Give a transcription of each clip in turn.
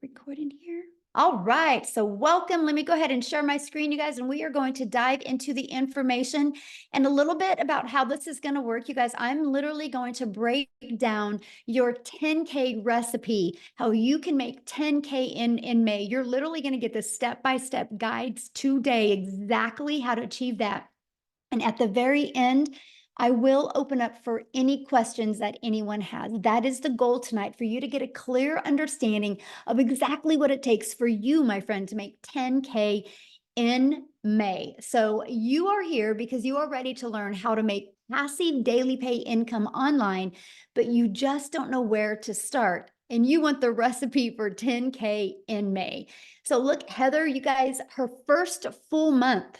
Recording here. All right, so welcome. Let me go ahead and share my screen, you guys, and we are going to dive into the information and a little bit about how this is going to work. You guys, I'm literally going to break down your 10K recipe, how you can make 10K in May. You're literally going to get the step-by-step guides today, exactly how to achieve that. And at the very end, I will open up for any questions that anyone has. That is the goal tonight, for you to get a clear understanding of exactly what it takes for you, my friend, to make 10K in May. So you are here because you are ready to learn how to make passive daily pay income online, but you just don't know where to start. And you want the recipe for 10K in May. So look, Heather, you guys, her first full month,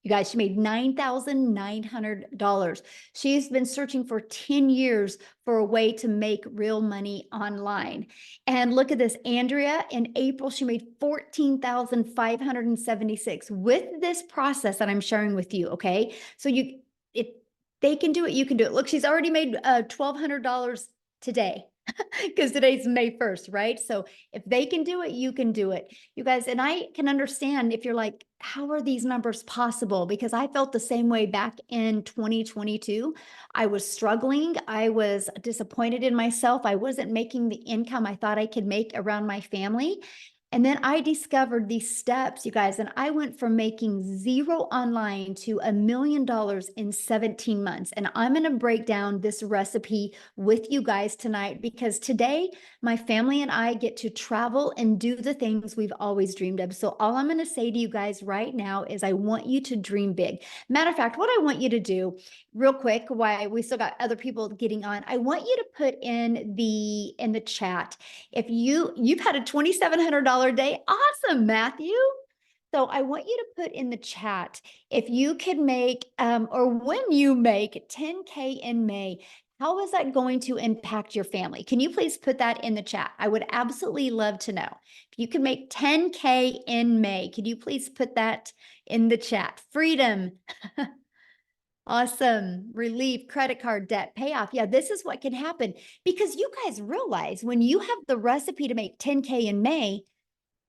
you guys, she made $9,900. She's been searching for 10 years for a way to make real money online. And look at this, Andrea, in April, she made $14,576 with this process that I'm sharing with you, okay? So they can do it, you can do it. Look, she's already made $1,200 today. Because today's May 1st, right? So if they can do it, you can do it. You guys, and I can understand if you're like, how are these numbers possible? Because I felt the same way back in 2022. I was struggling. I was disappointed in myself. I wasn't making the income I thought I could make around my family. And then I discovered these steps, you guys, and I went from making zero online to $1 million in 17 months. And I'm going to break down this recipe with you guys tonight, because today my family and I get to travel and do the things we've always dreamed of. So all I'm going to say to you guys right now is I want you to dream big. Matter of fact, what I want you to do real quick, why we still got other people getting on, I want you to put in the chat, if you've had a $2,700 day, awesome, Matthew. So I want you to put in the chat, if you could make, or when you make 10K in May, how is that going to impact your family? Can you please put that in the chat? I would absolutely love to know. If you can make 10K in May, could you please put that in the chat? Freedom. Awesome. Relief, credit card debt, payoff. Yeah, this is what can happen, because you guys realize when you have the recipe to make 10K in May,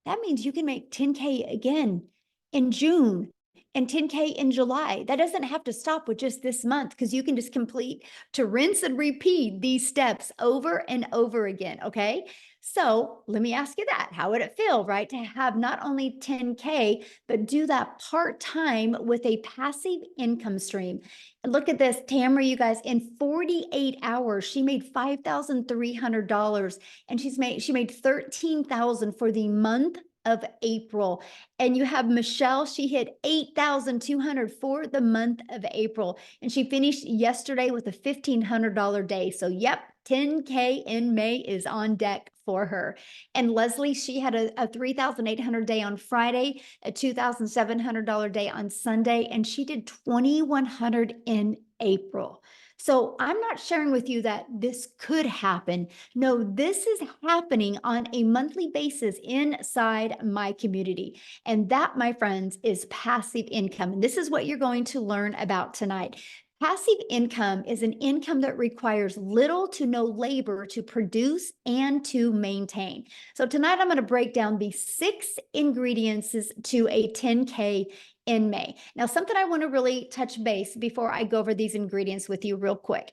that means you can make 10K again in June and 10K in July. That doesn't have to stop with just this month, because you can just complete to rinse and repeat these steps over and over again. Okay. So let me ask you that. How would it feel, right, to have not only 10K, but do that part-time with a passive income stream? And look at this, Tamara, you guys, in 48 hours, she made $5,300, and she made 13,000 for the month of April. And you have Michelle, she hit 8,200 for the month of April, and she finished yesterday with a $1,500 day. So yep, 10K in May is on deck for her. And Leslie, she had a 3,800 day on Friday, a $2,700 day on Sunday, and she did 2,100 in April. So I'm not sharing with you that this could happen. No, this is happening on a monthly basis inside my community. And that, my friends, is passive income. And this is what you're going to learn about tonight. Passive income is an income that requires little to no labor to produce and to maintain. So tonight I'm going to break down the 6 ingredients to a 10K in May. Now, something I want to really touch base before I go over these ingredients with you real quick.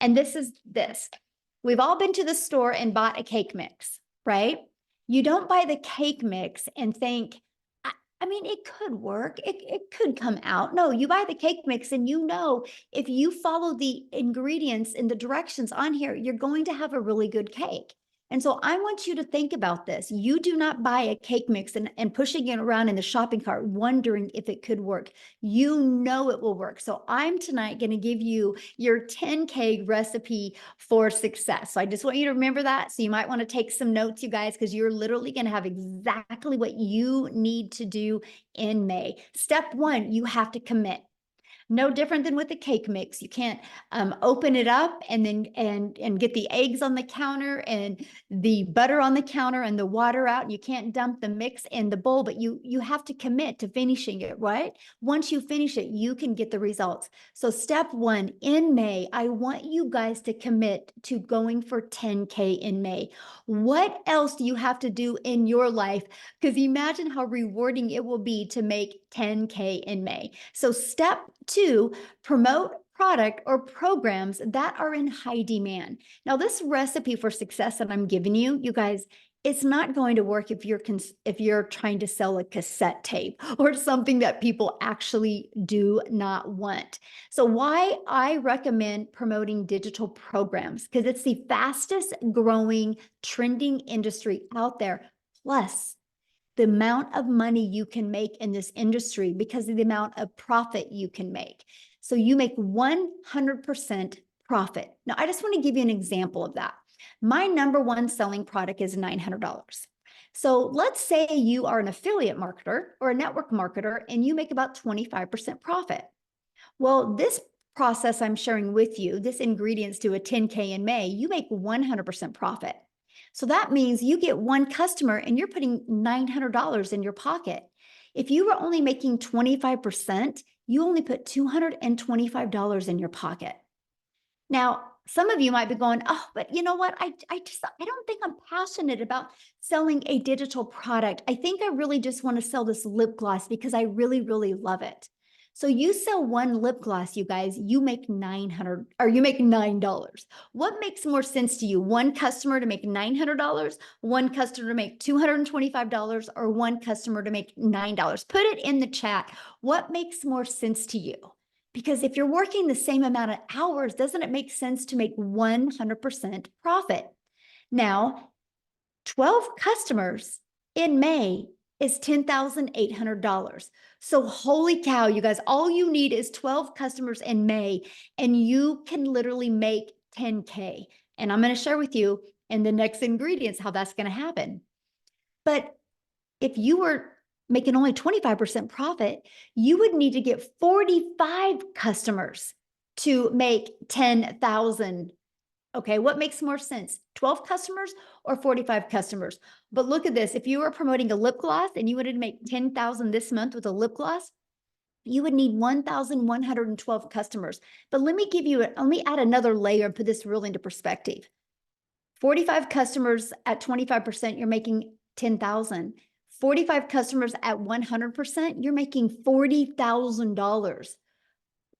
And this is this. We've all been to the store and bought a cake mix, right? You don't buy the cake mix and think, I mean, it could work. It could come out. No, you buy the cake mix and you know, if you follow the ingredients and the directions on here, you're going to have a really good cake. And so I want you to think about this. You do not buy a cake mix and pushing it around in the shopping cart, wondering if it could work. You know it will work. So I'm tonight going to give you your 10K recipe for success. So I just want you to remember that. So you might want to take some notes, you guys, because you're literally going to have exactly what you need to do in May. Step 1, you have to commit. No different than with the cake mix. You can't open it up and then and get the eggs on the counter and the butter on the counter and the water out. You can't dump the mix in the bowl, but you have to commit to finishing it, right? Once you finish it, you can get the results. So step one, in May, I want you guys to commit to going for 10K in May. What else do you have to do in your life? Because imagine how rewarding it will be to make 10K in May. So step two, promote product or programs that are in high demand. Now, this recipe for success that I'm giving you, you guys, it's not going to work if you're trying to sell a cassette tape or something that people actually do not want. So why I recommend promoting digital programs, because it's the fastest growing trending industry out there. Plus, the amount of money you can make in this industry because of the amount of profit you can make. So you make 100% profit. Now, I just want to give you an example of that. My number one selling product is $900. So let's say you are an affiliate marketer or a network marketer and you make about 25% profit. Well, this process I'm sharing with you, this ingredients to a 10K in May, you make 100% profit. So that means you get one customer and you're putting $900 in your pocket. If you were only making 25%, you only put $225 in your pocket. Now, some of you might be going, oh, but you know what? I don't think I'm passionate about selling a digital product. I think I really just want to sell this lip gloss because I really, really love it. So you sell one lip gloss, you guys, you make $900 or you make $9. What makes more sense to you? One customer to make $900, one customer to make $225, or one customer to make $9? Put it in the chat. What makes more sense to you? Because if you're working the same amount of hours, doesn't it make sense to make 100% profit? Now, 12 customers in May is $10,800. So holy cow, you guys, all you need is 12 customers in May and you can literally make 10K. And I'm going to share with you in the next ingredients how that's going to happen. But if you were making only 25% profit, you would need to get 45 customers to make 10,000. Okay, what makes more sense? 12 customers or 45 customers? But look at this. If you were promoting a lip gloss and you wanted to make 10,000 this month with a lip gloss, you would need 1,112 customers. But let me add another layer and put this really into perspective. 45 customers at 25%, you're making 10,000. 45 customers at 100%, you're making $40,000.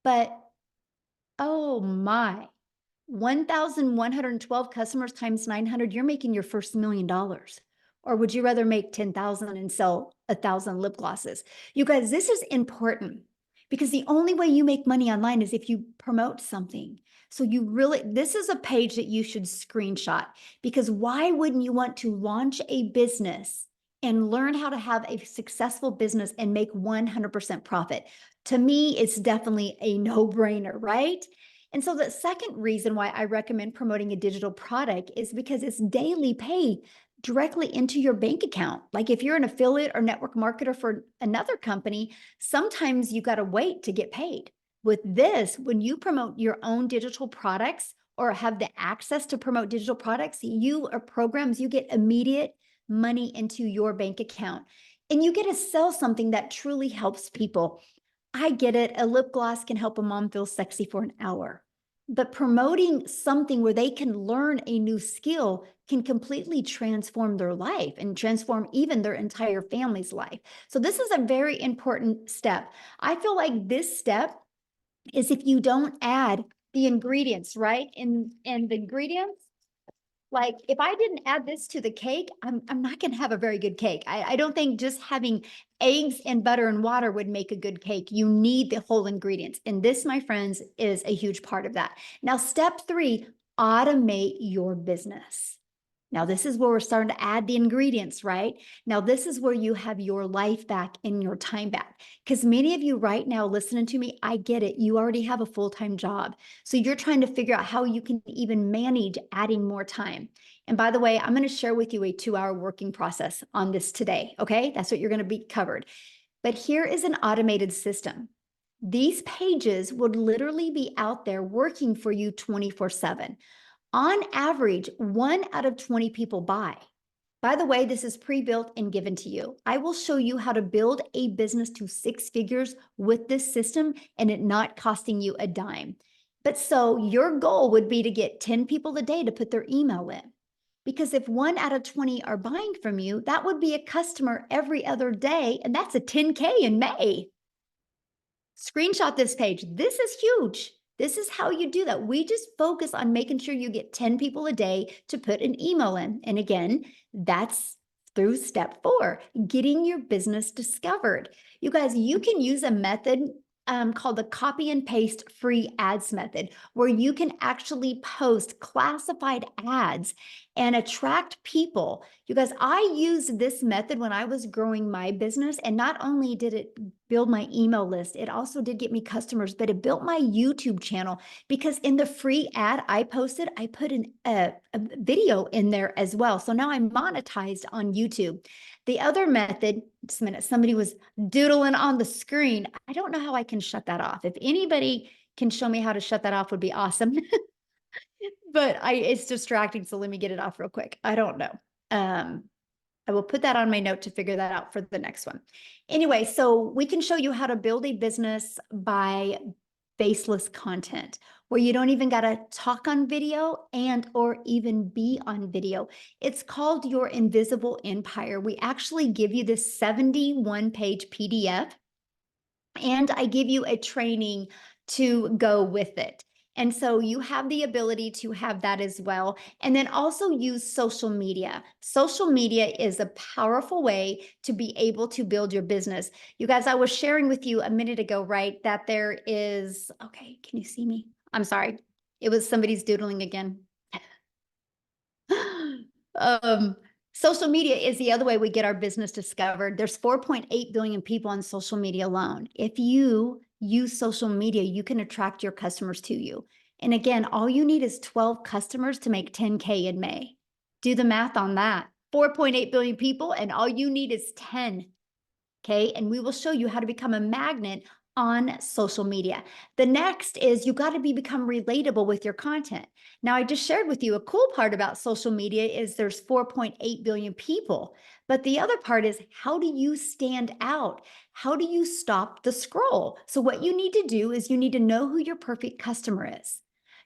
But oh my, 1,112 customers times 900, you're making your first $1 million. Or would you rather make 10,000 and sell 1,000 lip glosses? You guys, this is important because the only way you make money online is if you promote something. So this is a page that you should screenshot, because why wouldn't you want to launch a business and learn how to have a successful business and make 100% profit? To me, it's definitely a no-brainer, right? And so the second reason why I recommend promoting a digital product is because it's daily pay directly into your bank account. Like if you're an affiliate or network marketer for another company, sometimes you got to wait to get paid. With this, when you promote your own digital products or have the access to promote digital products, you or programs, you get immediate money into your bank account. And you get to sell something that truly helps people. I get it. A lip gloss can help a mom feel sexy for an hour. But promoting something where they can learn a new skill can completely transform their life and transform even their entire family's life. So this is a very important step. I feel like this step is if you don't add the ingredients, right? And the ingredients, like if I didn't add this to the cake, I'm not going to have a very good cake. I don't think just having eggs and butter and water would make a good cake. You need the whole ingredients. And this, my friends, is a huge part of that. Now, step 3, automate your business. Now, this is where we're starting to add the ingredients, right? Now, this is where you have your life back and your time back. Because many of you right now listening to me, I get it. You already have a full-time job. So you're trying to figure out how you can even manage adding more time. And by the way, I'm going to share with you a 2-hour working process on this today. Okay, that's what you're going to be covered. But here is an automated system. these pages would literally be out there working for you 24/7. On average, 1 out of 20 people buy. By the way, this is pre-built and given to you. I will show you how to build a business to 6 figures with this system and it not costing you a dime. But so your goal would be to get 10 people a day to put their email in. Because if 1 out of 20 are buying from you, that would be a customer every other day, and that's a 10K in May. Screenshot this page. This is huge. This is how you do that. We just focus on making sure you get 10 people a day to put an email in. And again, that's through step 4, getting your business discovered. You guys, you can use a method called the copy and paste free ads method, where you can actually post classified ads and attract people. You guys, I used this method when I was growing my business, and not only did it build my email list, it also did get me customers, but it built my YouTube channel, because in the free ad I posted, I put a video in there as well. So now I'm monetized on YouTube. The other method, just a minute, somebody was doodling on the screen. I don't know how I can shut that off. If anybody can show me how to shut that off, would be awesome. But it's distracting, so let me get it off real quick. I don't know. I will put that on my note to figure that out for the next one. Anyway, so we can show you how to build a business by faceless content, where you don't even got to talk on video and or even be on video. It's called your invisible empire. We actually give you this 71-page PDF, and I give you a training to go with it. And so you have the ability to have that as well. And then also use social media. Social media is a powerful way to be able to build your business. You guys, I was sharing with you a minute ago, right, that there is, okay, can you see me? I'm sorry. It was somebody's doodling again. Social media is the other way we get our business discovered. There's 4.8 billion people on social media alone. If you use social media, you can attract your customers to you. And again, all you need is 12 customers to make 10K in May. Do the math on that. 4.8 billion people, and all you need is 10. Okay. And we will show you how to become a magnet on social media. The next is you got to become relatable with your content. Now, I just shared with you a cool part about social media is there's 4.8 billion people, but the other part is, how do you stand out? How do you stop the scroll? So what you need to do is you need to know who your perfect customer is.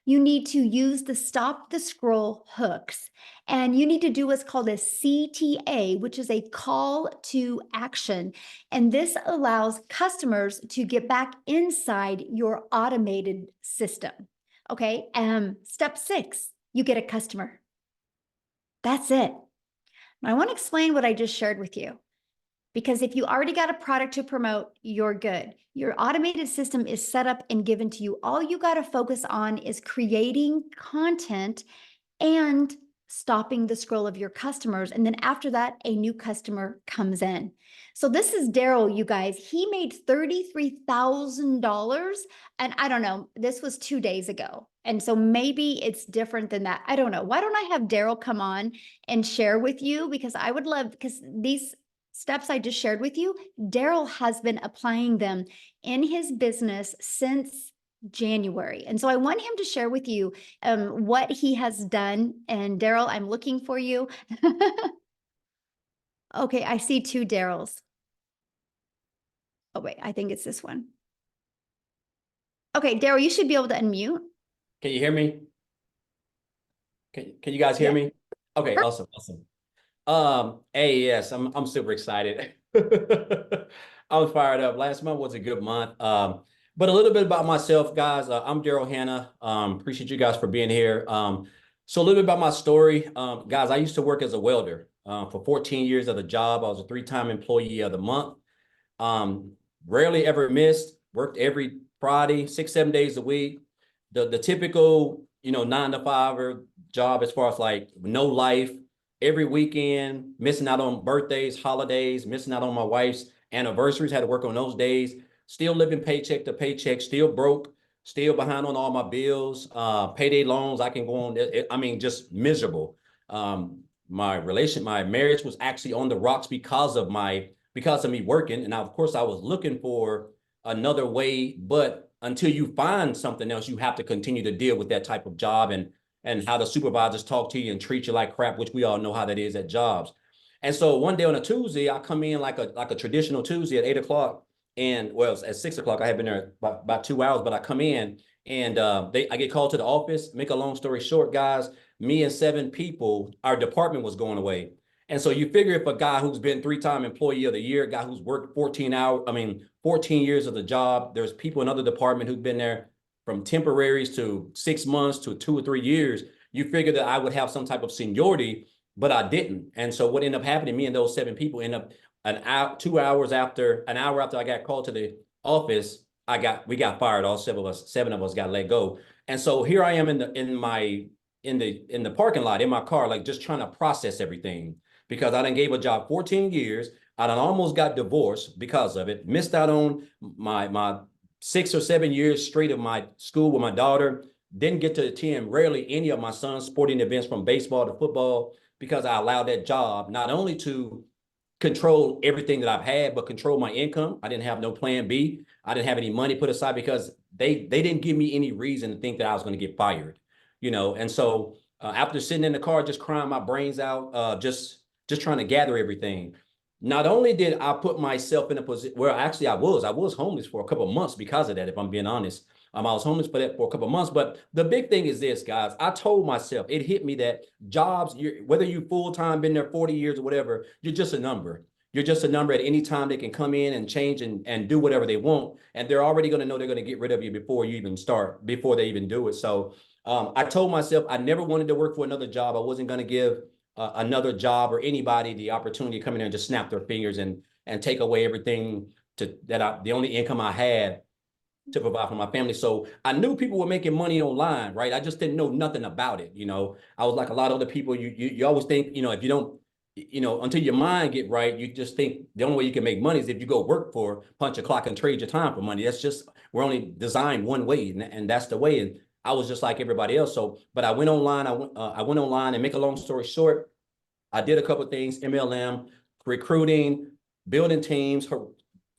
You need to use the stop the scroll hooks, and you need to do what's called a CTA, which is a call to action. And this allows customers to get back inside your automated system. Okay. Step 6, you get a customer. That's it. I want to explain what I just shared with you, because if you already got a product to promote, you're good. Your automated system is set up and given to you. All you got to focus on is creating content and stopping the scroll of your customers. And then after that, a new customer comes in. So this is Daryl, you guys. He made $33,000. And I don't know, this was 2 days ago. And so maybe it's different than that. I don't know. Why don't I have Daryl come on and share with you? Because I would love, because these steps I just shared with you, Daryl has been applying them in his business since January. And so I want him to share with you what he has done. And Daryl, I'm looking for you. Okay, I see 2 Daryls. Oh, wait, I think it's this one. Okay, Daryl, you should be able to unmute. Can you hear me? Can you guys hear me? Okay, awesome, awesome. Hey, yes, I'm super excited. I'm fired up. Last month was a good month. But a little bit about myself, guys. I'm Daryl Hanna. Appreciate you guys for being here. So a little bit about my story. Guys, I used to work as a welder for 14 years at a job. I was a 3-time employee of the month. Rarely ever missed, worked every Friday, 6-7 days a week. The typical, 9-to-5 job, as far as like no life, every weekend, missing out on birthdays, holidays, missing out on my wife's anniversaries, had to work on those days, still living paycheck to paycheck, still broke, still behind on all my bills, payday loans. I can go on, just miserable. My marriage was actually on the rocks because of me working. And of course I was looking for another way. But until you find something else, you have to continue to deal with that type of job and how the supervisors talk to you and treat you like crap, which we all know how that is at jobs. And so one day on a Tuesday, I come in like a traditional Tuesday at 8 o'clock. And well, at 6 o'clock, I had been there about 2 hours, but I come in and I get called to the office. Make a long story short, guys, me and 7 people, our department was going away. And so you figure if a guy who's been 3-time employee of the year, a guy who's worked 14 years of the job, there's people in other department who've been there from temporaries to 6 months to 2 or 3 years. You figure that I would have some type of seniority, but I didn't. And so what ended up happening, me and those 7 people end up an hour after I got called to the office, we got fired. All 7 of us got let go. And so here I am in the parking lot in my car, like just trying to process everything because I done gave a job 14 years. I done almost got divorced because of it. Missed out on my 6 or 7 years straight of my school with my daughter. Didn't get to attend rarely any of my son's sporting events from baseball to football because I allowed that job not only to control everything that I've had, but control my income. I didn't have no plan B. I didn't have any money put aside because they didn't give me any reason to think that I was going to get fired, And so after sitting in the car, just crying my brains out, just trying to gather everything. Not only did I put myself in a position where actually I was homeless for a couple of months because of that, if I'm being honest. I was homeless for a couple of months. But the big thing is this, guys. I told myself, it hit me that jobs, whether you full-time, been there 40 years or whatever, you're just a number. You're just a number at any time. They can come in and change and do whatever they want. And they're already going to know they're going to get rid of you before you even start, before they even do it. So I told myself I never wanted to work for another job. I wasn't going to give another job or anybody the opportunity to come in there and just snap their fingers and take away everything the only income I had to provide for my family. So I knew people were making money online, right? I just didn't know nothing about it. I was like a lot of other people. You always think, if you don't, until your mind get right, you just think the only way you can make money is if you go work for punch a clock and trade your time for money. We're only designed one way, and that's the way. And I was just like everybody else. So, but I went online. I went online, and make a long story short, I did a couple of things: MLM, recruiting, building teams,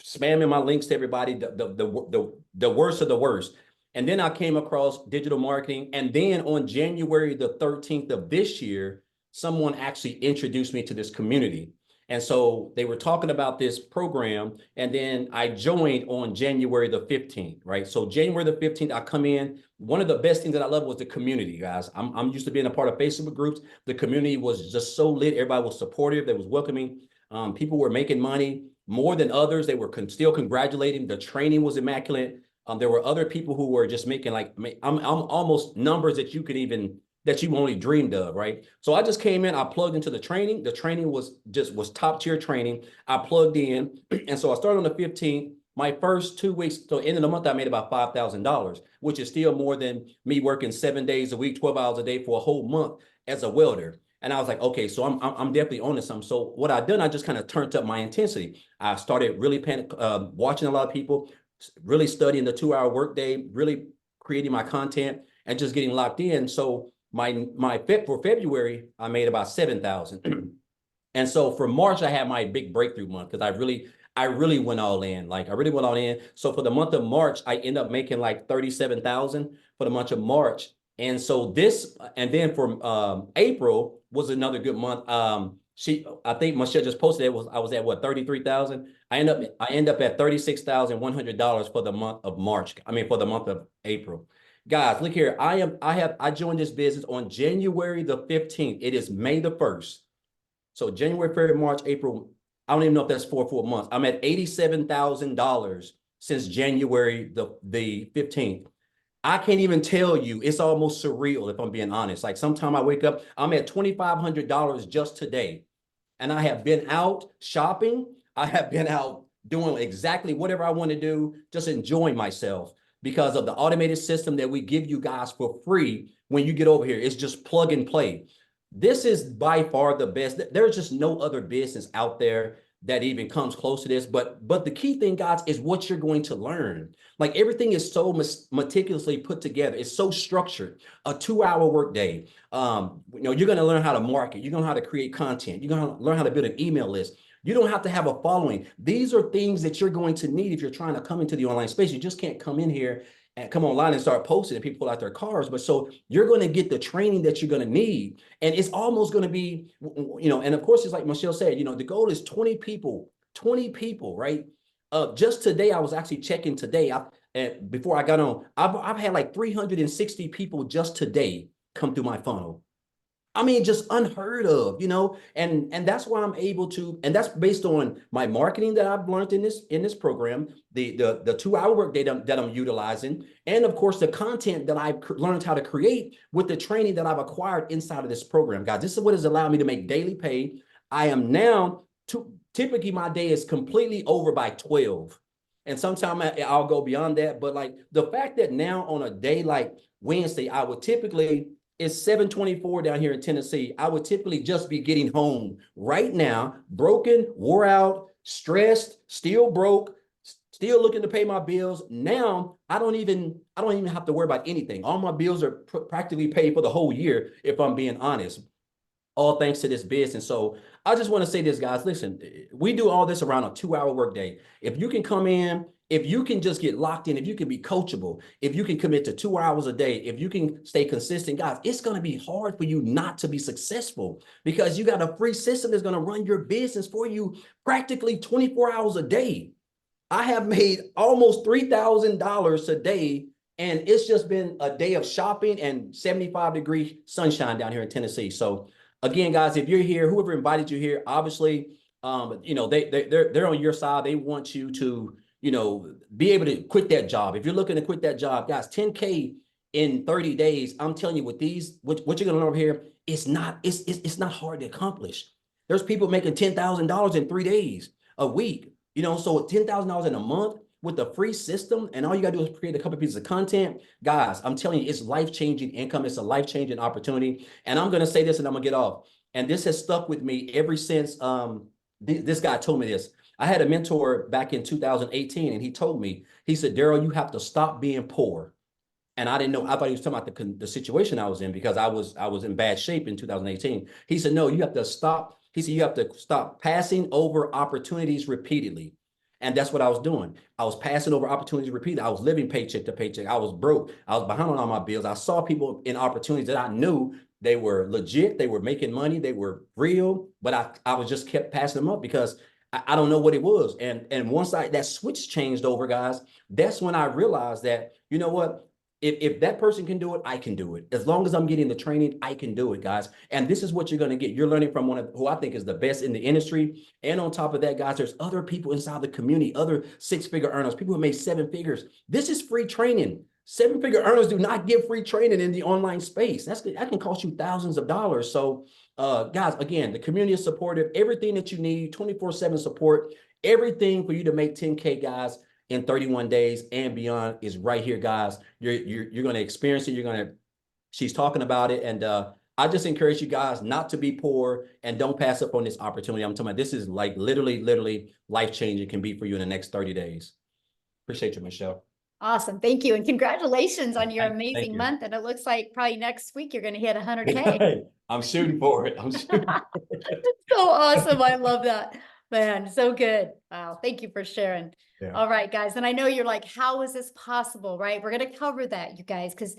spamming my links to everybody, the worst of the worst. And then I came across digital marketing. And then on January the 13th of this year, someone actually introduced me to this community. And so they were talking about this program. And then I joined on January the 15th, right? So January the 15th, I come in. One of the best things that I love was the community, guys. I'm used to being a part of Facebook groups. The community was just so lit. Everybody was supportive. They was welcoming. People were making money more than others. They were still congratulating. The training was immaculate. There were other people who were just making I'm almost numbers that you only dreamed of, right? So I just came in, I plugged into the training. The training was top tier training. I plugged in. And so I started on the 15th. My first 2 weeks, so end of the month, I made about $5,000, which is still more than me working 7 days a week, 12 hours a day for a whole month as a welder. And I was like, okay, so I'm definitely on to something. So what I done, I just kind of turned up my intensity. I started really watching a lot of people, really studying the 2-hour workday, really creating my content and just getting locked in. So for February, I made about 7,000. And so for March, I had my big breakthrough month because I really went all in. Like I really went all in. So for the month of March, I ended up making like 37,000 for the month of March. And so and then for April was another good month. I think Michelle just posted it. I was at what, 33,000. I end up at $36,100 for the month of March. For the month of April. Guys, look here. I joined this business on January the 15th. It is May the 1st. So January, February, March, April. I don't even know if that's 4 months. I'm at $87,000 since January the 15th. I can't even tell you. It's almost surreal if I'm being honest. Like sometime I wake up, I'm at $2,500 just today. And I have been out shopping. I have been out doing exactly whatever I want to do, just enjoying myself because of the automated system that we give you guys for free when you get over here. It's just plug and play. This is by far the best. There's just no other business out there that even comes close to this. But the key thing, guys, is what you're going to learn. Like everything is so meticulously put together. It's so structured. A 2-hour workday. You're going to learn how to market. You're going to learn how to create content. You're going to learn how to build an email list. You don't have to have a following. These are things that you're going to need if you're trying to come into the online space. You just can't come in here and come online and start posting and people pull out their cars. But so you're going to get the training that you're going to need. And it's almost going to be, and of course, it's like Michelle said, the goal is 20 people, right? Just today, I was actually checking today. And before I got on, I've had like 360 people just today come through my funnel. I mean, just unheard of, and that's why I'm able to, and that's based on my marketing that I've learned in this program, the 2-hour workday that I'm utilizing, and of course the content that I've learned how to create with the training that I've acquired inside of this program, guys. This is what has allowed me to make daily pay. I am now typically my day is completely over by 12, and sometimes I'll go beyond that. But like the fact that now on a day like Wednesday, I would typically. It's 7:24 down here in Tennessee. I would typically just be getting home right now, broken, wore out, stressed, still broke, still looking to pay my bills. Now I don't even have to worry about anything. All my bills are practically paid for the whole year, if I'm being honest. All thanks to this business. So I just want to say this, guys. Listen, we do all this around a 2-hour workday. If you can come in, if you can just get locked in, if you can be coachable, if you can commit to 2 hours a day, if you can stay consistent, guys, it's going to be hard for you not to be successful because you got a free system that's going to run your business for you practically 24 hours a day. I have made almost $3,000 a day, and it's just been a day of shopping and 75-degree sunshine down here in Tennessee. So again, guys, if you're here, whoever invited you here, obviously, they're on your side. They want you to, be able to quit that job. If you're looking to quit that job, guys, 10K in 30 days, I'm telling you, with these, what you're gonna learn over here, it's not hard to accomplish. There's people making $10,000 in 3 days, a week, so $10,000 in a month with a free system, and all you gotta do is create a couple pieces of content. Guys, I'm telling you, it's life-changing income. It's a life-changing opportunity. And I'm gonna say this and I'm gonna get off. And this has stuck with me ever since this guy told me this. I had a mentor back in 2018, and he told me, he said, Daryl, you have to stop being poor. And I didn't know, I thought he was talking about the situation I was in because I was in bad shape in 2018. He said, no, you have to stop. He said, you have to stop passing over opportunities repeatedly. And that's what I was doing. I was passing over opportunities repeatedly. I was living paycheck to paycheck. I was broke. I was behind on all my bills. I saw people in opportunities that I knew they were legit. They were making money. They were real. But I was just kept passing them up because I don't know what it was. And once that switch changed over, guys, that's when I realized that, you know what? If that person can do it, I can do it. As long as I'm getting the training, I can do it, guys. And this is what you're going to get. You're learning from one of who I think is the best in the industry. And on top of that, guys, there's other people inside the community, other 6-figure earners, people who made 7 figures. This is free training. 7-figure earners do not give free training in the online space. That can cost you thousands of dollars. So, guys, again, the community is supportive. Everything that you need, 24/7 support, everything for you to make 10K, guys, in 31 days and beyond is right here, guys. You're going to experience it. She's talking about it. And I just encourage you guys not to be poor and don't pass up on this opportunity. I'm talking about this is like literally life-changing, can be for you in the next 30 days. Appreciate you, Michelle. Awesome. Thank you. And congratulations on your Thank amazing you. month. And it looks like probably next week you're going to hit 100K. I'm shooting for it. I'm shooting for it. So awesome. I love that, man. So good. Wow. Thank you for sharing. Yeah. All right, guys. And I know you're like, how is this possible? Right? We're going to cover that, you guys, because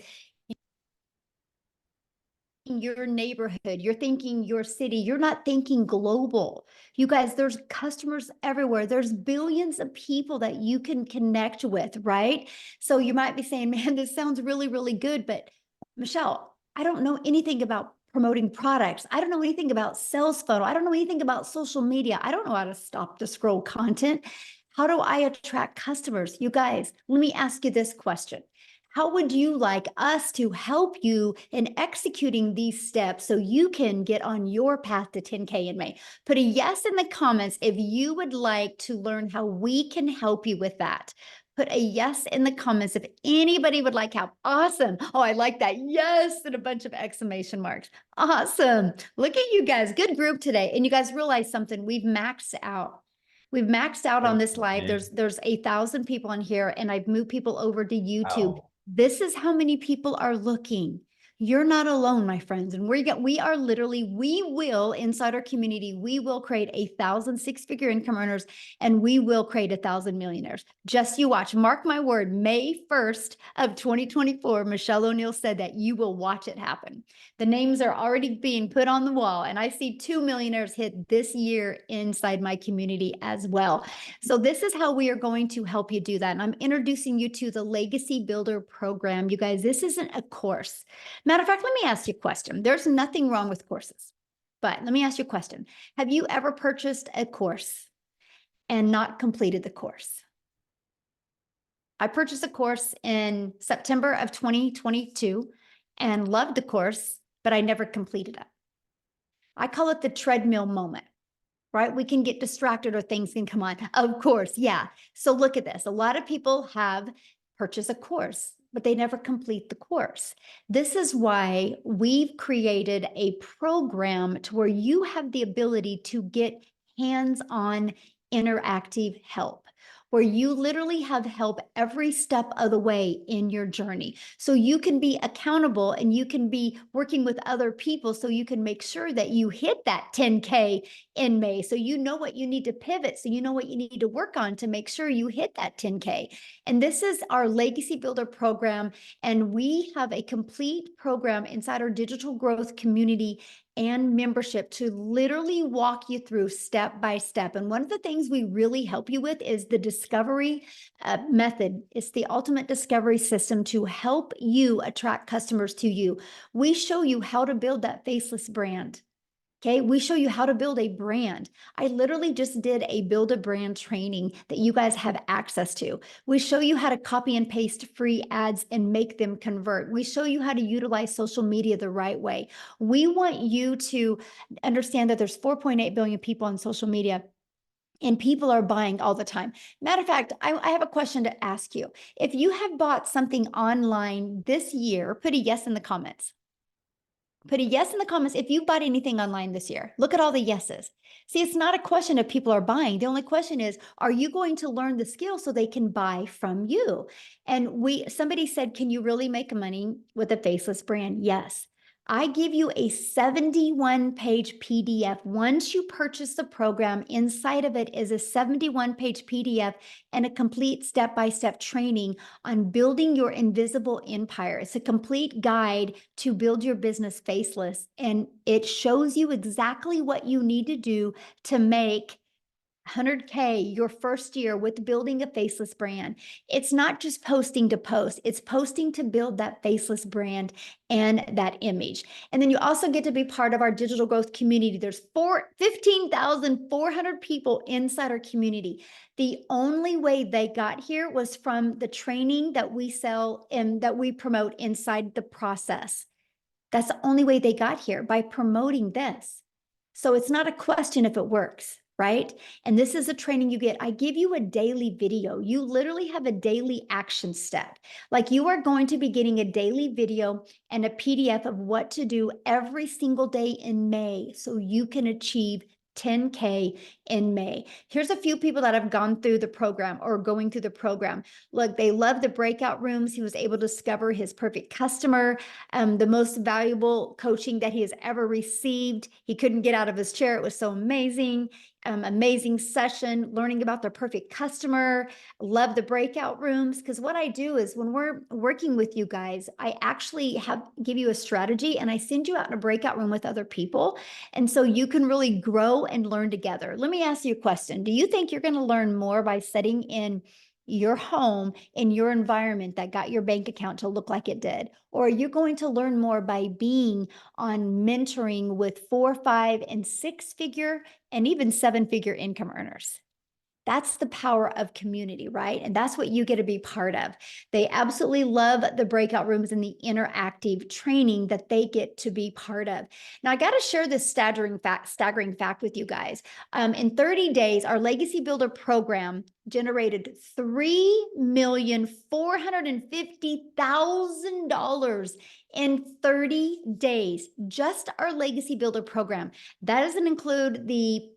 your neighborhood, you're thinking your city, you're not thinking global. You guys, there's customers everywhere. There's billions of people that you can connect with, right? So you might be saying, man, this sounds really, really good. But Michelle, I don't know anything about promoting products. I don't know anything about sales funnel. I don't know anything about social media. I don't know how to stop the scroll content. How do I attract customers? You guys, let me ask you this question. How would you like us to help you in executing these steps so you can get on your path to 10K in May? Put a yes in the comments if you would like to learn how we can help you with that. Put a yes in the comments if anybody would like help. Awesome. Oh, I like that. Yes, and a bunch of exclamation marks. Awesome. Look at you guys. Good group today. And you guys realize something. We've maxed out. We've maxed out on this live. There's 1,000 people in here, and I've moved people over to YouTube. Wow. This is how many people are looking. You're not alone, my friends. And we are literally, we will inside our community, we will create 1,000 six-figure income earners, and we will create 1,000 millionaires. Just you watch. Mark my word, May 1st of 2024, Michelle O'Neill said that you will watch it happen. The names are already being put on the wall, and I see 2 millionaires hit this year inside my community as well. So this is how we are going to help you do that. And I'm introducing you to the Legacy Builder program. You guys, this isn't a course. Matter of fact, let me ask you a question. There's nothing wrong with courses, but let me ask you a question. Have you ever purchased a course and not completed the course? I purchased a course in September of 2022 and loved the course, but I never completed it. I call it the treadmill moment, right? We can get distracted or things can come on. Of course, yeah. So look at this. A lot of people have purchased a course, but they never complete the course. This is why we've created a program to where you have the ability to get hands-on interactive help, where you literally have help every step of the way in your journey. So you can be accountable and you can be working with other people so you can make sure that you hit that 10K in May. So you know what you need to pivot. So you know what you need to work on to make sure you hit that 10K. And this is our Legacy Builder program. And we have a complete program inside our digital growth community and membership to literally walk you through step by step. And one of the things we really help you with is the discovery method. It's the ultimate discovery system to help you attract customers to you. We show you how to build that faceless brand. Okay, we show you how to build a brand. I literally just did a build a brand training that you guys have access to. We show you how to copy and paste free ads and make them convert. We show you how to utilize social media the right way. We want you to understand that there's 4.8 billion people on social media. And people are buying all the time. Matter of fact, I have a question to ask you. If you have bought something online this year, put a yes in the comments. Put a yes in the comments if you bought anything online this year. Look at all the yeses. See, it's not a question if people are buying. The only question is, are you going to learn the skill so they can buy from you? And somebody said, can you really make money with a faceless brand? Yes. I give you a 71-page PDF. Once you purchase the program, inside of it is a 71-page PDF and a complete step-by-step training on building your invisible empire. It's a complete guide to build your business faceless, and it shows you exactly what you need to do to make 100K your first year with building a faceless brand. It's not just posting to post, it's posting to build that faceless brand and that image. And then you also get to be part of our digital growth community. There's 15,400 people inside our community. The only way they got here was from the training that we sell and that we promote inside the process. That's the only way they got here, by promoting this. So it's not a question if it works, right? And this is a training you get. I give you a daily video. You literally have a daily action step. Like, you are going to be getting a daily video and a PDF of what to do every single day in May so you can achieve 10K in May. Here's a few people that have gone through the program or going through the program. Look, they love the breakout rooms. He was able to discover his perfect customer, the most valuable coaching that he has ever received. He couldn't get out of his chair. It was so amazing. Amazing session, learning about their perfect customer. Love the breakout rooms, because what I do is when we're working with you guys, I actually give you a strategy and I send you out in a breakout room with other people. And so you can really grow and learn together. Let me ask you a question. Do you think you're going to learn more by sitting in your home, in your environment that got your bank account to look like it did? Or are you going to learn more by being on mentoring with 4, 5, and 6-figure and even 7-figure income earners? That's the power of community, right? And that's what you get to be part of. They absolutely love the breakout rooms and the interactive training that they get to be part of. Now, I got to share this staggering fact with you guys. In 30 days, our Legacy Builder program generated $3,450,000 in 30 days. Just our Legacy Builder program. That doesn't include the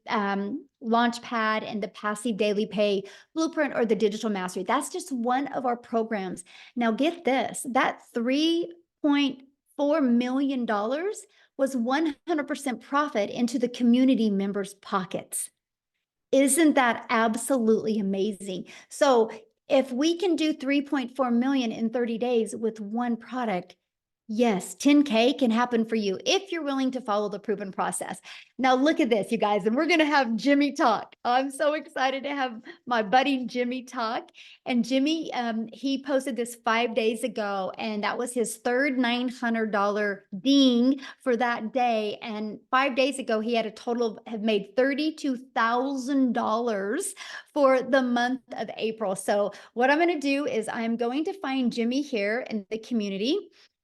Launchpad and the Passive Daily Pay Blueprint or the Digital Mastery. That's just one of our programs. Now get this, that million was 100% profit into the community members' pockets. Isn't that absolutely amazing? So if we can do 3.4 million in 30 days with one product, yes, 10K can happen for you if you're willing to follow the proven process. Now look at this, you guys, and we're going to have Jimmy talk. I'm so excited to have my buddy Jimmy talk. And Jimmy, he posted this 5 days ago, and that was his third $900 ding for that day. And 5 days ago, he had a total have made $32,000 for the month of April. So what I'm going to do is I'm going to find Jimmy here in the community.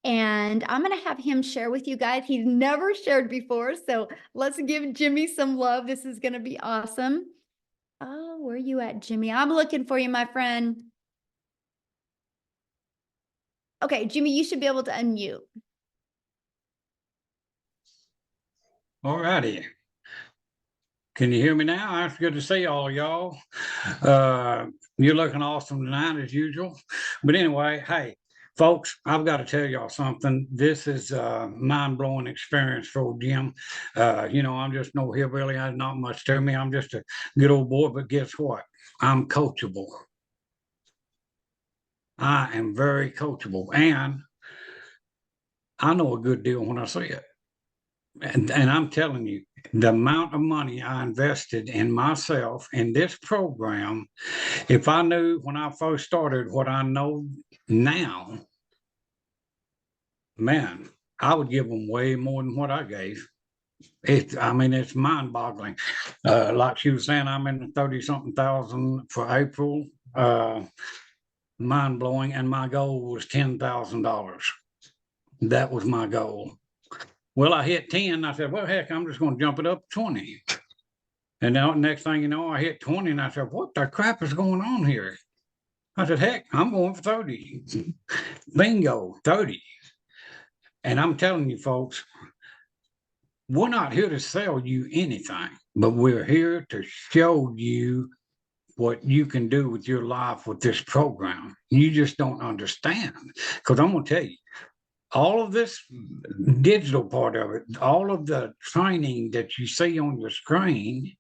And I'm going to have him share with you guys. He's never shared before. So let's give Jimmy some love. This is going to be awesome. Oh, where are you at, Jimmy? I'm looking for you, my friend. Okay, Jimmy, you should be able to unmute. All righty. Can you hear me now? It's good to see all y'all. You're looking awesome tonight as usual. But anyway, hey, folks, I've got to tell y'all something. This is a mind-blowing experience for Jim. I'm just no hillbilly. There's not much to me. I'm just a good old boy, but guess what? I'm coachable. I am very coachable, and I know a good deal when I see it. And I'm telling you, the amount of money I invested in myself in this program, if I knew when I first started what I know now, man, I would give them way more than what I gave. It's mind-boggling. Like she was saying, I'm in the 30-something thousand for April. Mind-blowing, and my goal was $10,000. That was my goal. Well, I hit 10. I said, well, heck, I'm just going to jump it up to 20. And now, next thing you know, I hit 20, and I said, what the crap is going on here? I said, heck, I'm going for 30. Bingo, 30. And I'm telling you, folks, we're not here to sell you anything, but we're here to show you what you can do with your life with this program. You just don't understand. Because I'm going to tell you, all of this digital part of it, all of the training that you see on your screen,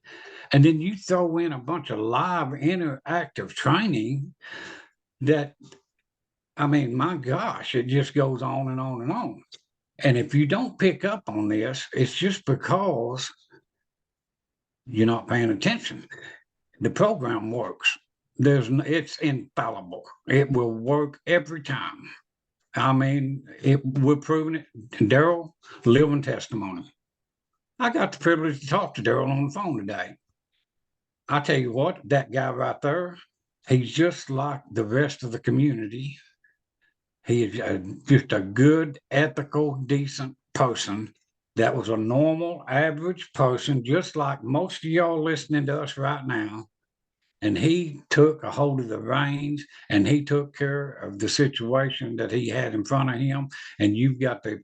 and then you throw in a bunch of live interactive training that, my gosh, it just goes on and on and on. And if you don't pick up on this, it's just because you're not paying attention. The program works. It's infallible. It will work every time. We're proving it. Daryl, living testimony. I got the privilege to talk to Daryl on the phone today. I tell you what, that guy right there, he's just like the rest of the community. He is just a good, ethical, decent person. That was a normal, average person, just like most of y'all listening to us right now. And he took a hold of the reins, and he took care of the situation that he had in front of him. And you've got the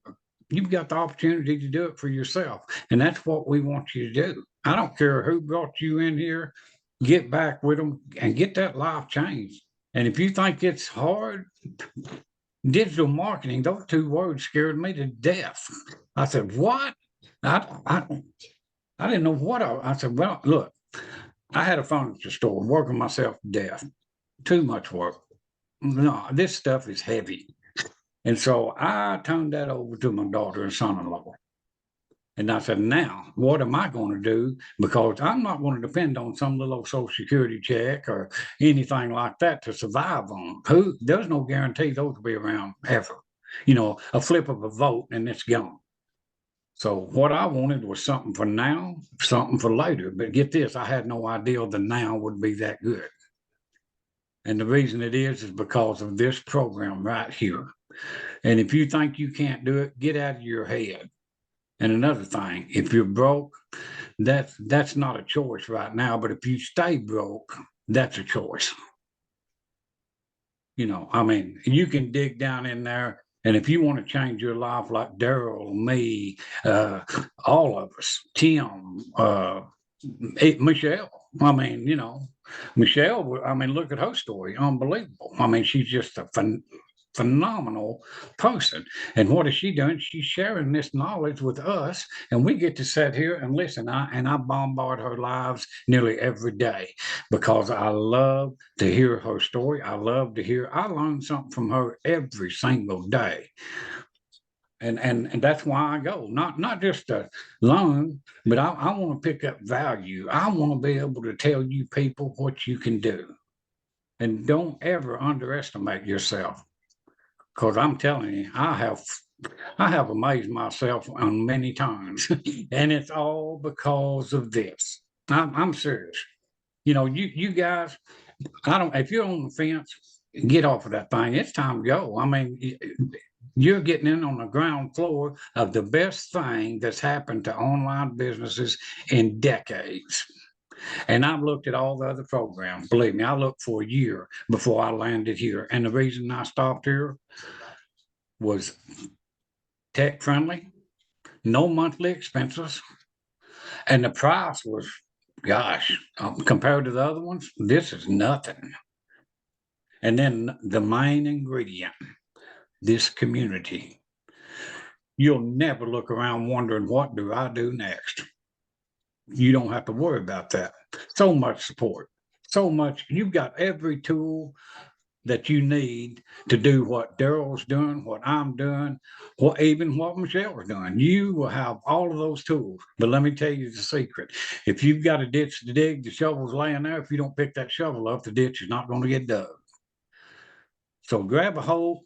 opportunity to do it for yourself. And that's what we want you to do. I don't care who brought you in here, get back with them and get that life changed. And if you think it's hard, digital marketing, those two words scared me to death. I said, what? I didn't know what I said, well, look, I had a furniture store working myself to death. Too much work. No, this stuff is heavy. And so I turned that over to my daughter and son-in-law. And I said, now, what am I going to do? Because I'm not going to depend on some little Social Security check or anything like that to survive on. There's no guarantee those will be around ever. A flip of a vote and it's gone. So what I wanted was something for now, something for later. But get this, I had no idea the now would be that good. And the reason it is because of this program right here. And if you think you can't do it, get out of your head. And another thing, if you're broke, that's not a choice right now. But if you stay broke, that's a choice. You can dig down in there. And if you want to change your life like Daryl, me, all of us, Tim, Michelle, Michelle, look at her story. Unbelievable. She's just a phenomenal person. And what is she doing? She's sharing this knowledge with us, and we get to sit here and listen. I bombard her lives nearly every day because I love to hear her story. I learn something from her every single day. And that's why I go, not just to learn, but I want to pick up value. I want to be able to tell you people what you can do. And don't ever underestimate yourself. Because I'm telling you, I have amazed myself on many times. And it's all because of this. I'm serious. You know, you guys, if you're on the fence, get off of that thing. It's time to go. I mean, you're getting in on the ground floor of the best thing that's happened to online businesses in decades. And I've looked at all the other programs. Believe me, I looked for a year before I landed here. And the reason I stopped here was tech friendly, no monthly expenses, and the price was, gosh, compared to the other ones, this is nothing. And then the main ingredient, this community. You'll never look around wondering, what do I do next? You don't have to worry about that. So much support, so much. You've got every tool that you need to do what Daryl's doing, what I'm doing, even what Michelle's doing. You will have all of those tools. But let me tell you the secret. If you've got a ditch to dig, the shovel's laying there. If you don't pick that shovel up, the ditch is not going to get dug. So grab a hole,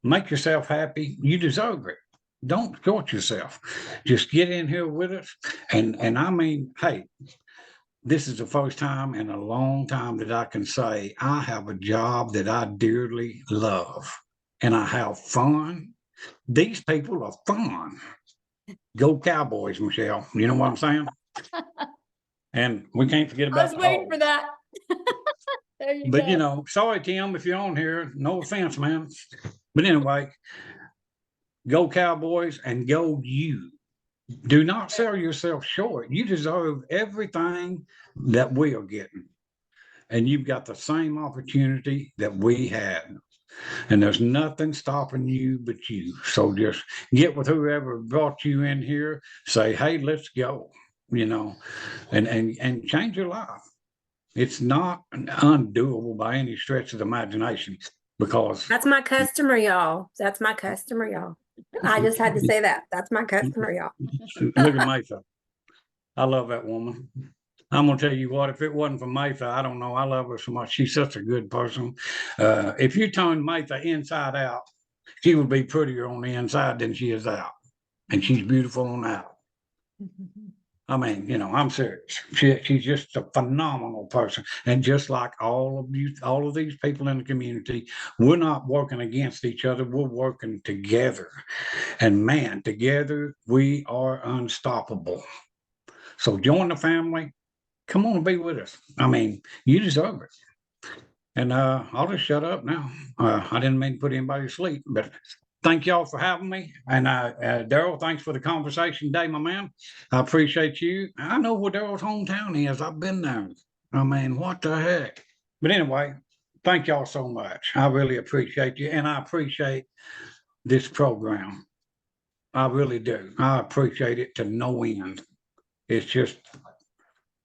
make yourself happy. You deserve it. Don't short yourself. Just get in here with us. And I mean, hey, this is the first time in a long time that I can say I have a job that I dearly love and I have fun. These people are fun. Go Cowboys, Michelle. You know what I'm saying? And we can't forget about I was waiting for that. There you But go. you know, sorry, Tim, if you're on here, no offense, man. But anyway, go Cowboys and go you. Do not sell yourself short. You deserve everything that we are getting. And you've got the same opportunity that we had. And there's nothing stopping you but you. So just get with whoever brought you in here, say, hey, let's go, you know, and change your life. It's not undoable by any stretch of the imagination because That's my customer, y'all. That's my customer, y'all. I just had to say that. That's my customer, y'all. look at Mayfa. I love that woman. I'm gonna tell you what, if it wasn't for Mayfa, I don't know. I love her so much. She's such a good person. If you turn Mayfa inside out, she would be prettier on the inside than she is out. And she's beautiful on out. I mean, you know, I'm serious. She's just a phenomenal person. And just like all of you, all of these people in the community, we're not working against each other. We're working together. And man, together we are unstoppable. So join the family. Come on and be with us. I mean, you deserve it. And I'll just shut up now. I didn't mean to put anybody to sleep, but thank y'all for having me. And Daryl, thanks for the conversation today, my man. I appreciate you. I know where Daryl's hometown is. I've been there. I mean, what the heck? But anyway, thank y'all so much. I really appreciate you. And I appreciate this program. I really do. I appreciate it to no end. It's just,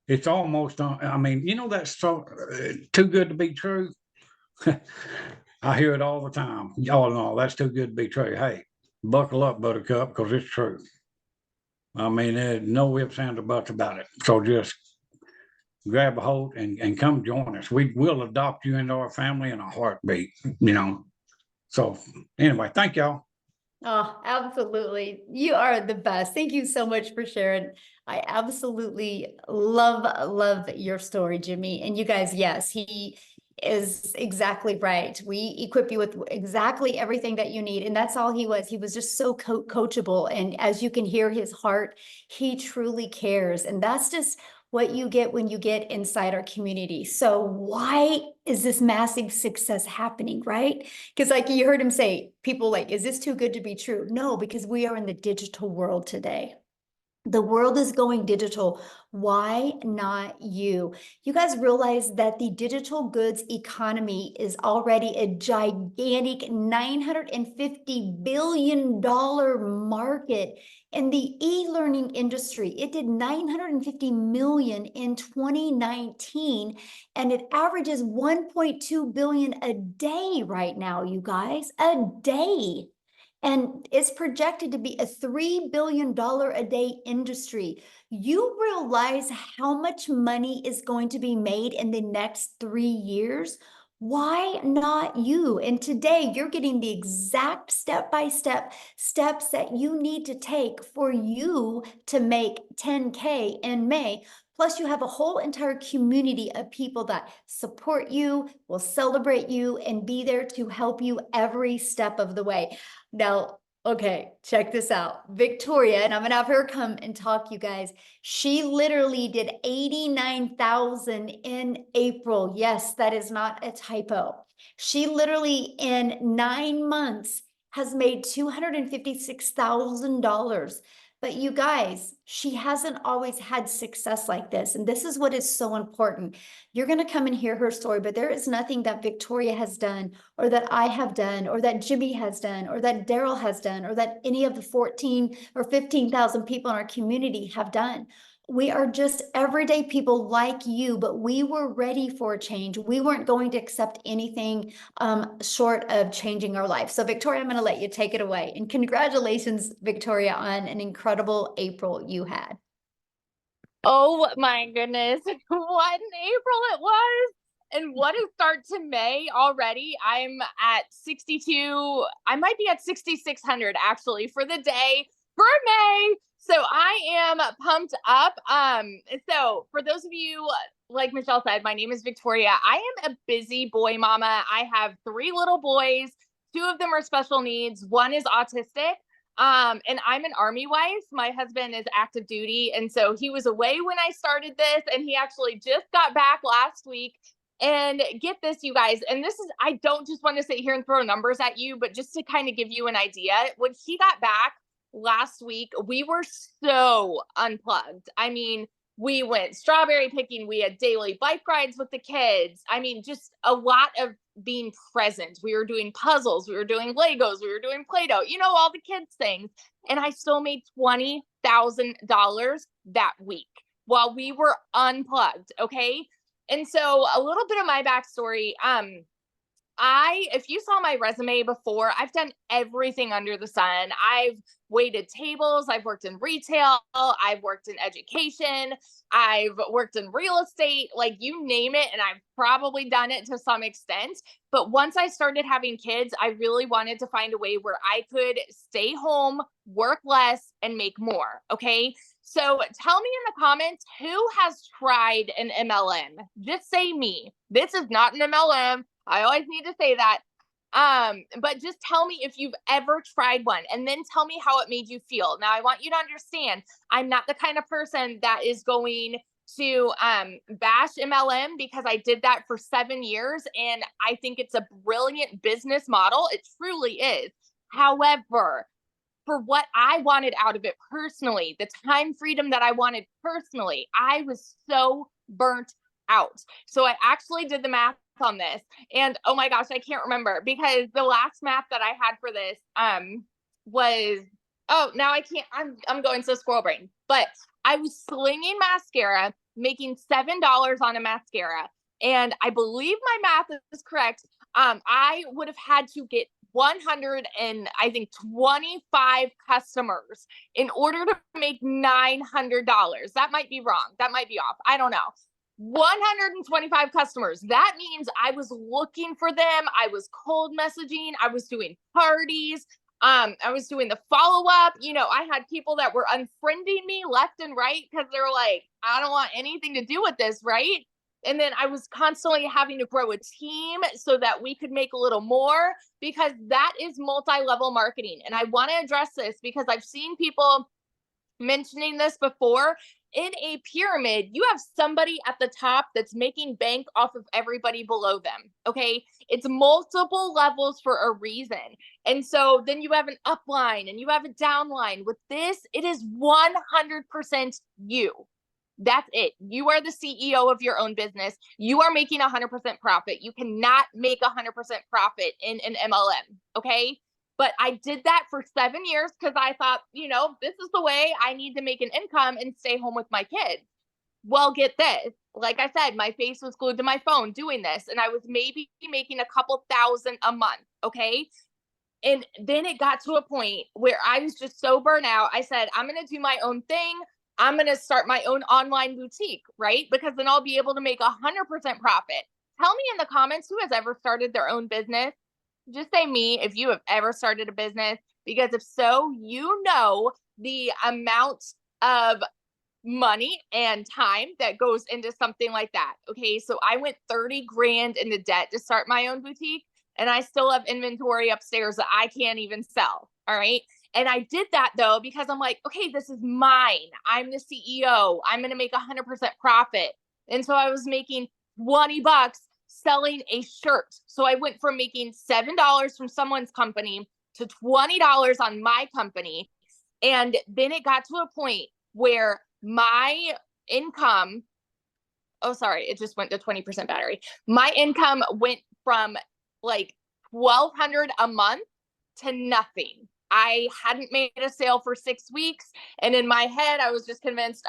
it's almost, I mean, you know, that's so too good to be true. I hear it all the time. Y'all know that's too good to be true. Hey, buckle up, Buttercup, because it's true. I mean, there's no ifs, ands, or buts about it. So just grab a hold and come join us. We will adopt you into our family in a heartbeat, you know. So anyway, thank y'all. Oh, absolutely. You are the best. Thank you so much for sharing. I absolutely love your story, Jimmy. And you guys, yes, he is exactly right. We equip you with exactly everything that you need. And that's all he was. He was just so coachable. And as you can hear his heart, he truly cares. And that's just what you get when you get inside our community. So why is this massive success happening, right? Because like you heard him say, people like, is this too good to be true? No, because we are in the digital world today. The world is going digital. Why not you? You guys realize that the digital goods economy is already a gigantic $950 billion market in the e-learning industry. It did 950 million in 2019, and it averages 1.2 billion a day right now, you guys, a day. And it's projected to be a $3 billion a day industry. You realize how much money is going to be made in the next 3 years? Why not you? And today you're getting the exact step-by-step steps that you need to take for you to make 10K in May. Plus, you have a whole entire community of people that support you, will celebrate you, and be there to help you every step of the way. Now, okay, check this out. Victoria, and I'm gonna have her come and talk, you guys. She literally did 89,000 in April. Yes, that is not a typo. She literally in 9 months has made $256,000. But you guys, she hasn't always had success like this. And this is what is so important. You're going to come and hear her story, but there is nothing that Victoria has done, or that I have done, or that Jimmy has done, or that Daryl has done, or that any of the 14 or 15,000 people in our community have done. We are just everyday people like you, but we were ready for a change. We weren't going to accept anything short of changing our life. So Victoria, I'm going to let you take it away. And congratulations, Victoria, on an incredible April you had. Oh my goodness, what an April it was. And what a start to May already. I'm at 62, I might be at 6,600 actually for the day for May. So I am pumped up. So for those of you, like Michelle said, my name is Victoria. I am a busy boy mama. I have 3 little boys. 2 of them are special needs. 1 is autistic. And I'm an Army wife. My husband is active duty. And so he was away when I started this, and he actually just got back last week. And get this, you guys, and this is, I don't just want to sit here and throw numbers at you, but just to kind of give you an idea, when he got back last week, we were so unplugged. I mean, we went strawberry picking, we had daily bike rides with the kids. I mean, just a lot of being present. We were doing puzzles, we were doing Legos, we were doing Play-Doh, you know, all the kids things. And I still made $20,000 that week while we were unplugged. Okay. And so a little bit of my backstory, if you saw my resume before, I've done everything under the sun. I've waited tables, I've worked in retail, I've worked in education, I've worked in real estate, like you name it, and I've probably done it to some extent. But once I started having kids, I really wanted to find a way where I could stay home, work less, and make more. Okay. So tell me in the comments, who has tried an MLM? Just say me. This is not an MLM. I always need to say that. But just tell me if you've ever tried one, and then tell me how it made you feel. Now, I want you to understand, I'm not the kind of person that is going to bash MLM, because I did that for 7 years, and I think it's a brilliant business model. It truly is. However, for what I wanted out of it personally, the time freedom that I wanted personally, I was so burnt out. So I actually did the math on this, and oh my gosh, I can't remember, because the last math that I had for this was, oh, now I can't, I'm going so squirrel brain, but I was slinging mascara, making $7 on a mascara, and I believe my math is correct. I would have had to get 125 customers in order to make $900. That might be wrong. That might be off. I don't know. 125 customers. That means I was looking for them. I was cold messaging. I was doing parties. I was doing the follow-up. You know, I had people that were unfriending me left and right because they were like, I don't want anything to do with this, right? And then I was constantly having to grow a team so that we could make a little more, because that is multi-level marketing. And I want to address this because I've seen people mentioning this before, in a pyramid, you have somebody at the top that's making bank off of everybody below them. Okay. It's multiple levels for a reason. And so then you have an upline and you have a downline. With this, it is 100% you. That's it. You are the CEO of your own business. You are making 100% profit. You cannot make 100% profit in an MLM. Okay. But I did that for 7 years because I thought, this is the way I need to make an income and stay home with my kids. Well, get this. Like I said, my face was glued to my phone doing this, and I was maybe making a couple thousand a month. Okay. And then it got to a point where I was just so burnt out. I said, I'm going to do my own thing. I'm going to start my own online boutique, right? Because then I'll be able to make 100% profit. Tell me in the comments who has ever started their own business. Just say me if you have ever started a business, because if so, the amount of money and time that goes into something like that. Okay. So I went 30 grand into debt to start my own boutique, and I still have inventory upstairs that I can't even sell. All right. And I did that though, because I'm like, okay, this is mine. I'm the CEO. I'm going to make 100% profit. And so I was making $20 selling a shirt. So I went from making $7 from someone's company to $20 on my company. And then it got to a point where my income, it just went to 20% battery. My income went from like $1,200 a month to nothing. I hadn't made a sale for 6 weeks. And in my head, I was just convinced,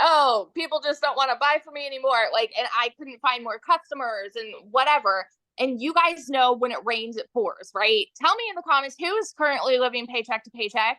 people just don't want to buy from me anymore. And I couldn't find more customers and whatever. And you guys know when it rains, it pours, right? Tell me in the comments who is currently living paycheck to paycheck,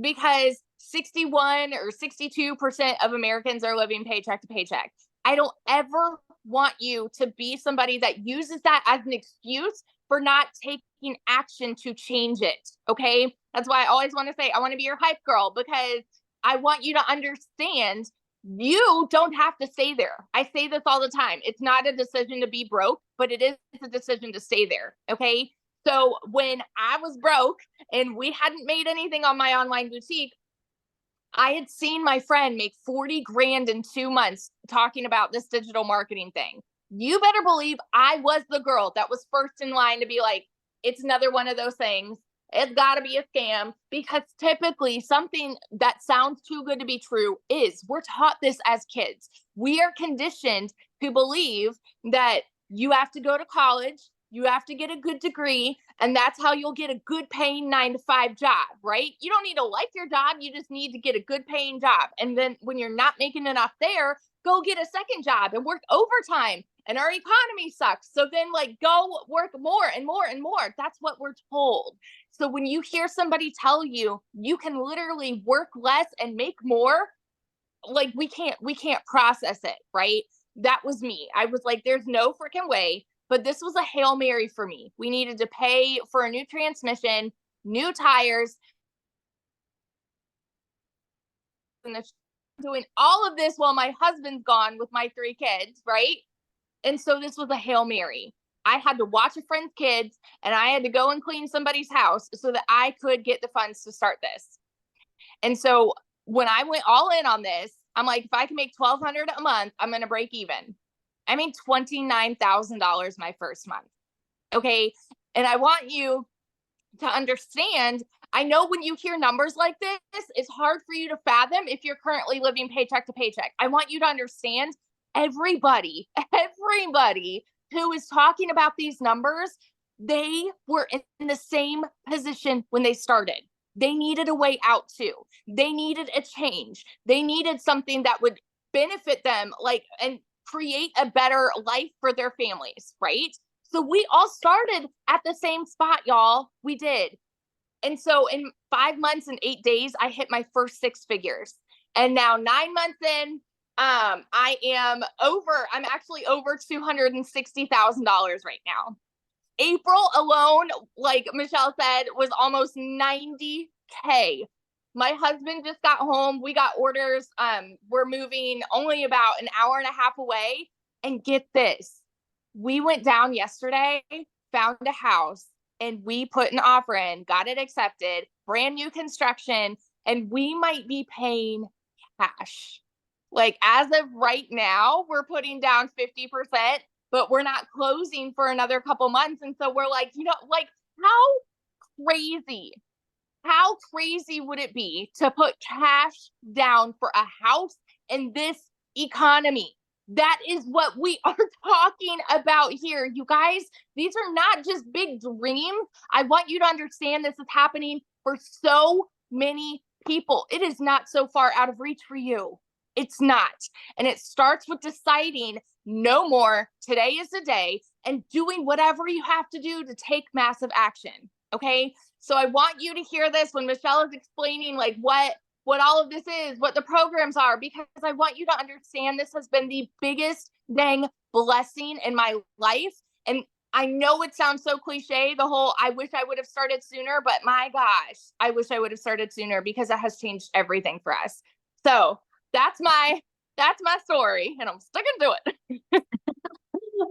because 61 or 62% of Americans are living paycheck to paycheck. I don't ever want you to be somebody that uses that as an excuse for not taking action to change it. Okay. That's why I always want to say, I want to be your hype girl, because I want you to understand you don't have to stay there. I say this all the time. It's not a decision to be broke, but it is a decision to stay there. Okay. So when I was broke and we hadn't made anything on my online boutique, I had seen my friend make 40 grand in 2 months talking about this digital marketing thing. You better believe I was the girl that was first in line to be like, it's another one of those things. It's got to be a scam, because typically something that sounds too good to be true is. We're taught this as kids. We are conditioned to believe that you have to go to college, you have to get a good degree, and that's how you'll get a good paying 9-to-5 job, right? You don't need to like your job. You just need to get a good paying job. And then when you're not making enough there, go get a second job and work overtime. And our economy sucks. So then go work more and more and more. That's what we're told. So when you hear somebody tell you, you can literally work less and make more, we can't process it, right? That was me. I was like, there's no freaking way. But this was a Hail Mary for me. We needed to pay for a new transmission, new tires, and doing all of this while my husband's gone with my 3 kids, right? And so this was a Hail Mary. I had to watch a friend's kids, and I had to go and clean somebody's house so that I could get the funds to start this. And so when I went all in on this, I'm like, if I can make $1,200 a month, I'm going to break even. I made $29,000 my first month. Okay. And I want you to understand, I know when you hear numbers like this, it's hard for you to fathom if you're currently living paycheck to paycheck. I want you to understand, everybody who is talking about these numbers, they were in the same position when they started. They needed a way out too. They needed a change. They needed something that would benefit them, and create a better life for their families, right? So we all started at the same spot, y'all. We did. And so in 5 months and 8 days, I hit my first 6 figures. And now 9 months in, I'm actually over $260,000 right now. April alone, like Michelle said, was almost 90K. My husband just got home. We got orders. We're moving only about an hour and a half away. And get this, we went down yesterday, found a house, and we put an offer in, got it accepted, brand new construction, and we might be paying cash. Like as of right now, we're putting down 50%, but we're not closing for another couple months. And so we're like, like crazy, how crazy would it be to put cash down for a house in this economy? That is what we are talking about here. You guys, these are not just big dreams. I want you to understand this is happening for so many people. It is not so far out of reach for you. It's not. And it starts with deciding no more. Today is the day, and doing whatever you have to do to take massive action. Okay. So I want you to hear this when Michelle is explaining like what all of this is, what the programs are, because I want you to understand this has been the biggest dang blessing in my life. And I know it sounds so cliche, the whole I wish I would have started sooner, but my gosh, I wish I would have started sooner because it has changed everything for us. So that's my story, and I'm sticking to it.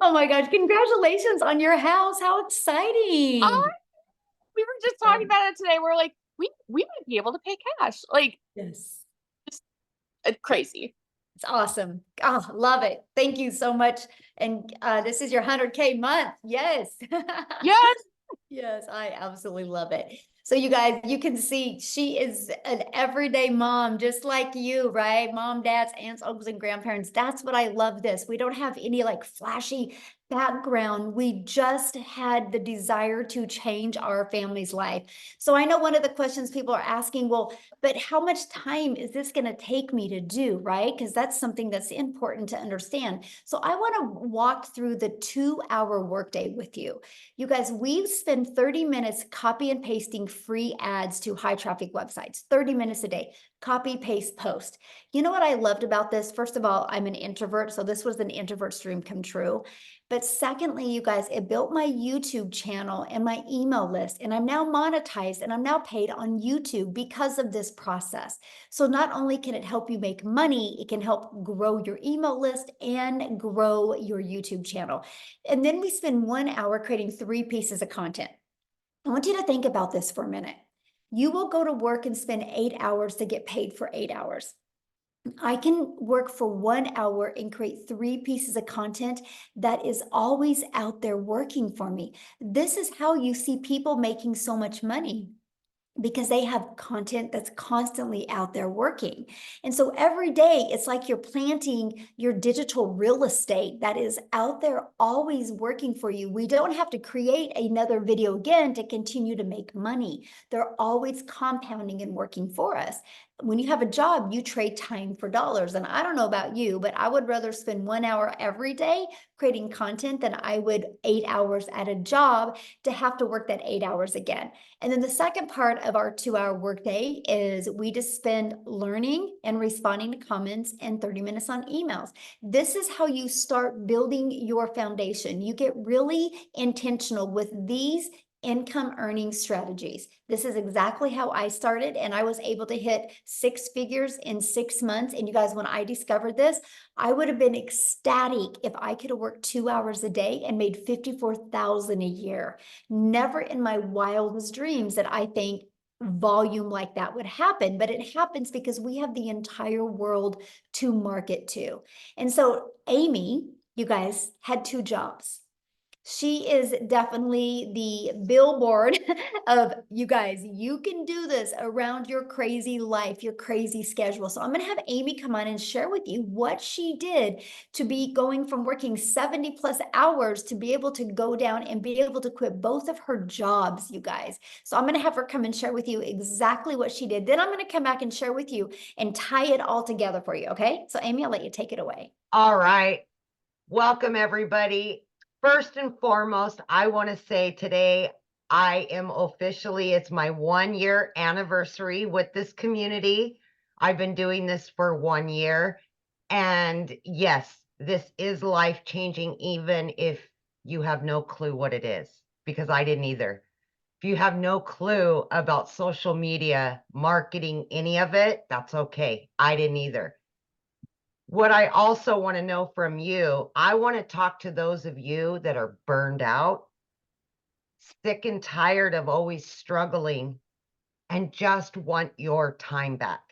Oh my gosh, congratulations on your house. How exciting. We were just talking about it today. We're like, we might be able to pay cash. Like, Yes. crazy. It's awesome. Oh, love it. Thank you so much. And this is your 100K month. Yes. Yes. Yes, I absolutely love it. So you guys, you can see she is an everyday mom, just like you, right? Mom, dads, aunts, uncles, and grandparents. That's what I love this. We don't have any like flashy background. We just had the desire to change our family's life. So I know one of the questions people are asking, well, but how much time is this going to take me to do, right? Because that's something that's important to understand. So I want to walk through the 2-hour workday with you. You guys, we spend 30 minutes copy and pasting free ads to high traffic websites, 30 minutes a day, copy, paste, post. You know what I loved about this? First of all, I'm an introvert, so this was an introvert's dream come true. But secondly, you guys, it built my YouTube channel and my email list, and I'm now monetized and I'm now paid on YouTube because of this process. So not only can it help you make money, it can help grow your email list and grow your YouTube channel. And then we spend 1 hour creating 3 pieces of content. I want you to think about this for a minute. You will go to work and spend 8 hours to get paid for 8 hours. I can work for 1 hour and create 3 pieces of content that is always out there working for me. This is how you see people making so much money, because they have content that's constantly out there working. And so every day it's like you're planting your digital real estate that is out there always working for you. We don't have to create another video again to continue to make money. They're always compounding and working for us. When you have a job, you trade time for dollars. And I don't know about you, but I would rather spend 1 hour every day creating content than I would 8 hours at a job to have to work that 8 hours again. And then the second part of our 2-hour workday is we just spend learning and responding to comments and 30 minutes on emails. This is how you start building your foundation. You get really intentional with these income earning strategies. This is exactly how I started, and I was able to hit 6 figures in 6 months. And you guys, when I discovered this, I would have been ecstatic if I could have worked 2 hours a day and made $54,000 a year. Never in my wildest dreams that I think volume like that would happen, but it happens because we have the entire world to market to. And so Amy, you guys, had 2 jobs. She is definitely the billboard of, you guys, you can do this around your crazy life, your crazy schedule. So I'm going to have Amy come on and share with you what she did to be going from working 70 plus hours to be able to go down and be able to quit both of her jobs, you guys. So I'm going to have her come and share with you exactly what she did. Then I'm going to come back and share with you and tie it all together for you. Okay. So Amy, I'll let you take it away. All right. Welcome, everybody. First and foremost, I want to say today I am officially, it's my 1-year anniversary with this community. I've been doing this for 1 year. And yes, this is life-changing, even if you have no clue what it is, because I didn't either. If you have no clue about social media, marketing, any of it, that's okay. I didn't either. What I also want to know from you, I want to talk to those of you that are burned out, sick and tired of always struggling, and just want your time back.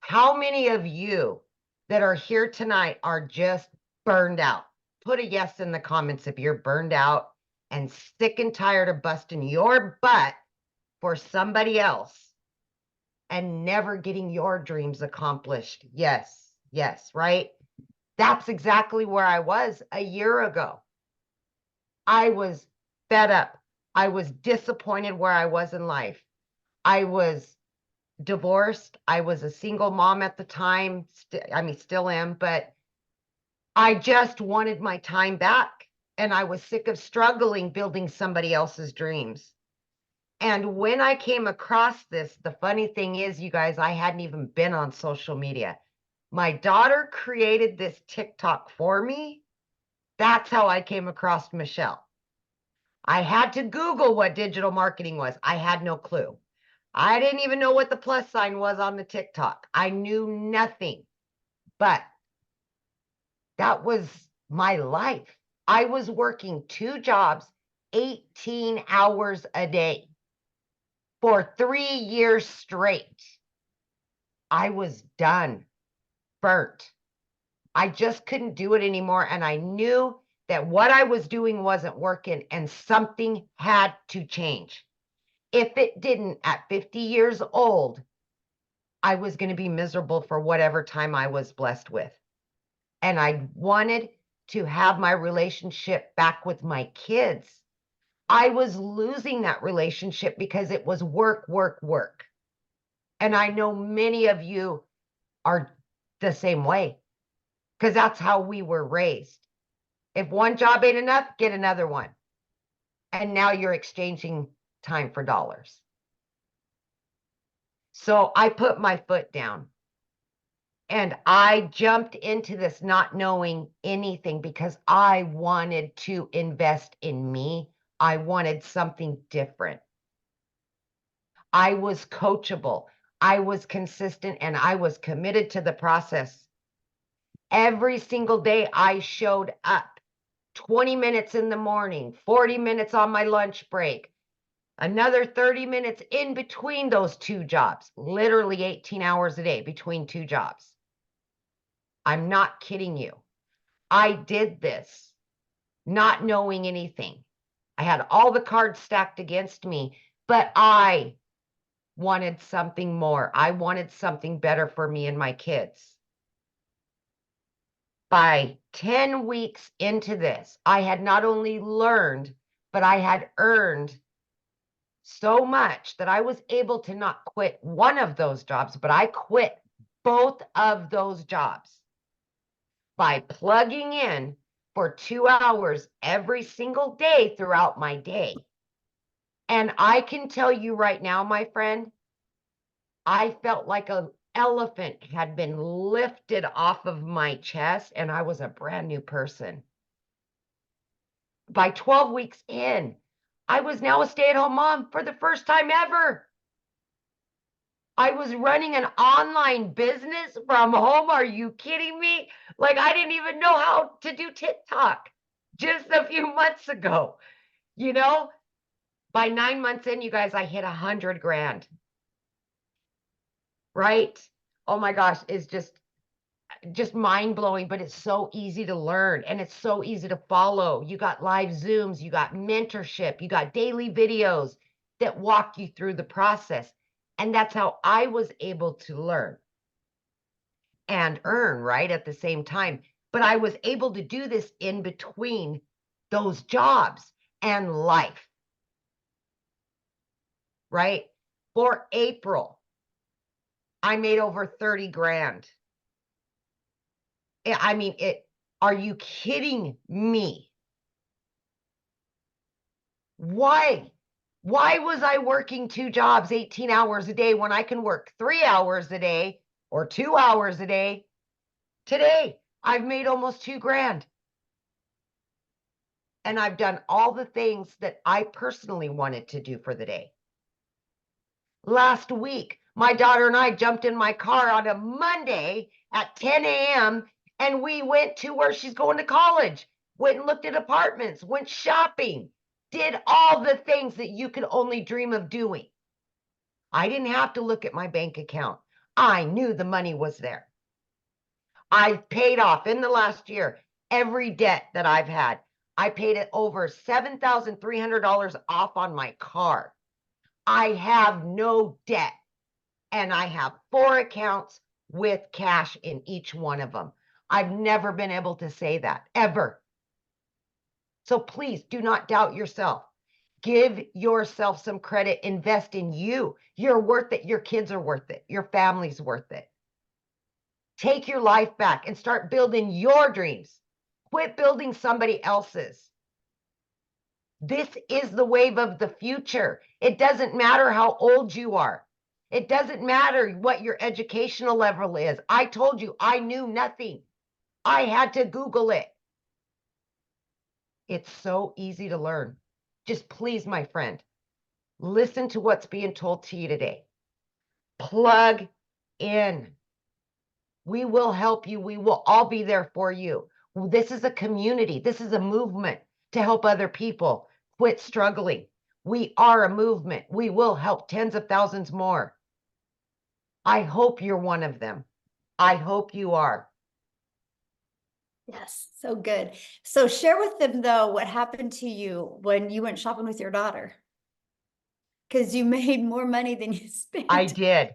How many of you that are here tonight are just burned out? Put a yes in the comments if you're burned out and sick and tired of busting your butt for somebody else and never getting your dreams accomplished. Yes, yes, right? That's exactly where I was a year ago. I was fed up. I was disappointed where I was in life. I was divorced. I was a single mom at the time. Still am, but I just wanted my time back. And I was sick of struggling building somebody else's dreams. And when I came across this, the funny thing is, you guys, I hadn't even been on social media. My daughter created this TikTok for me. That's how I came across Michelle. I had to Google what digital marketing was. I had no clue. I didn't even know what the plus sign was on the TikTok. I knew nothing, but that was my life. I was working 2 jobs, 18 hours a day for 3 years straight. I was done, burnt. I just couldn't do it anymore. And I knew that what I was doing wasn't working and something had to change. If it didn't, at 50 years old, I was going to be miserable for whatever time I was blessed with. And I wanted to have my relationship back with my kids. I was losing that relationship because it was work, work, work. And I know many of you are the same way because that's how we were raised. If one job ain't enough, get another one. And now you're exchanging time for dollars. So I put my foot down and I jumped into this not knowing anything because I wanted to invest in me. I wanted something different. I was coachable. I was consistent and I was committed to the process. Every single day I showed up 20 minutes in the morning, 40 minutes on my lunch break, another 30 minutes in between those 2 jobs, literally 18 hours a day between 2 jobs. I'm not kidding you. I did this not knowing anything. I had all the cards stacked against me, but I wanted something more. I wanted something better for me and my kids. By 10 weeks into this, I had not only learned, but I had earned so much that I was able to not quit one of those jobs, but I quit both of those jobs by plugging in for 2 hours every single day throughout my day. And I can tell you right now, my friend, I felt like an elephant had been lifted off of my chest and I was a brand new person. By 12 weeks in, I was now a stay-at-home mom for the first time ever. I was running an online business from home. Are you kidding me? Like, I didn't even know how to do TikTok just a few months ago. You know, by 9 months in, you guys, I hit 100 grand. Right? Oh my gosh, it's just mind-blowing, but it's so easy to learn and it's so easy to follow. You got live Zooms, you got mentorship, you got daily videos that walk you through the process. And that's how I was able to learn and earn, right, at the same time. But I was able to do this in between those jobs and life, right? For April, I made over 30 grand. I mean, are you kidding me? Why? Why was I working 2 jobs, 18 hours a day when I can work 3 hours a day or 2 hours a day? Today, I've made almost 2 grand. And I've done all the things that I personally wanted to do for the day. Last week, my daughter and I jumped in my car on a Monday at 10 a.m. and we went to where she's going to college, went and looked at apartments, went shopping, did all the things that you could only dream of doing. I didn't have to look at my bank account. I knew the money was there. I've paid off in the last year every debt that I've had. I paid it over $7,300 off on my car. I have no debt, and I have 4 accounts with cash in each one of them. I've never been able to say that, ever. So please do not doubt yourself. Give yourself some credit. Invest in you. You're worth it. Your kids are worth it. Your family's worth it. Take your life back and start building your dreams. Quit building somebody else's. This is the wave of the future. It doesn't matter how old you are. It doesn't matter what your educational level is. I told you I knew nothing. I had to Google it. It's so easy to learn. Just please, my friend, listen to what's being told to you today. Plug in. We will help you. We will all be there for you. This is a community. This is a movement to help other people quit struggling. We are a movement. We will help tens of thousands more. I hope you're one of them. I hope you are. Yes, so good. So share with them though, what happened to you when you went shopping with your daughter. Because you made more money than you spent. I did.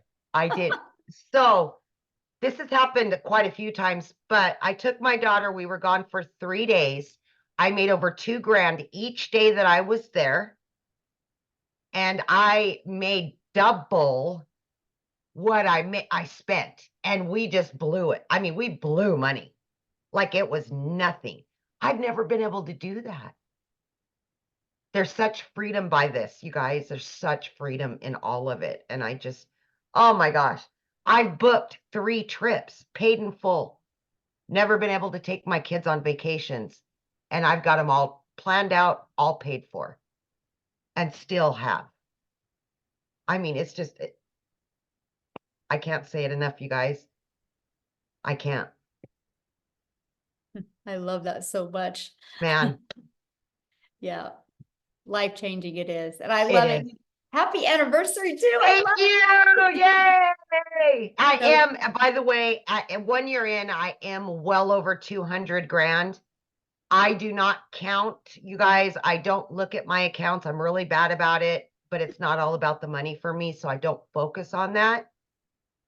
So this has happened quite a few times, but I took my daughter. We were gone for 3 days. I made over $2,000 each day that I was there. And I made double what I spent. And we just blew it. I mean, we blew money like it was nothing. I've never been able to do that. There's such freedom by this, you guys. There's such freedom in all of it. And I just, oh my gosh, I've booked 3 trips, paid in full. Never been able to take my kids on vacations. And I've got them all planned out, all paid for, and still have. I mean, it's just, I can't say it enough, you guys. I can't. I love that so much. Man, Yeah. Life-changing it is. And I It love it. is. Happy anniversary too. I thank love you. Yay. I So- am, by the way, 1 year in, I am well over 200 grand. I do not count, you guys. I don't look at my accounts. I'm really bad about it, but it's not all about the money for me. So I don't focus on that.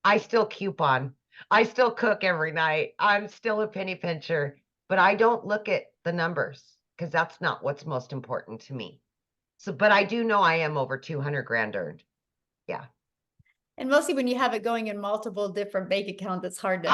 I still coupon. I still cook every night. I'm still a penny pincher, but I don't look at the numbers because that's not what's most important to me. So, but I do know I am over 200 grand earned. And mostly when you have it going in multiple different bank accounts, it's hard to.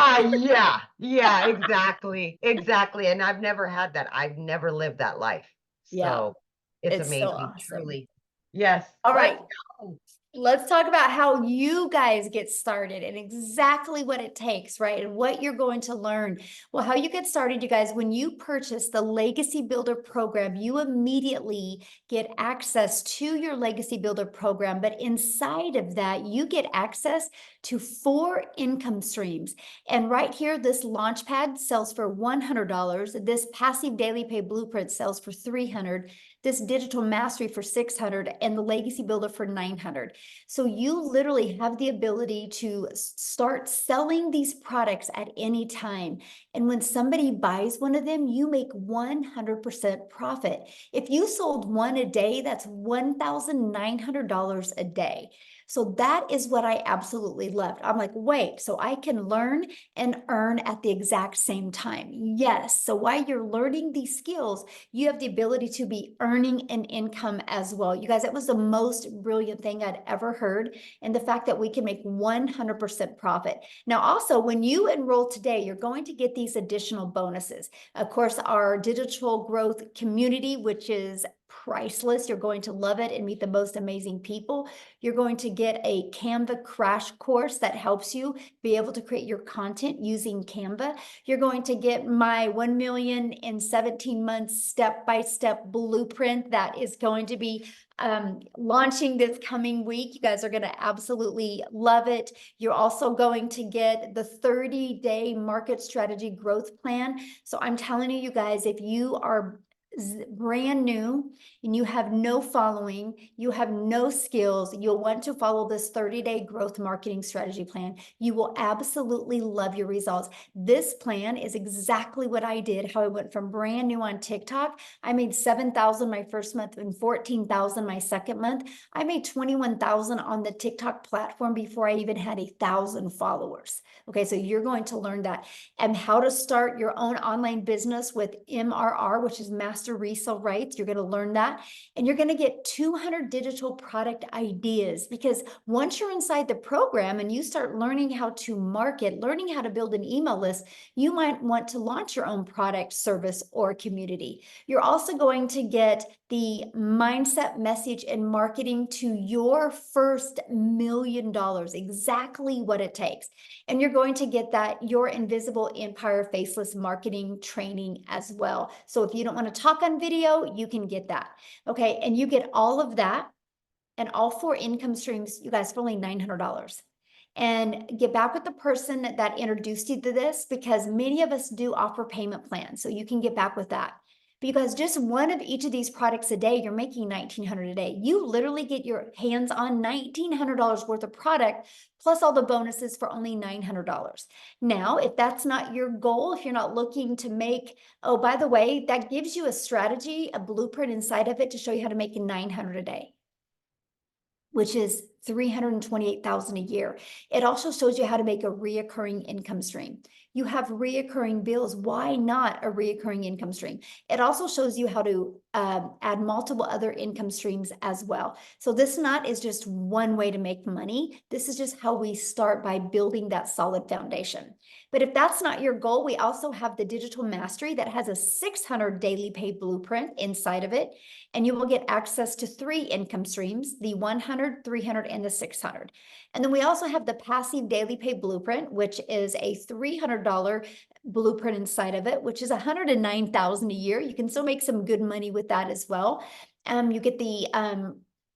Yeah, exactly. Exactly. And I've never had that. I've never lived that life. Yeah. So it's It's so amazing, awesome. truly. Yes. All Let's right. go. Let's talk about how you guys get started and exactly what it takes, right? And what you're going to learn. Well, how you get started, you guys, when you purchase the Legacy Builder program, you immediately get access to your Legacy Builder program. But inside of that, you get access to 4 income streams. And right here, this Launchpad sells for $100. This Passive Daily Pay Blueprint sells for $300. This Digital Mastery for $600 and the Legacy Builder for $900. So you literally have the ability to start selling these products at any time. And when somebody buys one of them, you make 100% profit. If you sold one a day, that's $1,900 a day. So that is what I absolutely loved. I'm like, wait, so I can learn and earn at the exact same time. Yes. So while you're learning these skills, you have the ability to be earning an income as well. You guys, that was the most brilliant thing I'd ever heard. And the fact that we can make 100% profit. Now, also, when you enroll today, you're going to get these additional bonuses. Of course, our digital growth community, which is priceless. You're going to love it and meet the most amazing people. You're going to get a Canva crash course that helps you be able to create your content using Canva. You're going to get my 1 million in 17 months step-by-step blueprint that is going to be launching this coming week. You guys are going to absolutely love it. You're also going to get the 30-day market strategy growth plan. So I'm telling you guys, if you are brand new and you have no following, you have no skills, you'll want to follow this 30-day growth marketing strategy plan. You will absolutely love your results. This plan is exactly what I did, how I went from brand new on TikTok. I made 7,000 my first month and 14,000 my second month. I made 21,000 on the TikTok platform before I even had 1,000 followers. Okay, so you're going to learn that, and how to start your own online business with MRR, which is Master Resale Rights. You're going to learn that, and you're going to get 200 digital product ideas, because once you're inside the program and you start learning how to market, learning how to build an email list, you might want to launch your own product, service, or community. You're also going to get the mindset, message, and marketing to your first $1 million, exactly what it takes. And you're going to get that Your Invisible Empire Faceless marketing training as well. So if you don't want to talk on video, you can get that. Okay, and you get all of that and all 4 income streams, you guys, for only $900. And get back with the person that introduced you to this, because many of us do offer payment plans, so you can get back with that. Because just one of each of these products a day, you're making $1,900 a day. You literally get your hands on $1,900 worth of product, plus all the bonuses for only $900. Now, if that's not your goal, if you're not looking to make, oh, by the way, that gives you a strategy, a blueprint inside of it to show you how to make $900 a day, which is $328,000 a year. It also shows you how to make a reoccurring income stream. You have reoccurring bills. Why not a reoccurring income stream? It also shows you how to add multiple other income streams as well. So this not is just one way to make money. This is just how we start by building that solid foundation. But if that's not your goal, we also have the Digital Mastery that has a 600 daily pay blueprint inside of it. And you will get access to 3 income streams, the 100, 300, and the 600. And then we also have the Passive Daily Pay Blueprint, which is a $300 blueprint inside of it, which is $109,000 a year. You can still make some good money with that as well. You get the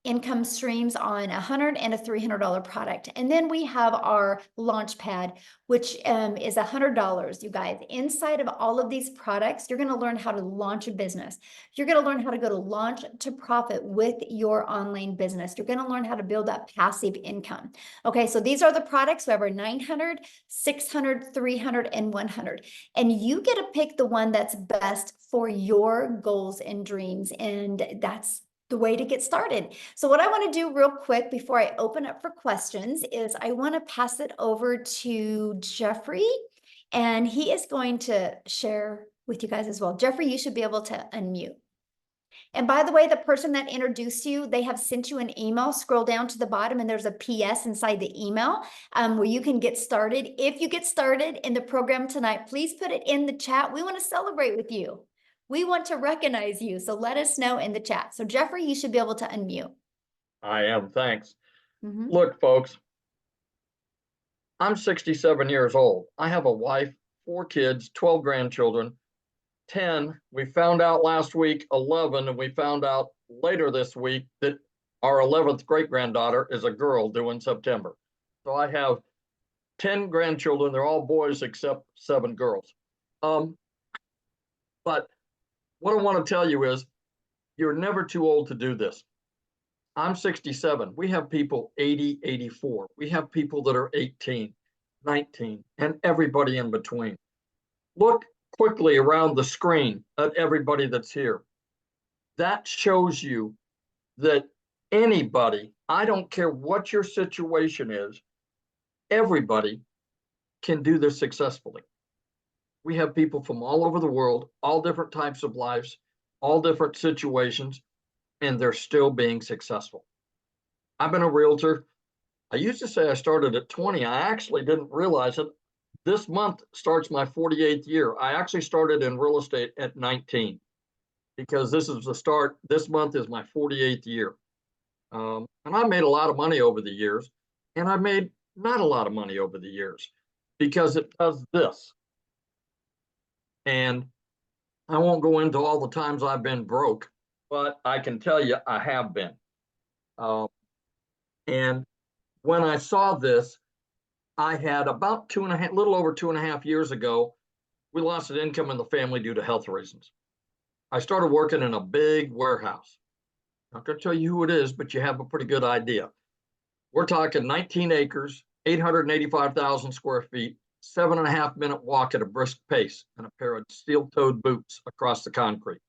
income streams on $100 and a $300 product. And then we have our launch pad, which is $100, you guys. Inside of all of these products, you're going to learn how to launch a business. You're going to learn how to go to launch to profit with your online business. You're going to learn how to build that passive income. Okay, so these are the products. We have our 900, 600, 300, and 100. And you get to pick the one that's best for your goals and dreams. And that's the way to get started. So what I want to do real quick before I open up for questions is I want to pass it over to Jeffrey, and he is going to share with you guys as well. Jeffrey, you should be able to unmute. And by the way, the person that introduced you, they have sent you an email. Scroll down to the bottom and there's a PS inside the email where you can get started. If you get started in the program tonight, please put it in the chat. We want to celebrate with you. We want to recognize you, so let us know in the chat. So Jeffrey, you should be able to unmute. I am, thanks. Mhm. Look, folks, I'm 67 years old. I have a wife, 4 kids, 12 grandchildren, 10. We found out last week, 11, and we found out later this week that our 11th great-granddaughter is a girl due in September. So I have 10 grandchildren. They're all boys except 7 girls. But what I want to tell you is you're never too old to do this. I'm 67. We have people 80, 84. We have people that are 18, 19, and everybody in between. Look quickly around the screen at everybody that's here. That shows you that anybody, I don't care what your situation is, everybody can do this successfully. We have people from all over the world, all different types of lives, all different situations, and they're still being successful. I've been a realtor. I used to say I started at 20. I actually didn't realize it. This month starts my 48th year. I actually started in real estate at 19 because this is the start. This month is my 48th year. And I made a lot of money over the years, and I made not a lot of money over the years because it does this. And I won't go into all the times I've been broke, but I can tell you I have been. And when I saw this, I had about little over 2.5 years ago, we lost an income in the family due to health reasons. I started working in a big warehouse. Not going to tell you who it is, but you have a pretty good idea. We're talking 19 acres, 885,000 square feet, 7.5 minute walk at a brisk pace, and a pair of steel-toed boots across the concrete.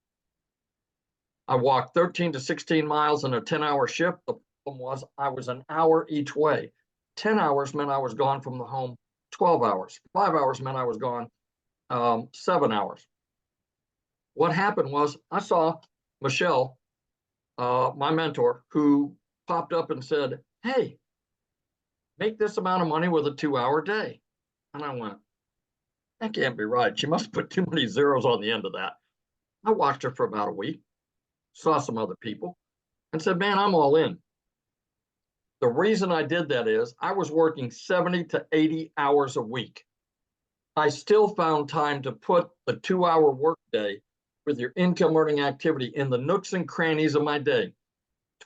I walked 13 to 16 miles in a 10-hour shift. The problem was I was an hour each way. 10 hours meant I was gone from the home 12 hours. 5 hours meant I was gone 7 hours. What happened was I saw Michelle, my mentor, who popped up and said, "Hey, make this amount of money with a 2-hour day." And I went, that can't be right. She must put too many zeros on the end of that. I watched her for about a week, saw some other people, and said, man, I'm all in. The reason I did that is I was working 70 to 80 hours a week. I still found time to put the 2-hour workday with your income earning activity in the nooks and crannies of my day.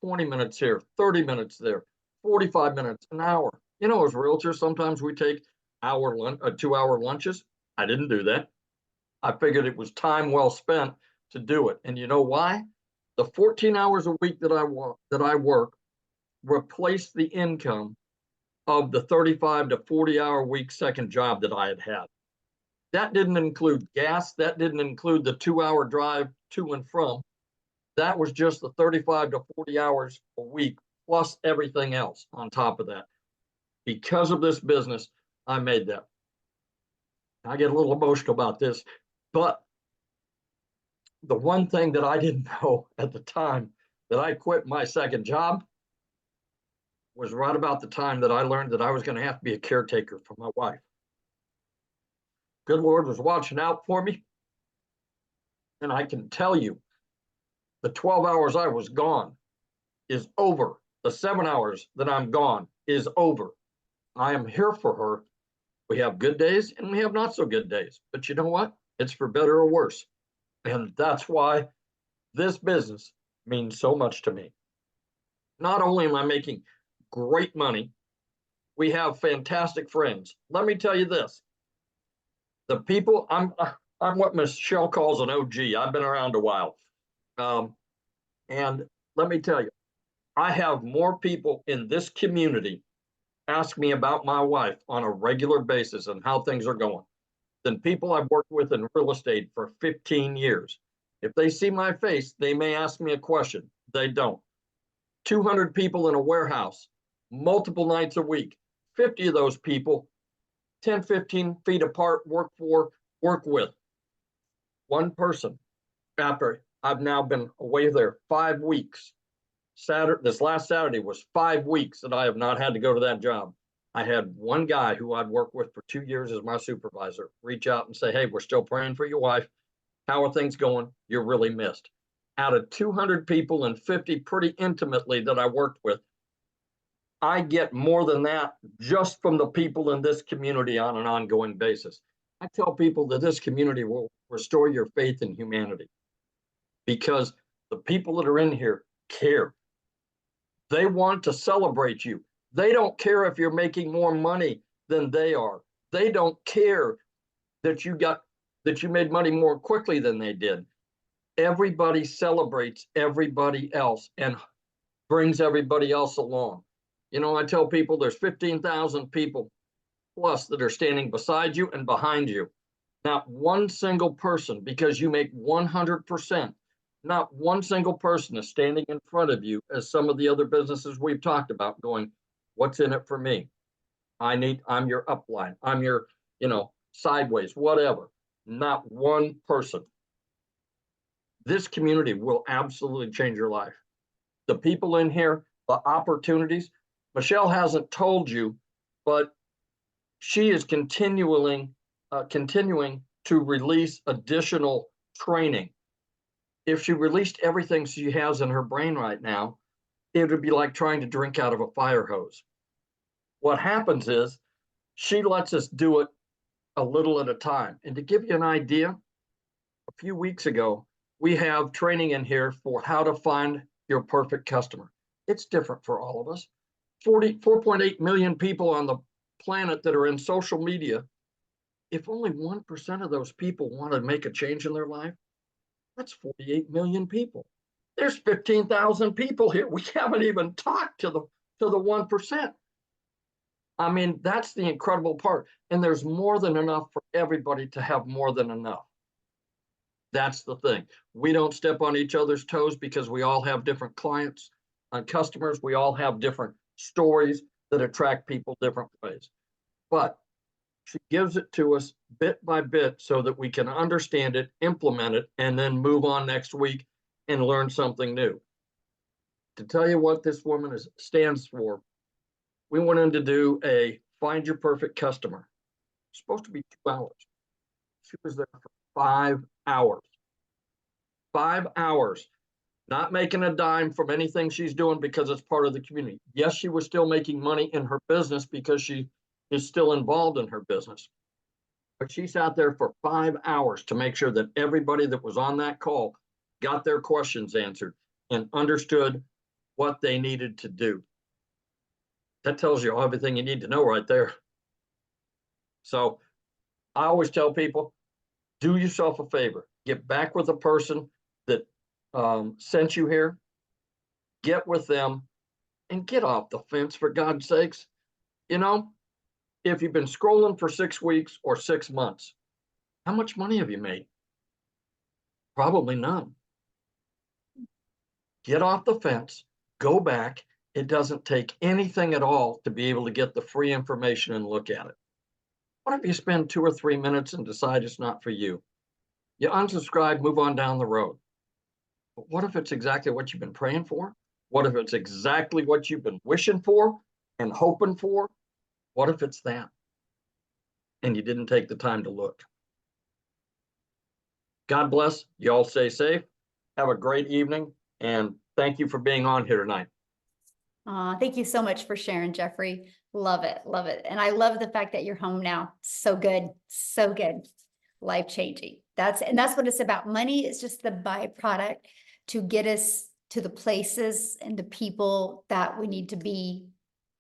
20 minutes here, 30 minutes there, 45 minutes, an hour. You know, as realtors, sometimes we take 2-hour lunches. I didn't do that. I figured it was time well spent to do it. And you know why? The 14 hours a week that I work replaced the income of the 35 to 40-hour week second job that I had had. That didn't include gas. That didn't include the 2-hour drive to and from. That was just the 35 to 40 hours a week, plus everything else on top of that. Because of this business, I made that. I get a little emotional about this, but the one thing that I didn't know at the time that I quit my second job was right about the time that I learned that I was going to have to be a caretaker for my wife. Good Lord was watching out for me. And I can tell you, the 12 hours I was gone is over. The 7 hours that I'm gone is over. I am here for her. We have good days and we have not so good days. But you know what? It's for better or worse. And that's why this business means so much to me. Not only am I making great money, we have fantastic friends. Let me tell you this. The people, I'm what Michelle calls an OG. I've been around a while. And let me tell you, I have more people in this community ask me about my wife on a regular basis and how things are going than people I've worked with in real estate for 15 years. If they see my face, they may ask me a question. They don't. 200 people in a warehouse, multiple nights a week, 50 of those people, 10, 15 feet apart, work with. One person, after I've now been away there 5 weeks. This last Saturday was 5 weeks that I have not had to go to that job. I had one guy who I'd worked with for 2 years as my supervisor reach out and say, hey, we're still praying for your wife. How are things going? You're really missed. Out of 200 people and 50 pretty intimately that I worked with, I get more than that just from the people in this community on an ongoing basis. I tell people that this community will restore your faith in humanity because the people that are in here care. They want to celebrate you. They don't care if you're making more money than they are. They don't care that you made money more quickly than they did. Everybody celebrates everybody else and brings everybody else along. You know, I tell people there's 15,000 people plus that are standing beside you and behind you. Not one single person, because you make 100%, not one single person is standing in front of you as some of the other businesses we've talked about going, what's in it for me? I'm your upline. I'm your, sideways, whatever. Not one person. This community will absolutely change your life. The people in here, the opportunities, Michelle hasn't told you, but she is continuing to release additional training. If she released everything she has in her brain right now, it would be like trying to drink out of a fire hose. What happens is she lets us do it a little at a time. And to give you an idea, a few weeks ago, we have training in here for how to find your perfect customer. It's different for all of us. 4.8 million people on the planet that are in social media. If only 1% of those people want to make a change in their life, That's 48 million people. There's 15,000 people here. We haven't even talked to the 1%. I mean, that's the incredible part. And there's more than enough for everybody to have more than enough. That's the thing. We don't step on each other's toes because we all have different clients and customers. We all have different stories that attract people different ways. But she gives it to us bit by bit so that we can understand it, implement it, and then move on next week and learn something new. To tell you what this woman stands for, we went in to do a Find Your Perfect Customer. It's supposed to be 2 hours. She was there for 5 hours. 5 hours, not making a dime from anything she's doing because it's part of the community. Yes, she was still making money in her business because she is still involved in her business. But she sat there for 5 hours to make sure that everybody that was on that call got their questions answered and understood what they needed to do. That tells you everything you need to know right there. So I always tell people, do yourself a favor, get back with the person that sent you here, get with them and get off the fence, for God's sakes. You know, if you've been scrolling for 6 weeks or 6 months, how much money have you made? Probably none. Get off the fence, go back. It doesn't take anything at all to be able to get the free information and look at it. What if you spend 2 or 3 minutes and decide it's not for you? You unsubscribe, move on down the road. But what if it's exactly what you've been praying for? What if it's exactly what you've been wishing for and hoping for? What if it's that? And you didn't take the time to look. God bless. You all stay safe. Have a great evening. And thank you for being on here tonight. Thank you so much for sharing, Jeffrey. Love it. Love it. And I love the fact that you're home now. So good. So good. Life changing. That's what it's about. Money is just the byproduct to get us to the places and the people that we need to be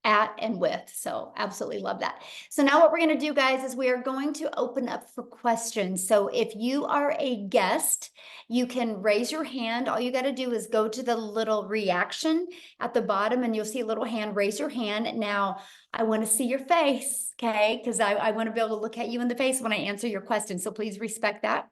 at and with. So absolutely love that. So now what we're going to do, guys, is we are going to open up for questions. So if you are a guest, you can raise your hand. All you got to do is go to the little reaction at the bottom and you'll see a little hand. Raise your hand. Now I want to see your face, okay? Because I want to be able to look at you in the face when I answer your question. So please respect that.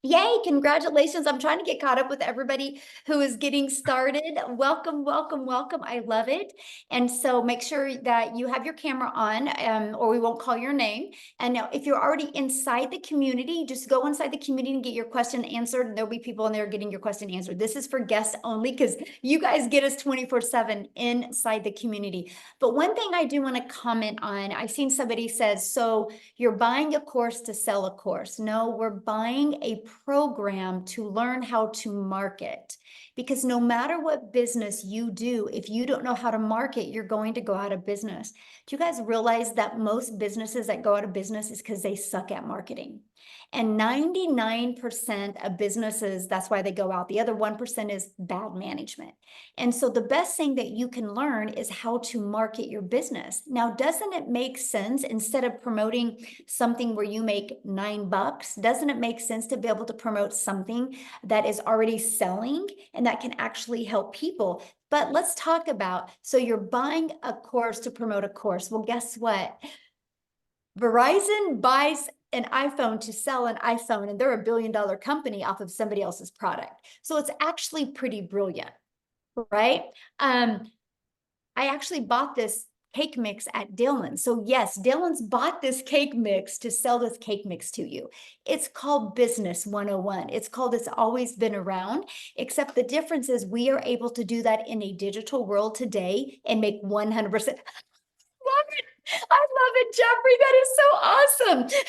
Yay, congratulations. I'm trying to get caught up with everybody who is getting started. Welcome, welcome, welcome. I love it. And so make sure that you have your camera on or we won't call your name. And now if you're already inside the community, just go inside the community and get your question answered. And there'll be people in there getting your question answered. This is for guests only because you guys get us 24/7 inside the community. But one thing I do want to comment on, I've seen somebody says, so you're buying a course to sell a course. No, we're buying a program to learn how to market, because no matter what business you do, if you don't know how to market, you're going to go out of business. Do you guys realize that most businesses that go out of business is because they suck at marketing? And 99% of businesses, that's why they go out. The other 1% is bad management. And so the best thing that you can learn is how to market your business. Now, doesn't it make sense, instead of promoting something where you make $9, doesn't it make sense to be able to promote something that is already selling and that can actually help people? But let's talk about, so you're buying a course to promote a course. Well, guess what? Verizon buys an iPhone to sell an iPhone, and they're $1 billion company off of somebody else's product. So it's actually pretty brilliant, right? I actually bought this cake mix at Dillon's. So yes, Dillon's bought this cake mix to sell this cake mix to you. It's called Business 101. It's called It's Always Been Around, except the difference is we are able to do that in a digital world today and make 100%. Love it. I love it, Jeffrey. That is so awesome.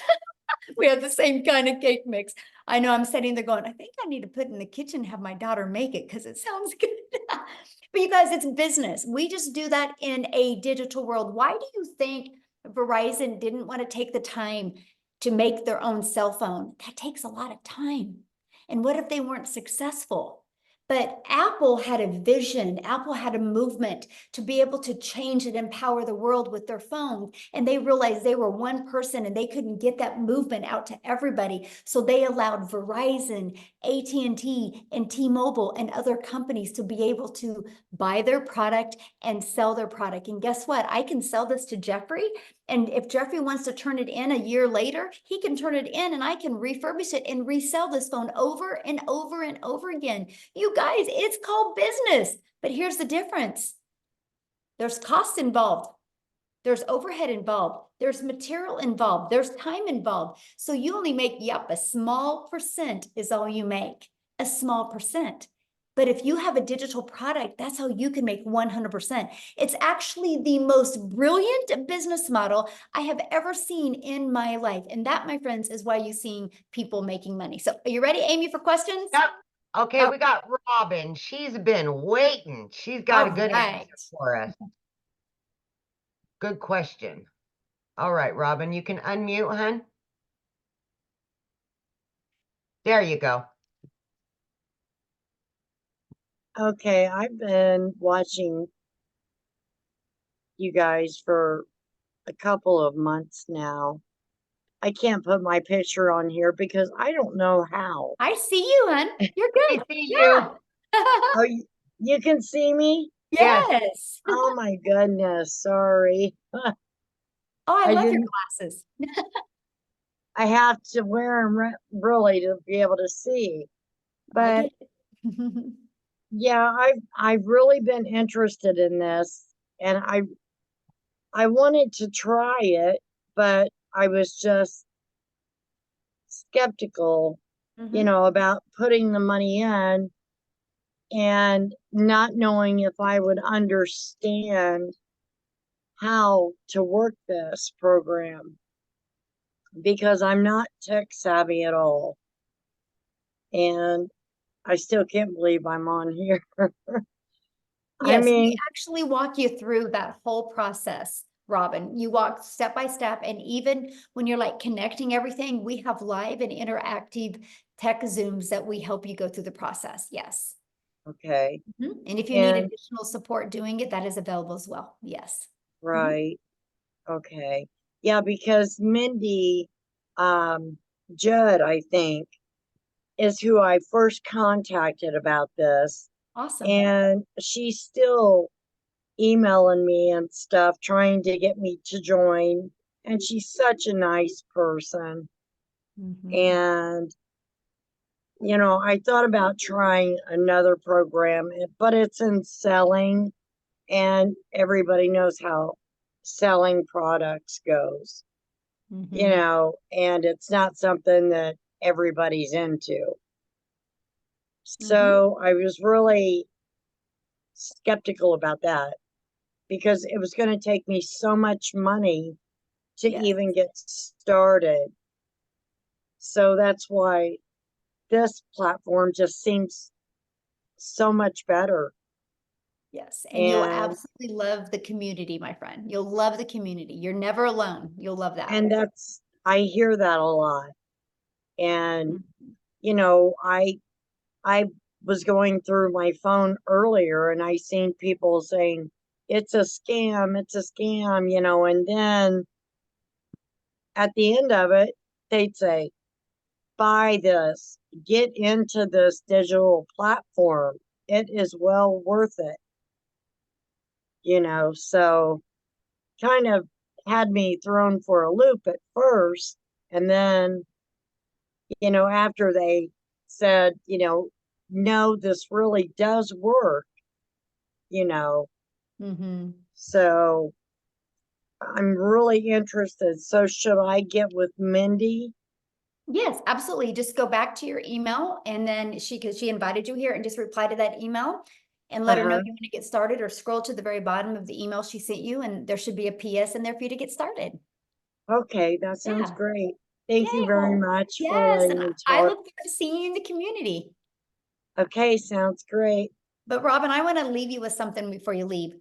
We have the same kind of cake mix. I know I'm sitting there going, I think I need to put it in the kitchen and have my daughter make it because it sounds good. But you guys, it's business. We just do that in a digital world. Why do you think Verizon didn't want to take the time to make their own cell phone? That takes a lot of time. And what if they weren't successful? But Apple had a vision. Apple had a movement to be able to change and empower the world with their phone. And they realized they were one person and they couldn't get that movement out to everybody. So they allowed Verizon, AT&T, and T-Mobile and other companies to be able to buy their product and sell their product. And guess what? I can sell this to Jeffrey. And if Jeffrey wants to turn it in a year later, he can turn it in and I can refurbish it and resell this phone over and over and over again. You guys, it's called business. But here's the difference. There's cost involved. There's overhead involved. There's material involved. There's time involved. So you only make, yep, a small percent is all you make, a small percent. But if you have a digital product, that's how you can make 100%. It's actually the most brilliant business model I have ever seen in my life. And that, my friends, is why you're seeing people making money. So are you ready, Amy, for questions? Yep. Okay, Oh. we got Robin. She's been waiting. She's got a All good right. answer for us. Good question. All right, Robin, you can unmute, hun. There you go. Okay, I've been watching you guys for a couple of months now. I can't put my picture on here because I don't know how. I see you, hun. You're I good. see Yeah. you. Oh, you can see me? Yes. Yes. Oh my goodness, sorry. Oh, I I love your didn't- glasses. I have to wear them really to be able to see. I But get it. yeah, I've really been interested in this, and I wanted to try it, but I was just skeptical, you Mhm. know, about putting the money in and not knowing if I would understand how to work this program because I'm not tech savvy at all. And I still can't believe I'm on here. I Yes, we mean, actually walk you through that whole process, Robin. You walk step by step, and even when you're like connecting everything, we have live and interactive tech Zooms that we help you go through the process. Yes. okay, Mhm. And if you need And- additional support doing it, that is available as well. Yes. right. Okay. Yeah, because Mindy Judd, I think, is who I first contacted about this. Awesome. And she's still emailing me and stuff, trying to get me to join. And she's such a nice person. Mhm. And, you know, I thought about trying another program, but it's in selling, and everybody knows how selling products goes, you Mhm. know, and it's not something that everybody's into. So I was really skeptical about that because it was going to take me so much money to Yes. even get started. So that's why this platform just seems so much better. Yes. And you'll And absolutely love the community, my friend. You'll love the community. You're never alone. You'll love that. and that's I hear that a lot. And Mhm. you know, I was going through my phone earlier and I seen people saying it's a scam, you know, and then at the end of it, they'd say, buy this, get into this digital platform. It is well worth it. You know, so kind of had me thrown for a loop at first. And then, you know, after they said, you know, no, this really does work, you know, Mhm. so I'm really interested. So should I get with Mindy? Yes, absolutely. Just go back to your email and then because she invited you here, and just reply to that email and let her know Uh-huh. you want to get started, or scroll to the very bottom of the email she sent you and there should be a PS in there for you to get started. Okay, that sounds Yeah. great. Thank you Yay. very Well, much for yes, letting and me I talk. look forward to seeing you in the community. Okay, sounds great. But Robin, I want to leave you with something before you leave.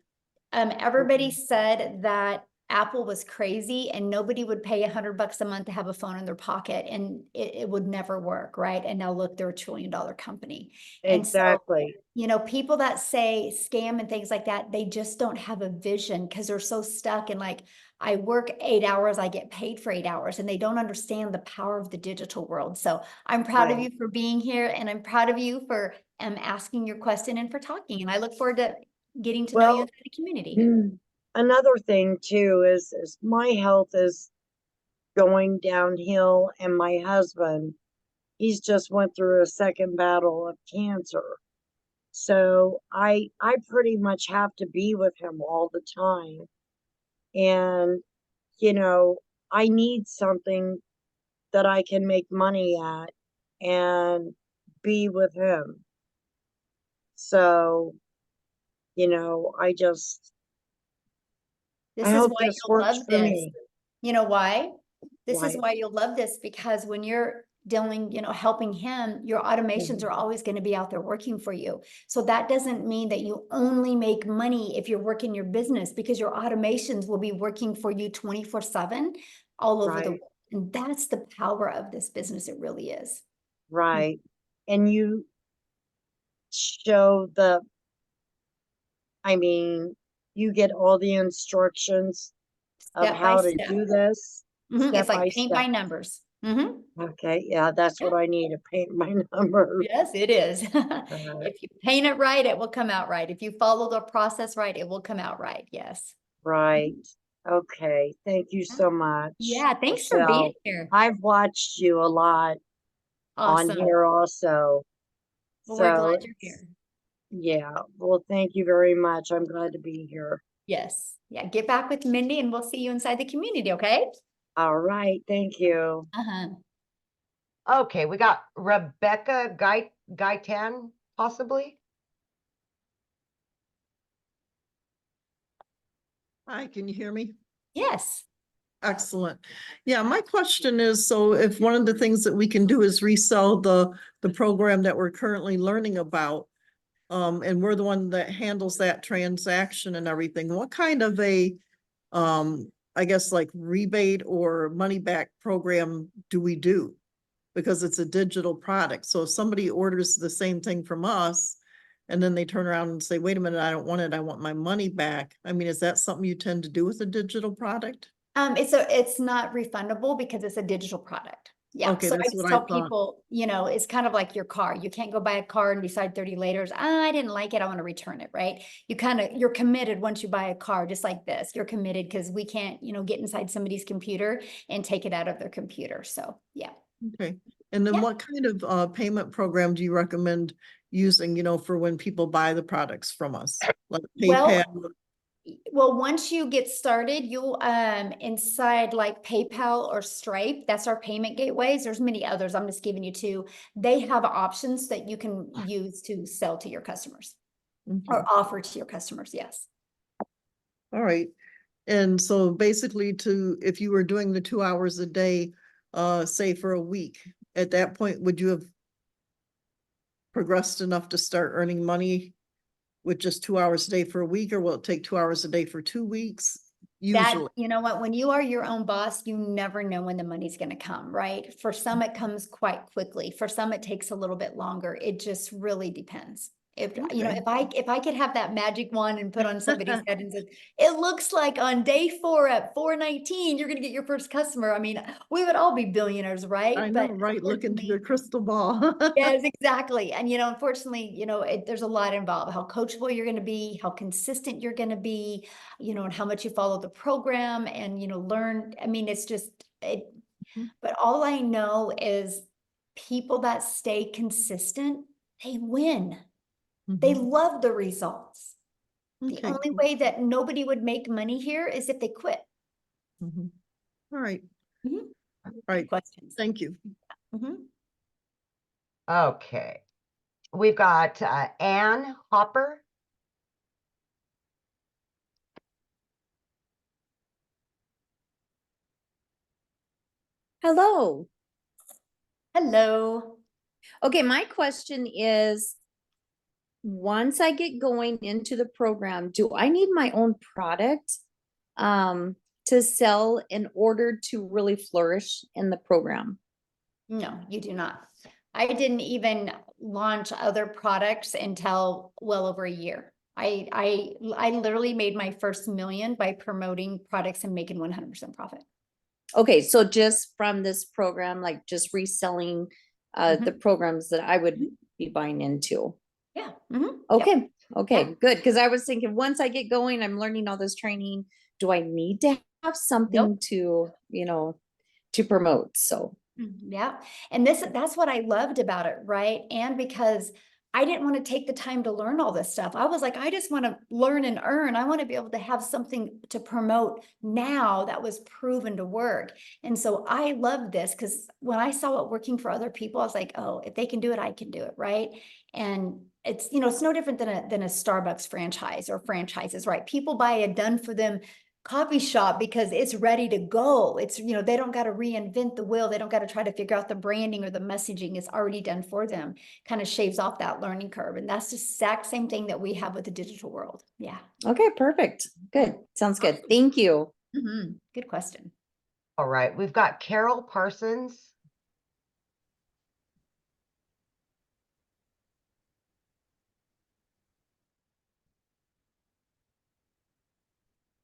Everybody said that Apple was crazy and nobody would pay $100 a month to have a phone in their pocket and it would never work, right? And now look, they're $1 trillion company. And so, Exactly. you know, people that say scam and things like that, they just don't have a vision because they're so stuck in like, I work 8 hours, I get paid for 8 hours, and they don't understand the power of the digital world. So I'm proud of Right. you for being here, and I'm proud of you for asking your question and for talking. And I look forward to getting to know you Well, in the community. another thing too is my health is going downhill, and my husband, he's just went through a second battle of cancer. So I pretty much have to be with him all the time. And, you know, I need something that I can make money at and be with him. So, you know, I This I is hope why this you'll works love for this. me. You know why? This is Why? why you'll love this, because when you're dealing, you know, helping him, your automations Mhm. are always going to be out there working for you. So that doesn't mean that you only make money if you're working your business, because your automations will be working for you 24/7 all over the Right, world. And that's the power of this business. It really is. right. And you show I mean, you get all the instructions of Step by how to step. do this, It's step like by paint by step. numbers. Okay, yeah, that's what I need, to paint my numbers. Yes, it is. Uh, If you paint it right, it will come out right. If you follow the process right, it will come out right. Yes. Right. Okay, thank you so much, Yeah, thanks for being Michelle. here. I've watched you a lot on Awesome. here also. Well, we're So, glad you're here. yeah, well, thank you very much. I'm glad to be here. Yes. Yeah, get back with Mindy and we'll see you inside the community, okay? All right, thank you. Uh-huh. Okay, we got Rebecca Gaitan, possibly. Hi, can you hear me? Yes. Excellent. Yeah, my question is, so if one of the things that we can do is resell the program that we're currently learning about, and we're the one that handles that transaction and everything, what kind of a, I guess like rebate or money back program do we do? Because it's a digital product. So if somebody orders the same thing from us, and then they turn around and say, wait a minute, I don't want it, I want my money back. I mean, is that something you tend to do with a digital product? It's not refundable because it's a digital product. Yeah. Okay, So I that's just what I tell thought. people, you know, it's kind of like your car. You can't go buy a car and decide 30 later, I didn't like it, I want to return it, right? You're committed once you buy a car, just like this. You're committed because we can't, you know, get inside somebody's computer and take it out of their computer. So yeah. Okay. And then Yeah. what kind of payment program do you recommend using, you know, for when people buy the products from us? Like PayPal? Well, once you get started, you'll inside like PayPal or Stripe, that's our payment gateways. There's many others. I'm just giving you two. They have options that you can use to sell to your customers Okay. or offer to your customers. Yes. All right. And so basically if you were doing the 2 hours a day, say for a week, at that point, would you have progressed enough to start earning money with just 2 hours a day for a week, or will it take 2 hours a day for 2 weeks? That, Usually. you know what, when you are your own boss, you never know when the money's going to come, right? For some, it comes quite quickly. For some, it takes a little bit longer. It just really depends. If, you know, Okay. if I could have that magic wand and put on somebody's head and said, it looks like on day 4 at 4:19, you're going to get your first customer. I mean, we would all be billionaires, right? I know, But right? Look into your unfortunately, crystal ball. yes, exactly. And, you know, unfortunately, you know, there's a lot involved, how coachable you're going to be, how consistent you're going to be, you know, and how much you follow the program and, you know, learn. I mean, it's just, but all I know is people that stay consistent, they win. They Mhm. love the results. The Okay. only way that nobody would make money here is if they quit. Mhm. All right. Mhm. All right. Questions? Thank you. Mhm. Okay, we've got Ann Hopper. Hello. Hello. Okay, my question is, once I get going into the program, do I need my own product to sell in order to really flourish in the program? No, you do not. I didn't even launch other products until well over a year. I literally made my first million by promoting products and making 100% profit. Okay, so just from this program, like just reselling the programs that I would be buying into. Yeah. Okay, okay, good. Because I was thinking, once I get going, I'm learning all this training. Do I need to have something to, to promote? So Yeah. And that's what I loved about it, right? And because I didn't want to take the time to learn all this stuff. I was like, I just want to learn and earn. I want to be able to have something to promote now that was proven to work. And so I love this because when I saw it working for other people, I was like, oh, if they can do it, I can do it, right? And it's, it's no different than a Starbucks franchise or franchises, right? People buy a done for them coffee shop because it's ready to go. It's, they don't got to reinvent the wheel. They don't got to try to figure out the branding or the messaging. It's already done for them. Kind of shaves off that learning curve. And that's the exact same thing that we have with the digital world. Yeah. okay, perfect. Good. Sounds good. Thank you. Good question. All right, we've got Carol Parsons.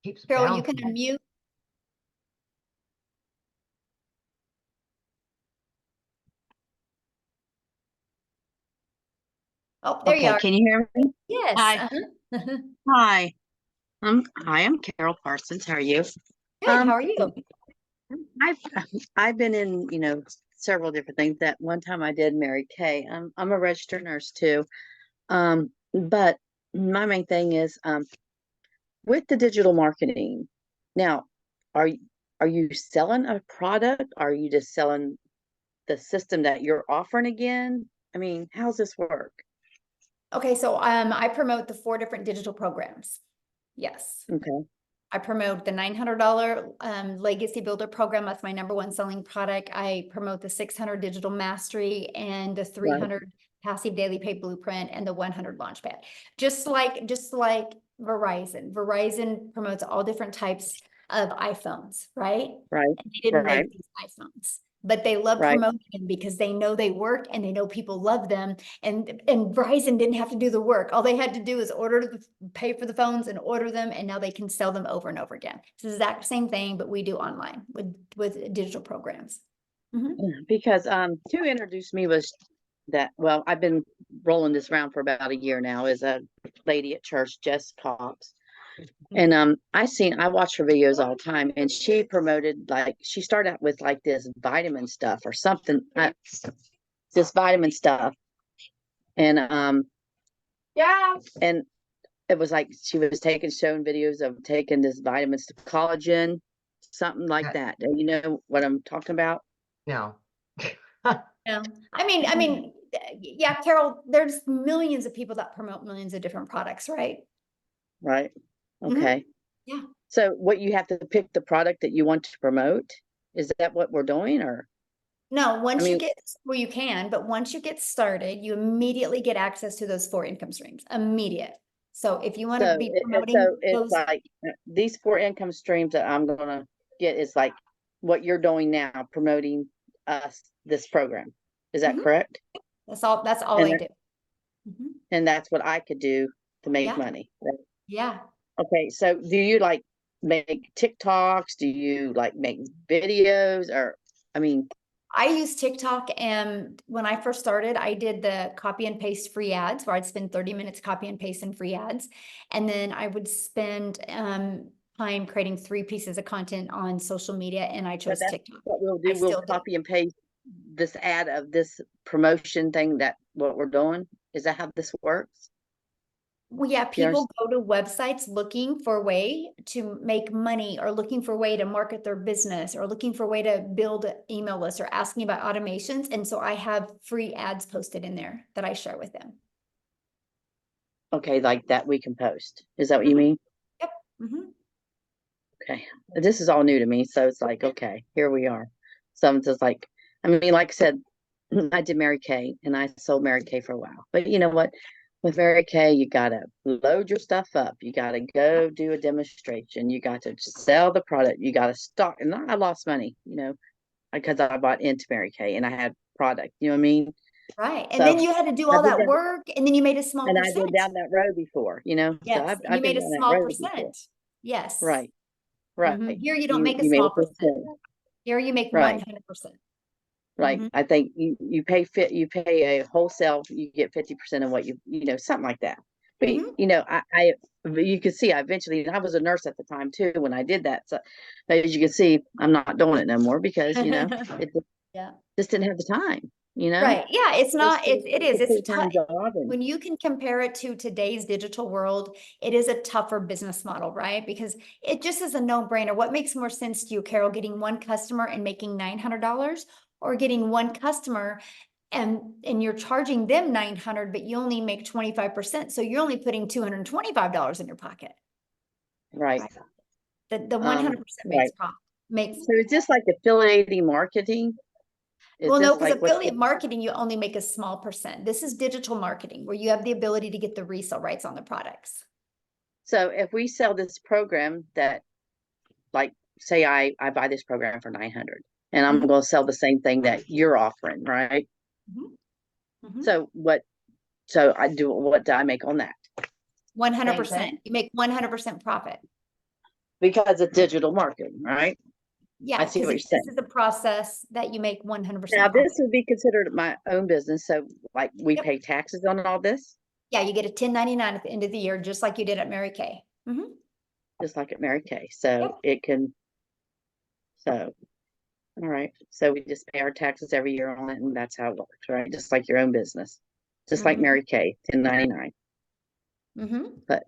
Keeps Carol, you can bouncing. unmute. Oh, there you Okay, are. can you hear me? Yes. Hi. Hi. I'm Carol Parsons. How are you? Good. How are you? I've I've been in, several different things. That one time I did Mary Kay. I'm a registered nurse too. But my main thing is with the digital marketing. Now, are you selling a product? Are you just selling the system that you're offering again? I mean, how's this work? Okay, so I promote the 4 different digital programs. Yes. Okay. I promote the $900 Legacy Builder program. That's my #1 selling product. I promote the 600 Digital Mastery and the 300 Passive Daily Pay Blueprint and the 100 Launchpad. Just like Verizon. Verizon promotes all different types of iPhones, right? Right. And they didn't Right. make these iPhones, but they love Right. promoting them because they know they work and they know people love them. And Verizon didn't have to do the work. All they had to do is pay for the phones and order them, and now they can sell them over and over again. It's the exact same thing, but we do online with digital programs. Because who introduced me was that, well, I've been rolling this around for about a year now, is a lady at church, Jess Cox. And I watch her videos all the time, and she promoted, like, she started out with like this vitamin stuff or something, this vitamin stuff. And and it was like she was showing videos of taking this vitamins to collagen, something like that. Do you know what I'm talking about? No. Yeah. I mean, yeah, Carol, there's millions of people that promote millions of different products, right? Right. Okay. Yeah. So what, you have to pick the product that you want to promote? Is that what we're doing, or? No, once you mean- get, well, you can, but once you get started, you immediately get access to those 4 income streams, immediate. So if you want to be promoting So it's those, like these 4 income streams that I'm gonna get is like what you're doing now, promoting this program. Is that correct? that's all And I do. And that's what I could do to make Yeah. money. Right? Yeah. Okay, so do you like make TikToks? Do you like make videos, or I mean, I use TikTok, and when I first started, I did the copy and paste free ads where I'd spend 30 minutes copy and paste in free ads. And then I would spend time creating 3 pieces of content on social media, and I chose that's TikTok. what we'll do. I We'll still do. copy and paste this ad of this promotion thing, that what we're doing. Is that how this works? Well, yeah, Yes. people go to websites looking for a way to make money, or looking for a way to market their business, or looking for a way to build an email list, or asking about automations. And so I have free ads posted in there that I share with them. Okay, like that we can post. Is that what you mean? Yep. Okay. This is all new to me, so it's like, okay, here we are. So I'm just like, I mean, like I said, I did Mary Kay, and I sold Mary Kay for a while. But you know what? with Mary Kay, you gotta load your stuff up. You gotta go do a demonstration. You got to sell the product. You gotta stock. And I lost money, because I bought into Mary Kay and I had product. You know what I mean? Right. And So then you had to do I all did that that, work and then you made a small and I did percent. down that road before. So Yes, and you I've been made a down that small road before. percent. Yes. Right, Mhm. right. Here you don't make a You made small a percent. percent. Here you make Right. 100%. Right. Mhm. I think you pay a wholesale, you get 50% of what something like that. But Mhm. you can see I eventually, and I was a nurse at the time too when I did that. So as you can see, I'm not doing it no more because it Yeah. just didn't have the time, Right. Yeah, it's not, it is, it's a full-time tough, job and when you can compare it to today's digital world, it is a tougher business model, right? Because it just is a no-brainer. What makes more sense to you, Carol, getting one customer and making $900 or getting one customer and you're charging them 900, but you only make 25%. So you're only putting $225 in your pocket. right. The 100% makes Right. profit. Makes, So it's just like affiliating marketing. Is well, no, this because like what? affiliate marketing, you only make a small percent. This is digital marketing where you have the ability to get the resale rights on the products. So if we sell this program that, like, say I buy this program for 900 and I'm Mhm. going to sell the same thing that you're offering, right? Mhm. Mhm. So what do I make on that? 100%. You make 100% profit. Because it's digital marketing, right? Yeah, I see because what you're this saying. is a process that you make 100% Now profit. this would be considered my own business. So like we Yep. pay taxes on all this, Yeah, you get a 1099 at the end of the year, just like you did at Mary Kay. Mhm. just like at Mary Kay. So Yep. it can, so, all right. So we just pay our taxes every year on it and that's how it works, right? Just like your own business, just like Mhm. Mary Kay, 1099. Mhm. But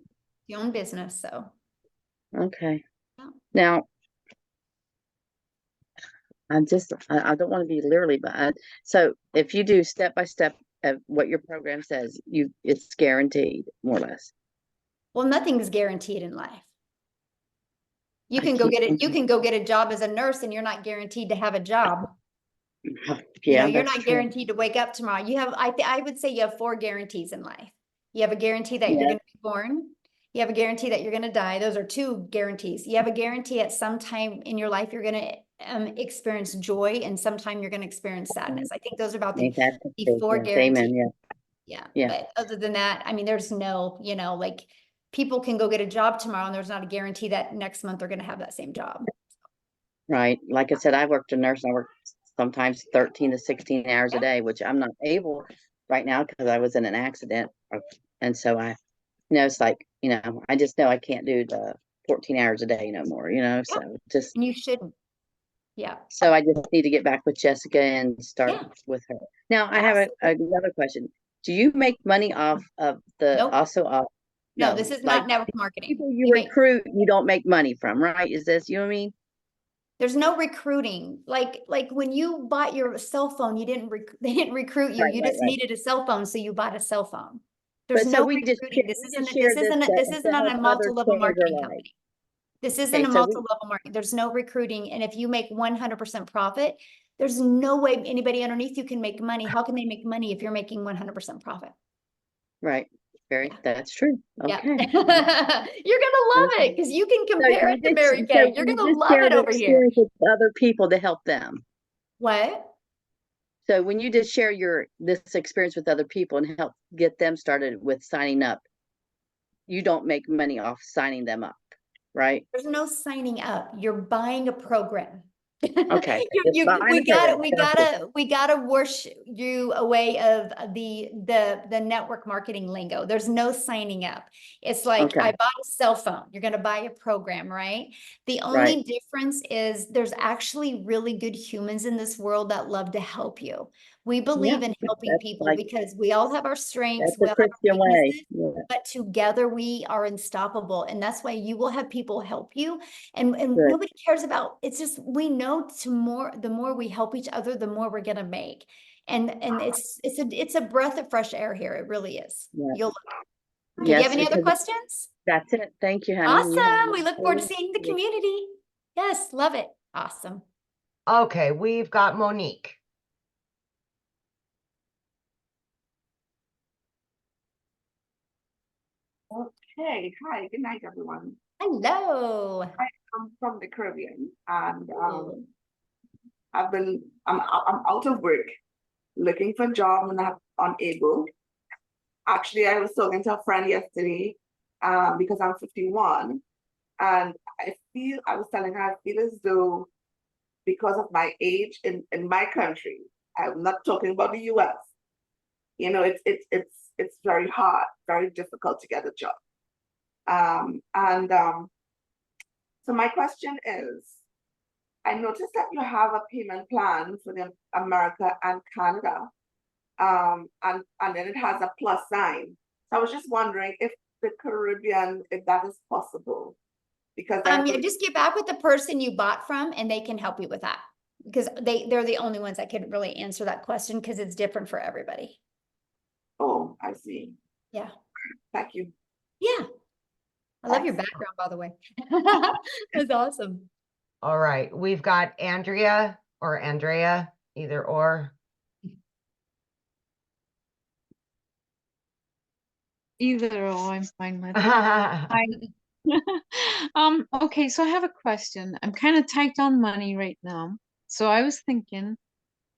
Your own business, so. okay. Yeah. Now, I don't want to be literally, but so if you do step by step of what your program says, it's guaranteed more or less. Well, nothing's guaranteed in life. You I can go keep get it. You thinking, can go get a job as a nurse and you're not guaranteed to have a job. yeah, You're that's not true. guaranteed to wake up tomorrow. You have, I would say you have 4 guarantees in life. You have a guarantee that you're Yeah. going to be born. You have a guarantee that you're going to die. Those are 2 guarantees. You have a guarantee at some time in your life, you're going to experience joy and sometime you're going to experience sadness. I think those are about Ain't that the truth? 4 Yes, guarantees. amen. Yeah. Yeah. Yeah. But other than that, I mean, there's no, like people can go get a job tomorrow and there's not a guarantee that next month they're going to have that same job. Right. Like I said, I worked a nurse and I worked sometimes 13 to 16 hours a Yeah. day, which I'm not able right now because I was in an accident. And so it's like, I just know I can't do the 14 hours a day no more, so just, And you shouldn't. Yeah. so I just need to get back with Jessica and start Yeah. with her. Now I have another question. Do you make money off of the, Nope. also, No, no, this is like not network marketing. people you You make, recruit, you don't make money from, right? Is this, you know what I mean? there's no recruiting. Like when you bought your cell phone, they didn't recruit you. Right, You right, just right. needed a cell phone, so you bought a cell phone. There's But so no we just recruiting. we just share this This isn't to on help a others multi-level change their marketing lives. company. This isn't Okay, a so we, multi-level marketing. There's no recruiting. And if you make 100% profit, there's no way anybody underneath you can make money. How can they make money if you're making 100% profit? right, Yeah. that's true. Yeah. Okay. You're gonna love it because you can compare it to Mary Kay. You're gonna love share it the over here. experience with other people to help them. What? So when you just share this experience with other people and help get them started with signing up, you don't make money off signing them up, right? There's no signing up. You're buying a program. Okay. Just buying We a program. we gotta wash you away of the network marketing lingo. There's no signing up. It's like Okay. I bought a cell phone. You're gonna buy a program, right? The only Right. difference is there's actually really good humans in this world that love to help you. We believe in helping that's people like- because we all have our strengths, That's we the all have our Christian way. weaknesses, Yeah. but together we are unstoppable. And that's why you will have people help you. And Good. nobody cares about, it's just, we know the more we help each other, the more we're gonna make. And it's a breath of fresh air here. It really is. Yeah. Do you Yes, have any other because questions? that's it. Thank you, honey. You have Awesome. We look forward to a- seeing the community. Yes, love it. Awesome. Okay, we've got Monique. Okay, hi, good night, everyone. Hello. I'm from the Caribbean and Ooh. I'm out of work, looking for a job and I'm unable. Actually, I was talking to a friend yesterday, because I'm 51 and I was telling her I feel as though because of my age in my country, I'm not talking about the US, you know, it's very hard, very difficult to get a job. So my question is, I noticed that you have a payment plan for the America and Canada, and then it has a plus sign. So I was just wondering if the Caribbean, if that is possible, because I Yeah, just get back with the person you bought from and they can help you with that. Because they're the only ones that could really answer that question because it's different for everybody. Oh, I see. Yeah. Thank you. Yeah. I love your Excellent. background, by the way. That's awesome. All right, we've got Andrea or Andrea, either or. Either or, I'm fine with. Hi. Okay, so I have a question. I'm kind of tight on money right now. So I was thinking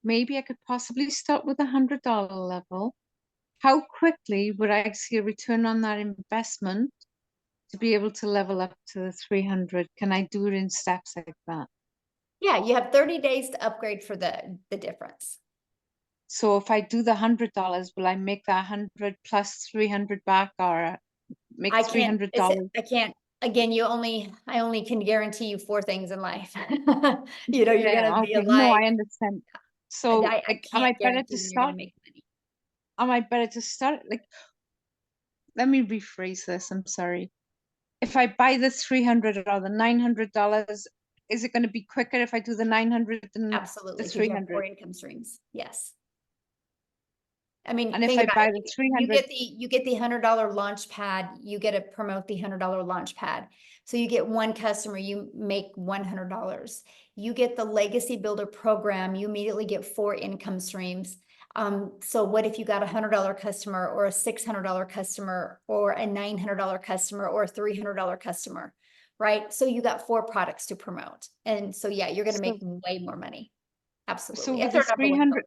maybe I could possibly start with $100 level. How quickly would I see a return on that investment to be able to level up to the 300? Can I do it in steps like that? Yeah, you have 30 days to upgrade for the difference. So if I do the $100, will I make that 100 plus 300 back, or make I can't, $300? I can't, again, I only can guarantee you 4 things in life. You know, you're gonna be Okay, no, alive. I understand. So I like, am I can't better guarantee to when you're gonna start? make money. Am I better to start? Like, let me rephrase this. I'm sorry. If I buy the 300 or the $900, is it going to be quicker if I do the 900 than Absolutely, the because you have 4 300? income streams. Yes. I mean, And if think I about buy it. the You 300, get the $100 launch pad, you get to promote the $100 launch pad. So you get 1 customer, you make $100. You get the legacy builder program, you immediately get 4 income streams. So what if you got a $100 customer or a $600 customer or a $900 customer or a $300 customer, right? So you got 4 products to promote. And so, yeah, you're going to so, make way more money. Absolutely. so If with the they're number 1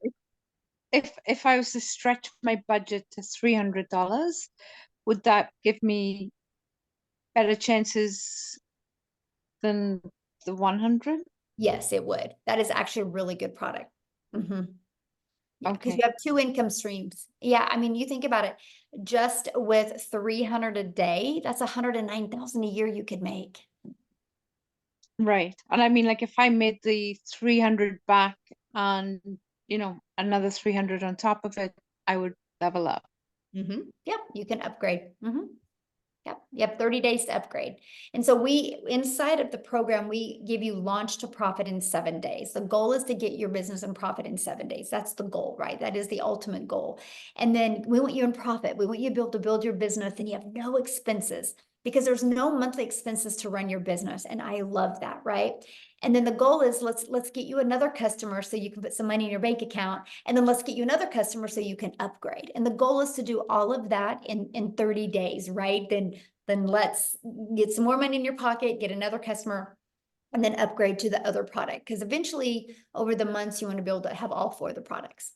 300, if I was to stretch my budget to $300, would that give me better chances than the 100? Yes, it would. That is actually a really good product. Yeah, because you Okay. have 2 income streams. Yeah, I mean, you think about it, just with 300 a day, that's 109,000 a year you could make. Right. And I mean, like, if I made the 300 back and, another 300 on top of it, I would level up. Yep, you can upgrade. Yep, you have 30 days to upgrade. And so inside of the program, we give you launch to profit in 7 days. The goal is to get your business in profit in 7 days. That's the goal, right? That is the ultimate goal. And then we want you in profit. We want you to build your business and you have no expenses because there's no monthly expenses to run your business. And I love that, right? And then the goal is let's get you another customer so you can put some money in your bank account. And then let's get you another customer so you can upgrade. And the goal is to do all of that in 30 days, right? Then let's get some more money in your pocket, get another customer, and then upgrade to the other product. Because eventually over the months, you want to be able to have all 4 of the products.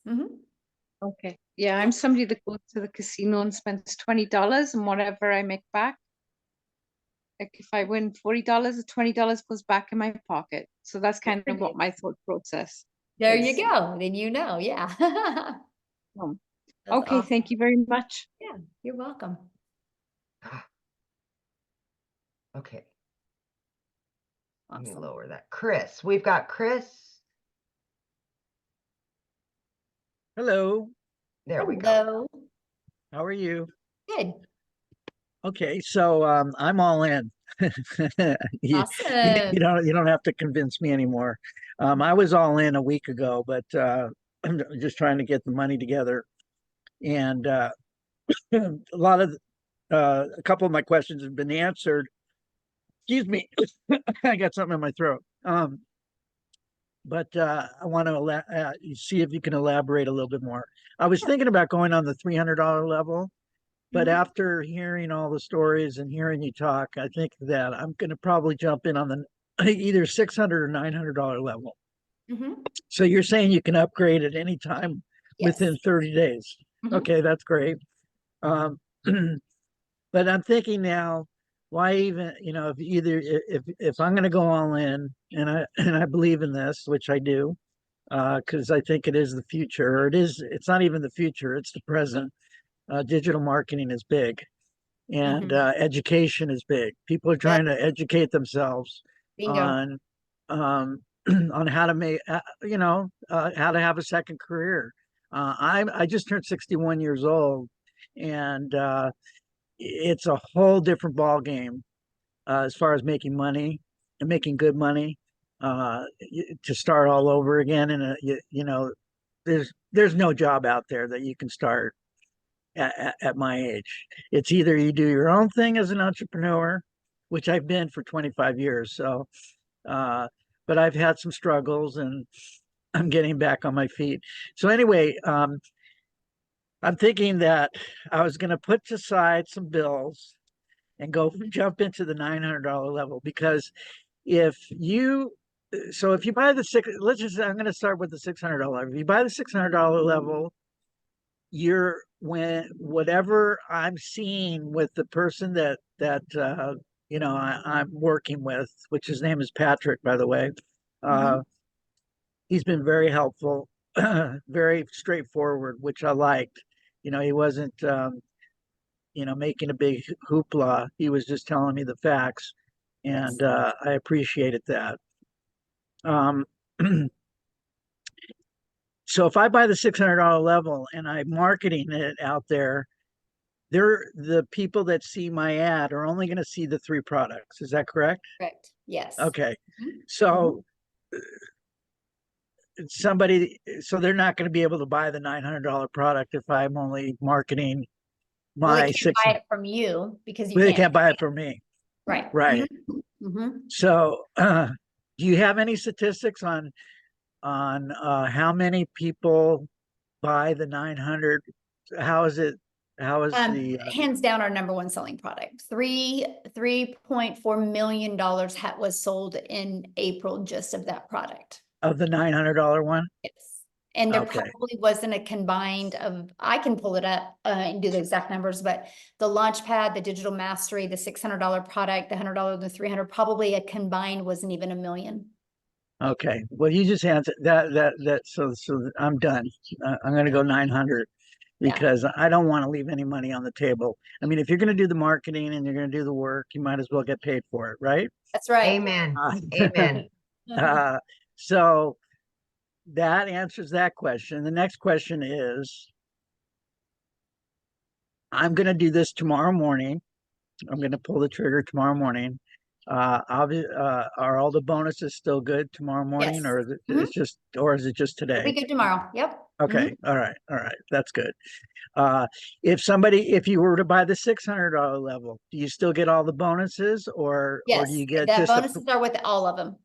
Okay. Yeah, I'm somebody that goes to the casino and spends $20 and whatever I make back. Like if I win $40, $20 goes back in my pocket. So that's kind of what my thought process There is. you go. Then yeah. Okay, awesome. thank you very much. Yeah, you're welcome. Okay. Let me lower that. Chris, we've got Chris. Hello. There we go. How are you? Good. Okay, so I'm all in. You, Awesome. you don't have to convince me anymore. I was all in a week ago, but I'm just trying to get the money together. And a couple of my questions have been answered. Excuse me, I got something in my throat. But I want to see if you can elaborate a little bit more. I was thinking about going on the $300 level, But Mhm. after hearing all the stories and hearing you talk, I think that I'm going to probably jump in on the either $600 or $900 level. Mhm. So you're saying you can upgrade at any time Yes. within 30 days. Mhm. Okay, that's great. Um, but I'm thinking now, why even, if either if I'm going to go all in, and I believe in this, which I do, because I think it is the future. Or it's not even the future, it's the present. Digital marketing is big, and Mhm. education is big. People are trying to educate themselves Bingo. on on how to make how to have a second career. I just turned 61 years old, and it's a whole different ball game as far as making money and making good money, to start all over again. And there's no job out there that you can start at my age. It's either you do your own thing as an entrepreneur, which I've been for 25 years. So, but I've had some struggles, and I'm getting back on my feet. So anyway, I'm thinking that I was going to put aside some bills and go jump into the $900 level, because if you if you buy I'm going to start with the $600. If you buy the $600 level, whatever I'm seeing with the person that I'm working with, which his name is Patrick, by the way. He's been very helpful, very straightforward, which I liked. He wasn't making a big hoopla. He was just telling me the facts, and I appreciated that. So if I buy the $600 level and I'm marketing it out there, the people that see my ad are only going to see the 3 products. Is that correct? Correct. Yes. Okay. Mhm. So they're not going to be able to buy the $900 product if I'm only marketing Well, they my can't buy it from you because you Well, they can't. can't buy it from me. Right. Right. Mhm. So, do you have any statistics on how many people buy the 900? How is it? How is the Hands down our number one selling product. $3.4 million was sold in April just of that product. of the $900 one? Yes. And there Okay. probably wasn't a combined of, I can pull it up and do the exact numbers, but the Launchpad, the Digital Mastery, the $600 product, the $100, the $300, probably a combined wasn't even $1 million. Okay. Well, you just answered that. So I'm done. I'm going to go 900 because I don't want to leave any money on the table. I mean, if you're going to do the marketing and you're going to do the work, you might as well get paid for it, right? That's right. Amen. Amen. So that answers that question. The next question is, I'm going to do this tomorrow morning. I'm going to pull the trigger tomorrow morning. Are all the bonuses still good tomorrow morning, Yes. or is it just It'll today? be good tomorrow. Yep. Okay. All right. That's good. If you were to buy the $600 level, do you still get all the bonuses, or do Yes. you get The just bonuses are with all of them.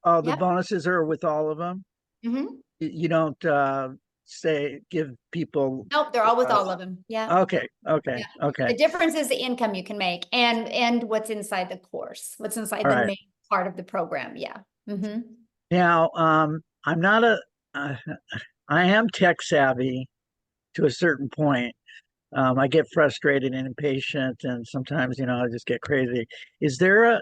oh, the Yep. bonuses are with all of them? You don't give people. Nope, they're all with all of them. Yeah. Okay. Yeah. The difference is the income you can make and what's inside the course, what's inside All the right. main part of the program. Yeah. Now, I'm not I am tech savvy to a certain point. I get frustrated and impatient, and sometimes, I just get crazy. Is there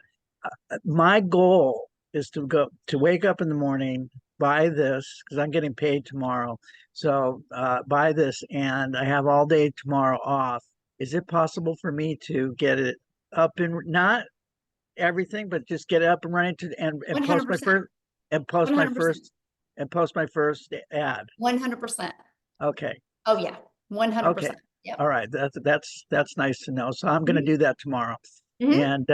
my goal is to wake up in the morning, buy this, because I'm getting paid tomorrow. So, buy this, and I have all day tomorrow off. Is it possible for me to get it up and not everything, but just get it up and running and post my 100%. first and post my 100%. first and post my first ad? 100%. Okay. Oh yeah. 100%. Okay. Yep. All right. That's nice to know. So I'm going to do that tomorrow. Mhm. And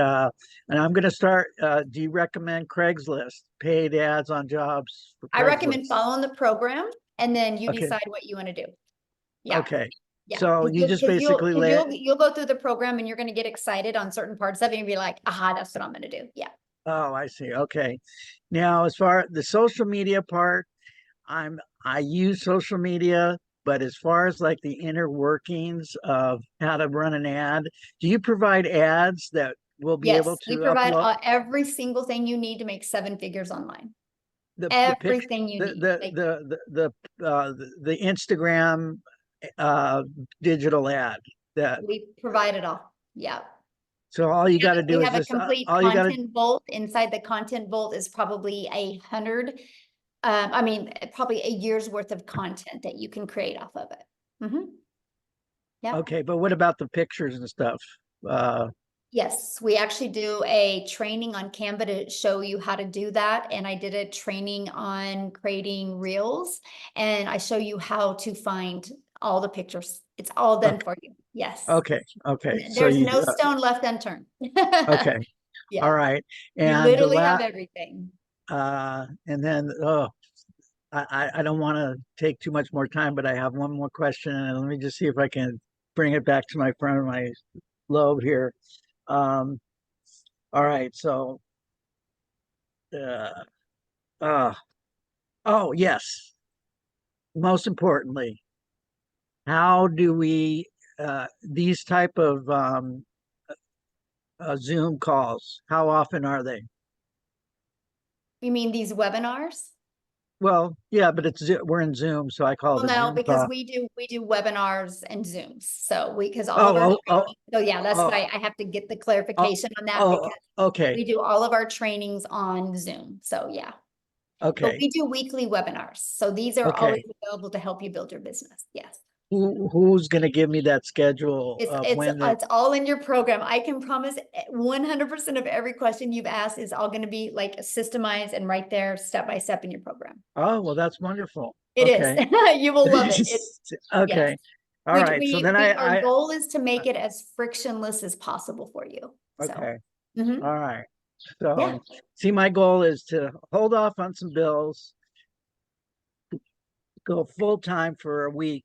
I'm going to start. Do you recommend Craigslist, paid ads on jobs for I recommend Craigslist? following the program and then you Okay. decide what you want to do. Yeah. Okay. Yeah. So 'Cause you just 'cause basically you'll go through the program and you're going to get excited on certain parts of it and be like, aha, that's what I'm going to do. Yeah. Oh, I see. Okay. Now, as far as the social media part, I use social media but as far as like the inner workings of how to run an ad, do you provide ads that will be able Yes, we to provide upload every single thing you need to make 7 figures online. the Everything you the need. the Like, the Instagram digital ad that we provide it all. Yeah. so all you got to do We is have a just complete all you got to content vault. Inside the content vault is probably 100, I mean, probably a year's worth of content that you can create off of it. Yeah. okay, but what about the pictures and stuff? Yes, we actually do a training on Canva to show you how to do that. And I did a training on creating reels, and I show you how to find all the pictures. It's all done for you. Yes. Okay, okay. And So there's you no stone left unturned. okay. Yeah. All right. You And literally have everything. and then I don't want to take too much more time, but I have one more question, and let me just see if I can bring it back to my front of my lobe here. All right, so oh yes. Most importantly, how do we these type of Zoom calls, how often are they? You mean these webinars? Well, yeah, but we're in Zoom, so I call it a No, Zoom because call. we do webinars and Zooms. So because all of our training, so yeah, that's why I have to get the clarification on that, because okay. we do all of our trainings on Zoom. So yeah. But Okay. we do weekly webinars. So these are Okay. always available to help you build your business. Yes. Who's going to give me that schedule of when It's all in your program. I can promise 100% of every question you've asked is all going to be like systemized and right there step by step in your program. Oh, well, that's wonderful. It Okay. is. You will love it. Okay. Yes. All right. So then Our goal is to make it as frictionless as possible for you. okay. Mhm. All right. So Yeah. see, my goal is to hold off on some bills, go full time for a week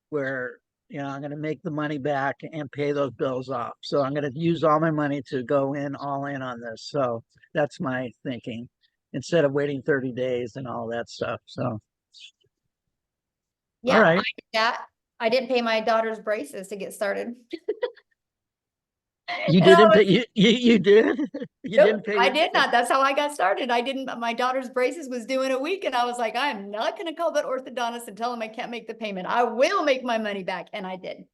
where, you know, I'm going to make the money back and pay those bills off. So I'm going to use all my money to go all in on this. So that's my thinking, instead of waiting 30 days and all that stuff. So, Yeah. all right. I didn't pay my daughter's braces to get started. You didn't pay, you did? You didn't pay? I did not. That's how I got started. I didn't, my daughter's braces was due in a week, and I was like, I'm not going to call that orthodontist and tell him I can't make the payment. I will make my money back. And I did.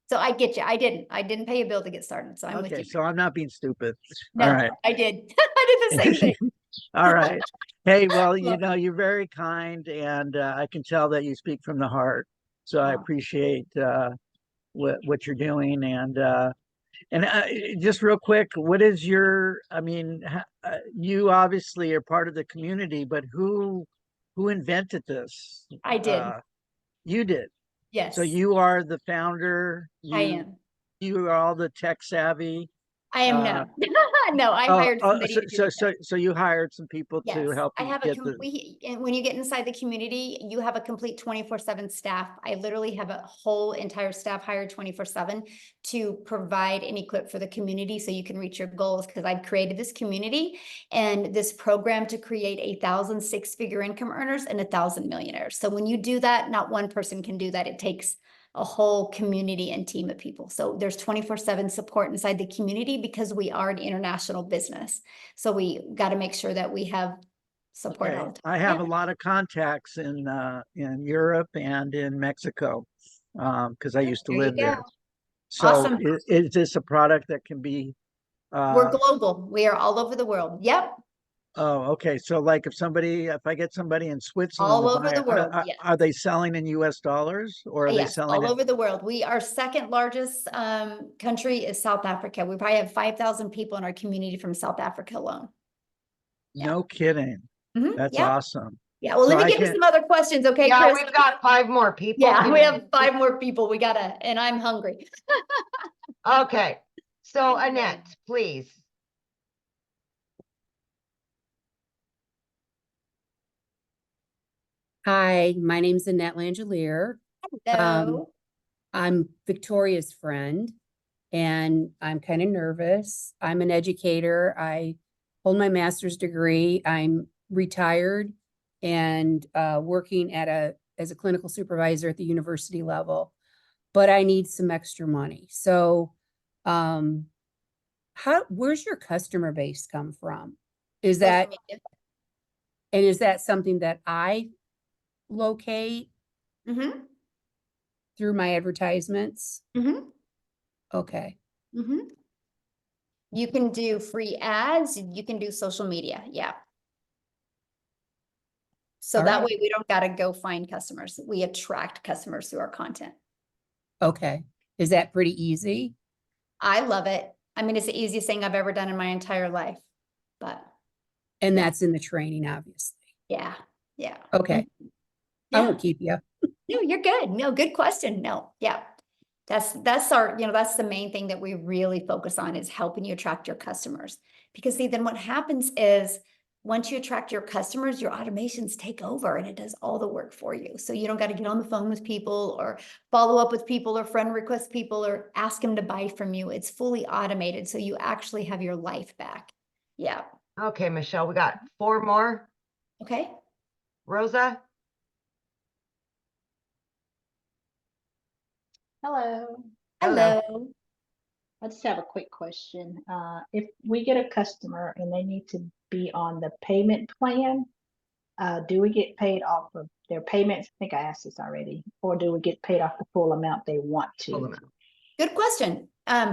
So I get you. I didn't pay a bill to get started. So I'm with Okay, you. so I'm not being stupid. No, all right. I did. I did the same thing. All right. Hey, well, you know, you're very kind, and I can tell that you speak from the heart. So I appreciate what you're doing. And just real quick, what is your, I mean, you obviously are part of the community, but who invented this? I did. You did. Yes. So you are the founder. I am. You are all the tech savvy. I am no. No, I hired somebody to do it. So you hired some people to Yes, help I you have get and when you get inside the community, you have a complete 24/7 staff. I literally have a whole entire staff hired 24/7 to provide and equip for the community so you can reach your goals, because I've created this community and this program to create 1,000 six-figure income earners and 1,000 millionaires. So when you do that, not one person can do that. It takes a whole community and team of people. So there's 24/7 support inside the community because we are an international business. So we got to make sure that we have support all the time. I have a lot of contacts in Europe and in Mexico, because I used to There you live there. go. So Awesome. is this a product that can be We're global. We are all over the world. Yep. oh, okay. So like if I get somebody in Switzerland All to over buy the it, world, yes. are they selling in US dollars, or are they Yes, selling all it? over the world. Our second largest country is South Africa. We probably have 5,000 people in our community from South Africa alone. No kidding. That's yeah. awesome. Yeah, well, let me get to some other questions, okay, Yeah, Chris? we've got 5 more people. Yeah, we have 5 more people. We gotta, and I'm hungry. Okay, so Annette, please. Hi, my name's Annette Langelier. Hello. I'm Victoria's friend, and I'm kind of nervous. I'm an educator. I hold my master's degree. I'm retired and working at a as a clinical supervisor at the university level, but I need some extra money. So, where's your customer base come from? Is that, and is that something that I locate Mm-hmm. through my advertisements? Mm-hmm. Okay. Mm-hmm. You can do free ads, you can do social media, yeah. So All that right. way we don't gotta go find customers. We attract customers through our content. Okay. Is that pretty easy? I love it. I mean, it's the easiest thing I've ever done in my entire life, but And Yeah. that's in the training, obviously. yeah, yeah. Okay. I Yeah. won't keep you. No, you're good. No, good question. No, yeah. That's our, that's the main thing that we really focus on is helping you attract your customers. Because see, then what happens is once you attract your customers, your automations take over and it does all the work for you. So you don't got to get on the phone with people or follow up with people or friend request people or ask them to buy from you. It's fully automated. So you actually have your life back. Yeah. Okay, Michelle, we got 4 more. Okay. Rosa? Hello. Hello. I just have a quick question. If we get a customer and they need to be on the payment plan, do we get paid off of their payments? I think I asked this already. Or do we get paid off the full amount they want to? Good question.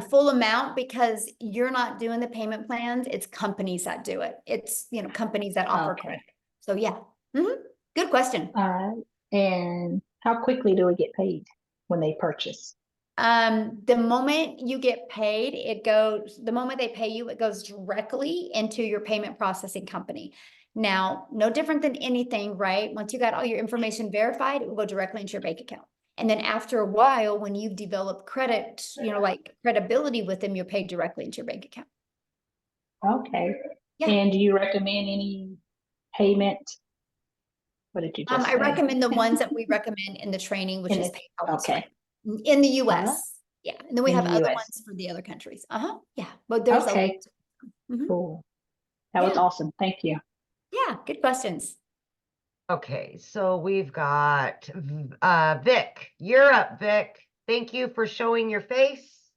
Full amount because you're not doing the payment plans. It's companies that do it. It's, companies that offer Okay. credit. So yeah. Mhm. Good question. All right. And how quickly do we get paid when they purchase? The moment you get paid, the moment they pay you, it goes directly into your payment processing company. Now, no different than anything, right? Once you got all your information verified, it will go directly into your bank account. And then after a while, when you've developed credit, like credibility with them, you're paid directly into your bank account. Okay. Yeah. And do you recommend any payment? What did you just I say? recommend the ones that we recommend in the training, which In is the- PayPal. okay. In the US. Yeah. And then we In have the other US. ones for the other countries. Uh-huh. Yeah. But there's Okay. Mhm. Cool. That was Yeah. awesome. Thank you. Yeah, good questions. Okay, so we've got Vic. You're up, Vic. Thank you for showing your face.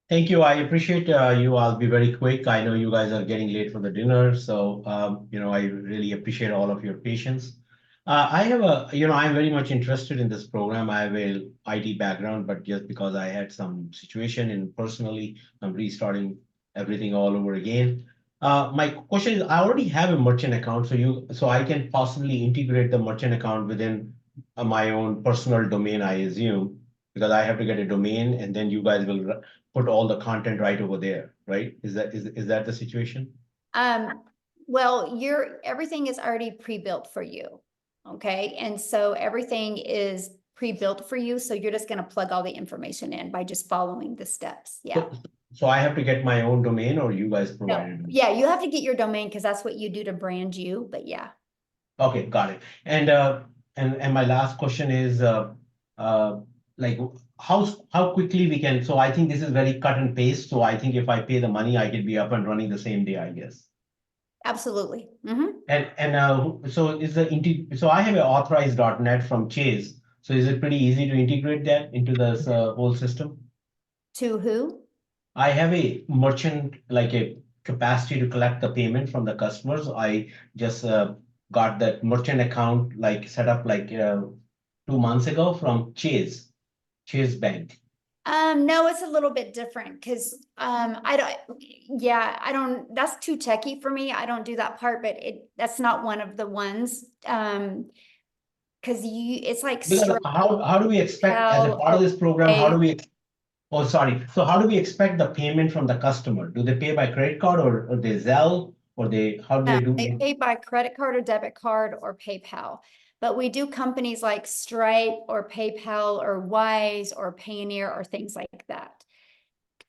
Thank you. I appreciate you. I'll be very quick. I know you guys are getting late for the dinner, so I really appreciate all of your patience. I have I'm very much interested in this program. I have a IT background, but just because I had some situation and personally, I'm restarting everything all over again. My question is, I already have a merchant account, so I can possibly integrate the merchant account within my own personal domain, I assume, because I have to get a domain, and then you guys will put all the content right over there, right? Is that the situation? Well, everything is already pre-built for you. Okay. And so everything is pre-built for you. So you're just going to plug all the information in by just following the steps. Yeah. So I have to get my own domain, or you guys provide it? Yeah, you have to get your domain because that's what you do to brand you. But yeah. Okay, got it. And my last question is like how quickly we can. So I think this is very cut and paste. So I think if I pay the money, I can be up and running the same day, I guess. Absolutely. Mm-hmm. So I have an authorized.net from Chase. So is it pretty easy to integrate that into this whole system? To who? I have a merchant, like a capacity to collect the payment from the customers. I just got that merchant account set up 2 months ago from Chase Bank. No, it's a little bit different because I don't, that's too techy for me. I don't do that part, but that's not one of the ones. Because it's like Because how do we expect as a part of this program, so how do we expect the payment from the customer? Do they pay by credit card or they Zelle or how do they do They it? pay by credit card or debit card or PayPal. But we do companies like Stripe or PayPal or Wise or Payoneer or things like that.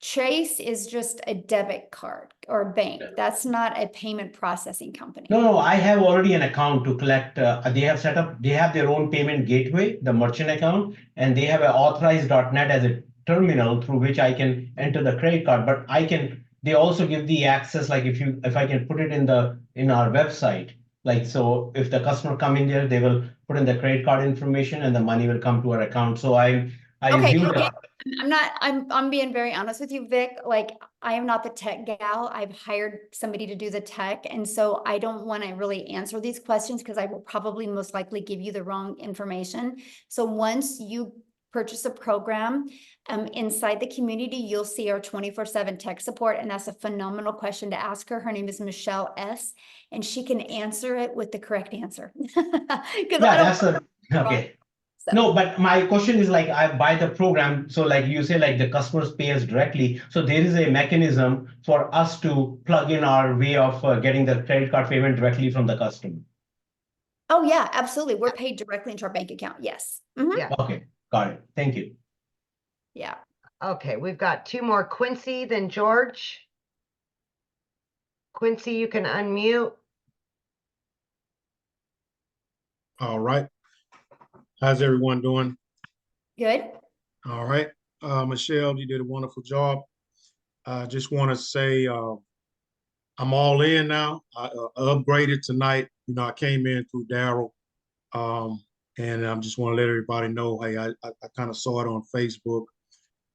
Chase is just a debit card or a bank. That's not a payment processing company. No, I have already an account to collect. They have their own payment gateway, the merchant account, and they have an authorized.net as a terminal through which I can enter the credit card, but I can they also give the access, like if I can put it in our website, like, so if the customer come in there, they will put in the credit card information and the money will come to our account. So I Okay, assume okay. that. I'm being very honest with you, Vic. Like, I am not the tech gal. I've hired somebody to do the tech. And so I don't want to really answer these questions because I will probably most likely give you the wrong information. So once you purchase a program, inside the community, you'll see our 24/7 tech support. And that's a phenomenal question to ask her. Her name is Michelle S. And she can answer it with the correct answer. Okay. No, but my question is like, I buy the program. So like you say, like the customers pay us directly. So there is a mechanism for us to plug in our way of getting the credit card payment directly from the customer. Oh yeah, absolutely. We're paid directly into our bank account. Yes. Mhm. Yeah. Okay, got it. Thank you. Yeah. Okay, we've got two more, Quincy, then George. Quincy, you can unmute. All right. How's everyone doing? Good. All right. Michelle, you did a wonderful job. I just want to say I'm all in now. I upgraded tonight. You know, I came in through Daryl. And I just want to let everybody know, hey, I kind of saw it on Facebook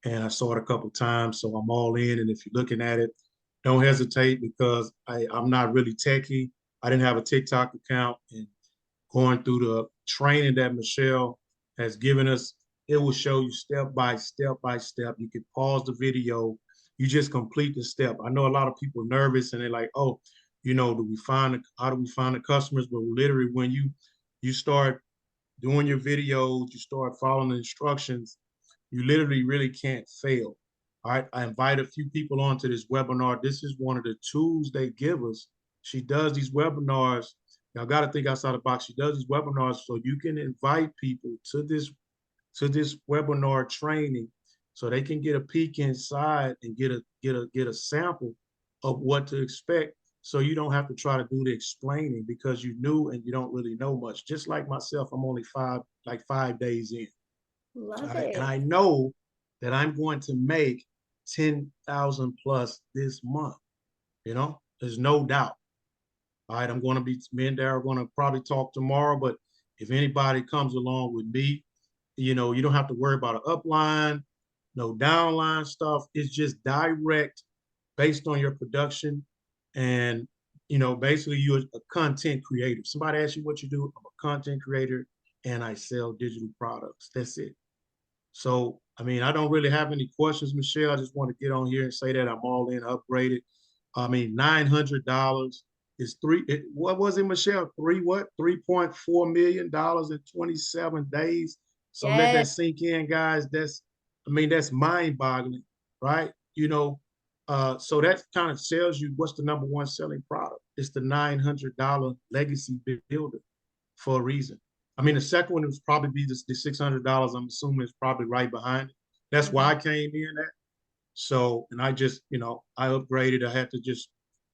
and I saw it a couple times. So I'm all in. And if you're looking at it, don't hesitate because I'm not really techie. I didn't have a TikTok account, and going through the training that Michelle has given us, it will show you step by step by step. You can pause the video. You just complete the step. I know a lot of people are nervous and they're like, oh, you know, how do we find the customers? But literally when you start doing your videos, you start following the instructions, you literally really can't fail. All right. I invite a few people onto this webinar. This is one of the tools they give us. She does these webinars. Y'all got to think outside the box. She does these webinars so you can invite people to this webinar training so they can get a peek inside and get a sample of what to expect. So you don't have to try to do the explaining because you knew and you don't really know much. Just like myself, I'm only 5 days in. Love And I know that I'm going to make 10,000 plus this month. You know, there's no doubt. All right, me and Darryl are going to probably talk tomorrow, but if anybody comes along with me, you know, you don't have to worry about an upline, no downline stuff. It's just direct based on your production. And, you know, basically you're a content creator. Somebody asks you what you do, I'm a content creator and I sell digital products. That's it. So, I mean, I don't really have any questions, Michelle. I just want to get on here and say that I'm all in, upgraded. I mean, $900 is what was it, Michelle? $3.4 million in 27 days. So let that sink in, guys. That's mind boggling, right? You know, so that kind of tells you what's the number one selling product. It's the $900 legacy builder for a reason. I mean, the second one was probably be the $600. I'm assuming it's probably right behind it. That's why I came in at. So, and I just, you know, I upgraded. I had to just,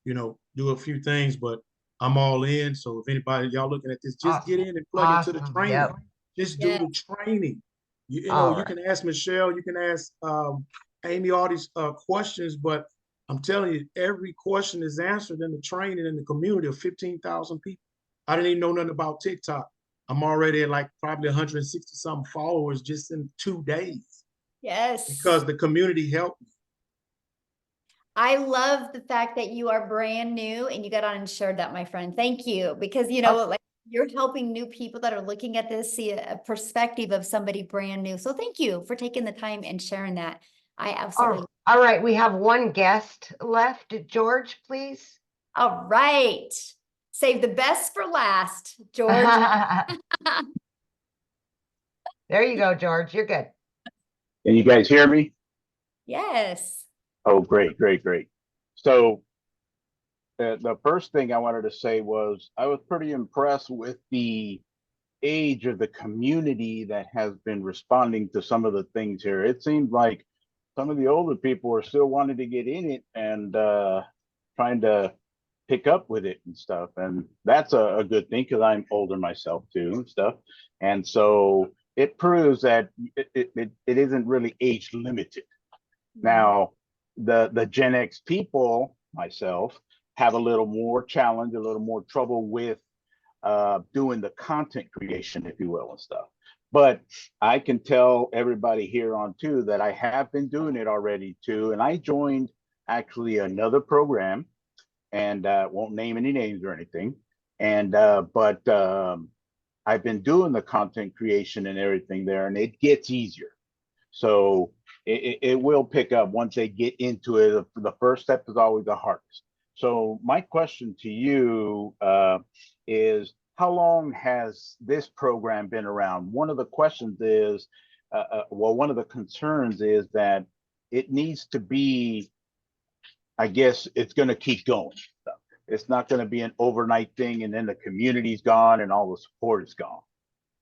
you know, do a few things, but I'm all in. So if anybody, y'all looking at this, just get in and plug into the training. Yep. Just do the training. You know, you can ask Michelle, you can ask Amy all these questions, but I'm telling you, every question is answered in the training in the community of 15,000 people. I didn't even know nothing about TikTok. I'm already at like probably 160 some followers just in 2 days. Yes. Because the community helped me. I love the fact that you are brand new and you got on and shared that, my friend. Thank you. Because, you know, like you're helping new people that are looking at this see a perspective of somebody brand new. So thank you for taking the time and sharing that. I absolutely. All right. We have one guest left. George, please. All right. Save the best for last, George. There you go, George. You're good. Can you guys hear me? Yes. Oh, great, great, great. So the first thing I wanted to say was I was pretty impressed with the age of the community that has been responding to some of the things here. It seemed like some of the older people are still wanting to get in it and trying to pick up with it and stuff. And that's a good thing because I'm older myself too and stuff. And so it proves that it isn't really age limited. Now, the Gen X people, myself, have a little more challenge, a little more trouble with doing the content creation, if you will, and stuff. But I can tell everybody here on too that I have been doing it already too. And I joined actually another program, and won't name any names or anything. And but I've been doing the content creation and everything there, and it gets easier. So it will pick up once they get into it. The first step is always the hardest. So my question to you is, how long has this program been around? One of the questions is, well, one of the concerns is that it needs to be, I guess it's going to keep going. It's not going to be an overnight thing and then the community's gone and all the support is gone.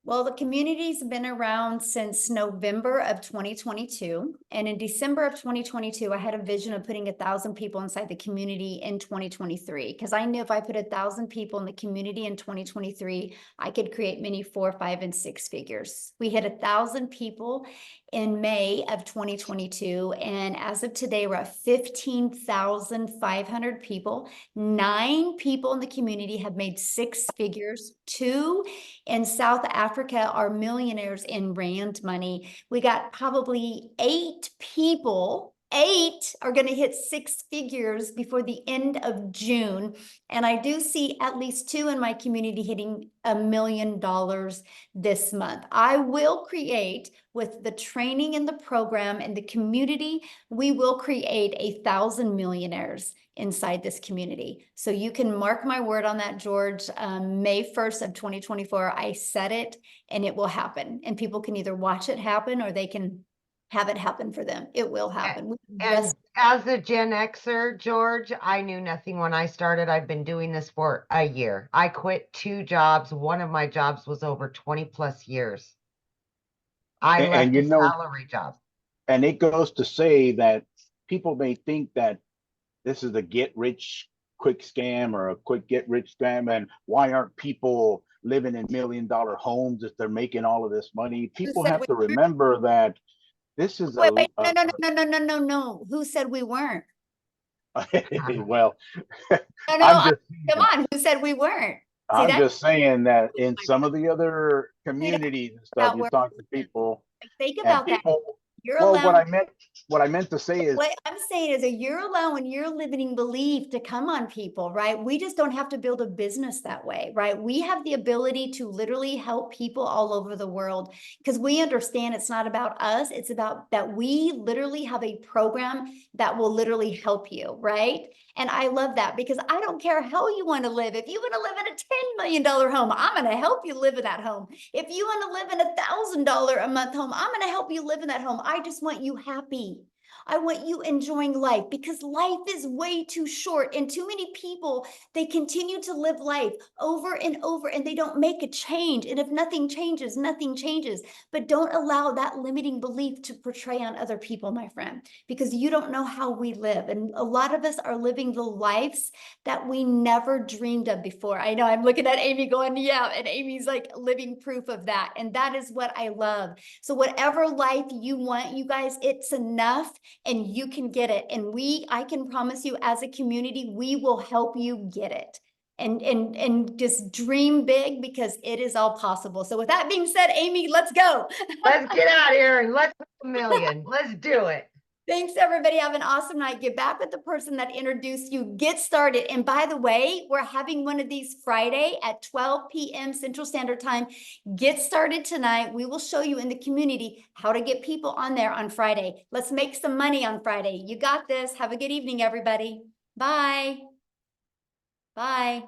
Well, the community's been around since November of 2022. And in December of 2022, I had a vision of putting 1,000 people inside the community in 2023. Because I knew if I put 1,000 people in the community in 2023, I could create many 4, 5, and 6 figures. We hit 1,000 people in May of 2022. And as of today, we're at 15,500 people. 9 people in the community have made 6 figures. 2 in South Africa are millionaires in rand money. We got probably 8 people. 8 are going to hit 6 figures before the end of June. And I do see at least 2 in my community hitting $1 million this month. I will create, with the training and the program and the community, we will create 1,000 millionaires inside this community. So you can mark my word on that, George. May 1st of 2024, I said it, and it will happen. And people can either watch it happen or they can have it happen for them. It will happen. And as a Gen Xer, George, I knew nothing when I started. I've been doing this for a year. I quit 2 jobs. One of my jobs was over 20 plus years. I left a salary job. And it goes to say that people may think that this is a get rich quick scam or a quick get rich scam. And why aren't people living in $1 million homes if they're making all of this money? People have to remember that this is no. Who said we weren't? Well, come on. Who said we weren't? I'm just saying that in some of the other communities and stuff, you talk to people. Think about that. You're well, allowed. what I meant to say is, what I'm saying is that you're allowing your limiting belief to come on people, right? We just don't have to build a business that way, right? We have the ability to literally help people all over the world because we understand it's not about us. It's about that we literally have a program that will literally help you, right? And I love that because I don't care how you want to live. If you want to live in a $10 million home, I'm going to help you live in that home. If you want to live in a $1,000 a month home, I'm going to help you live in that home. I just want you happy. I want you enjoying life because life is way too short and too many people, they continue to live life over and over and they don't make a change. And if nothing changes, nothing changes. But don't allow that limiting belief to portray on other people, my friend, because you don't know how we live. And a lot of us are living the lives that we never dreamed of before. I know I'm looking at Amy going, yeah, and Amy's like living proof of that. And that is what I love. So whatever life you want, you guys, it's enough. And you can get it. And I can promise you as a community, we will help you get it. And just dream big because it is all possible. So with that being said, Amy, let's go. Let's get out of here and let's make $1 million. Let's do it. Thanks, everybody. Have an awesome night. Get back with the person that introduced you. Get started. And by the way, we're having one of these Friday at 12 p.m. Central Standard Time. Get started tonight. We will show you in the community how to get people on there on Friday. Let's make some money on Friday. You got this. Have a good evening, everybody. Bye. Bye.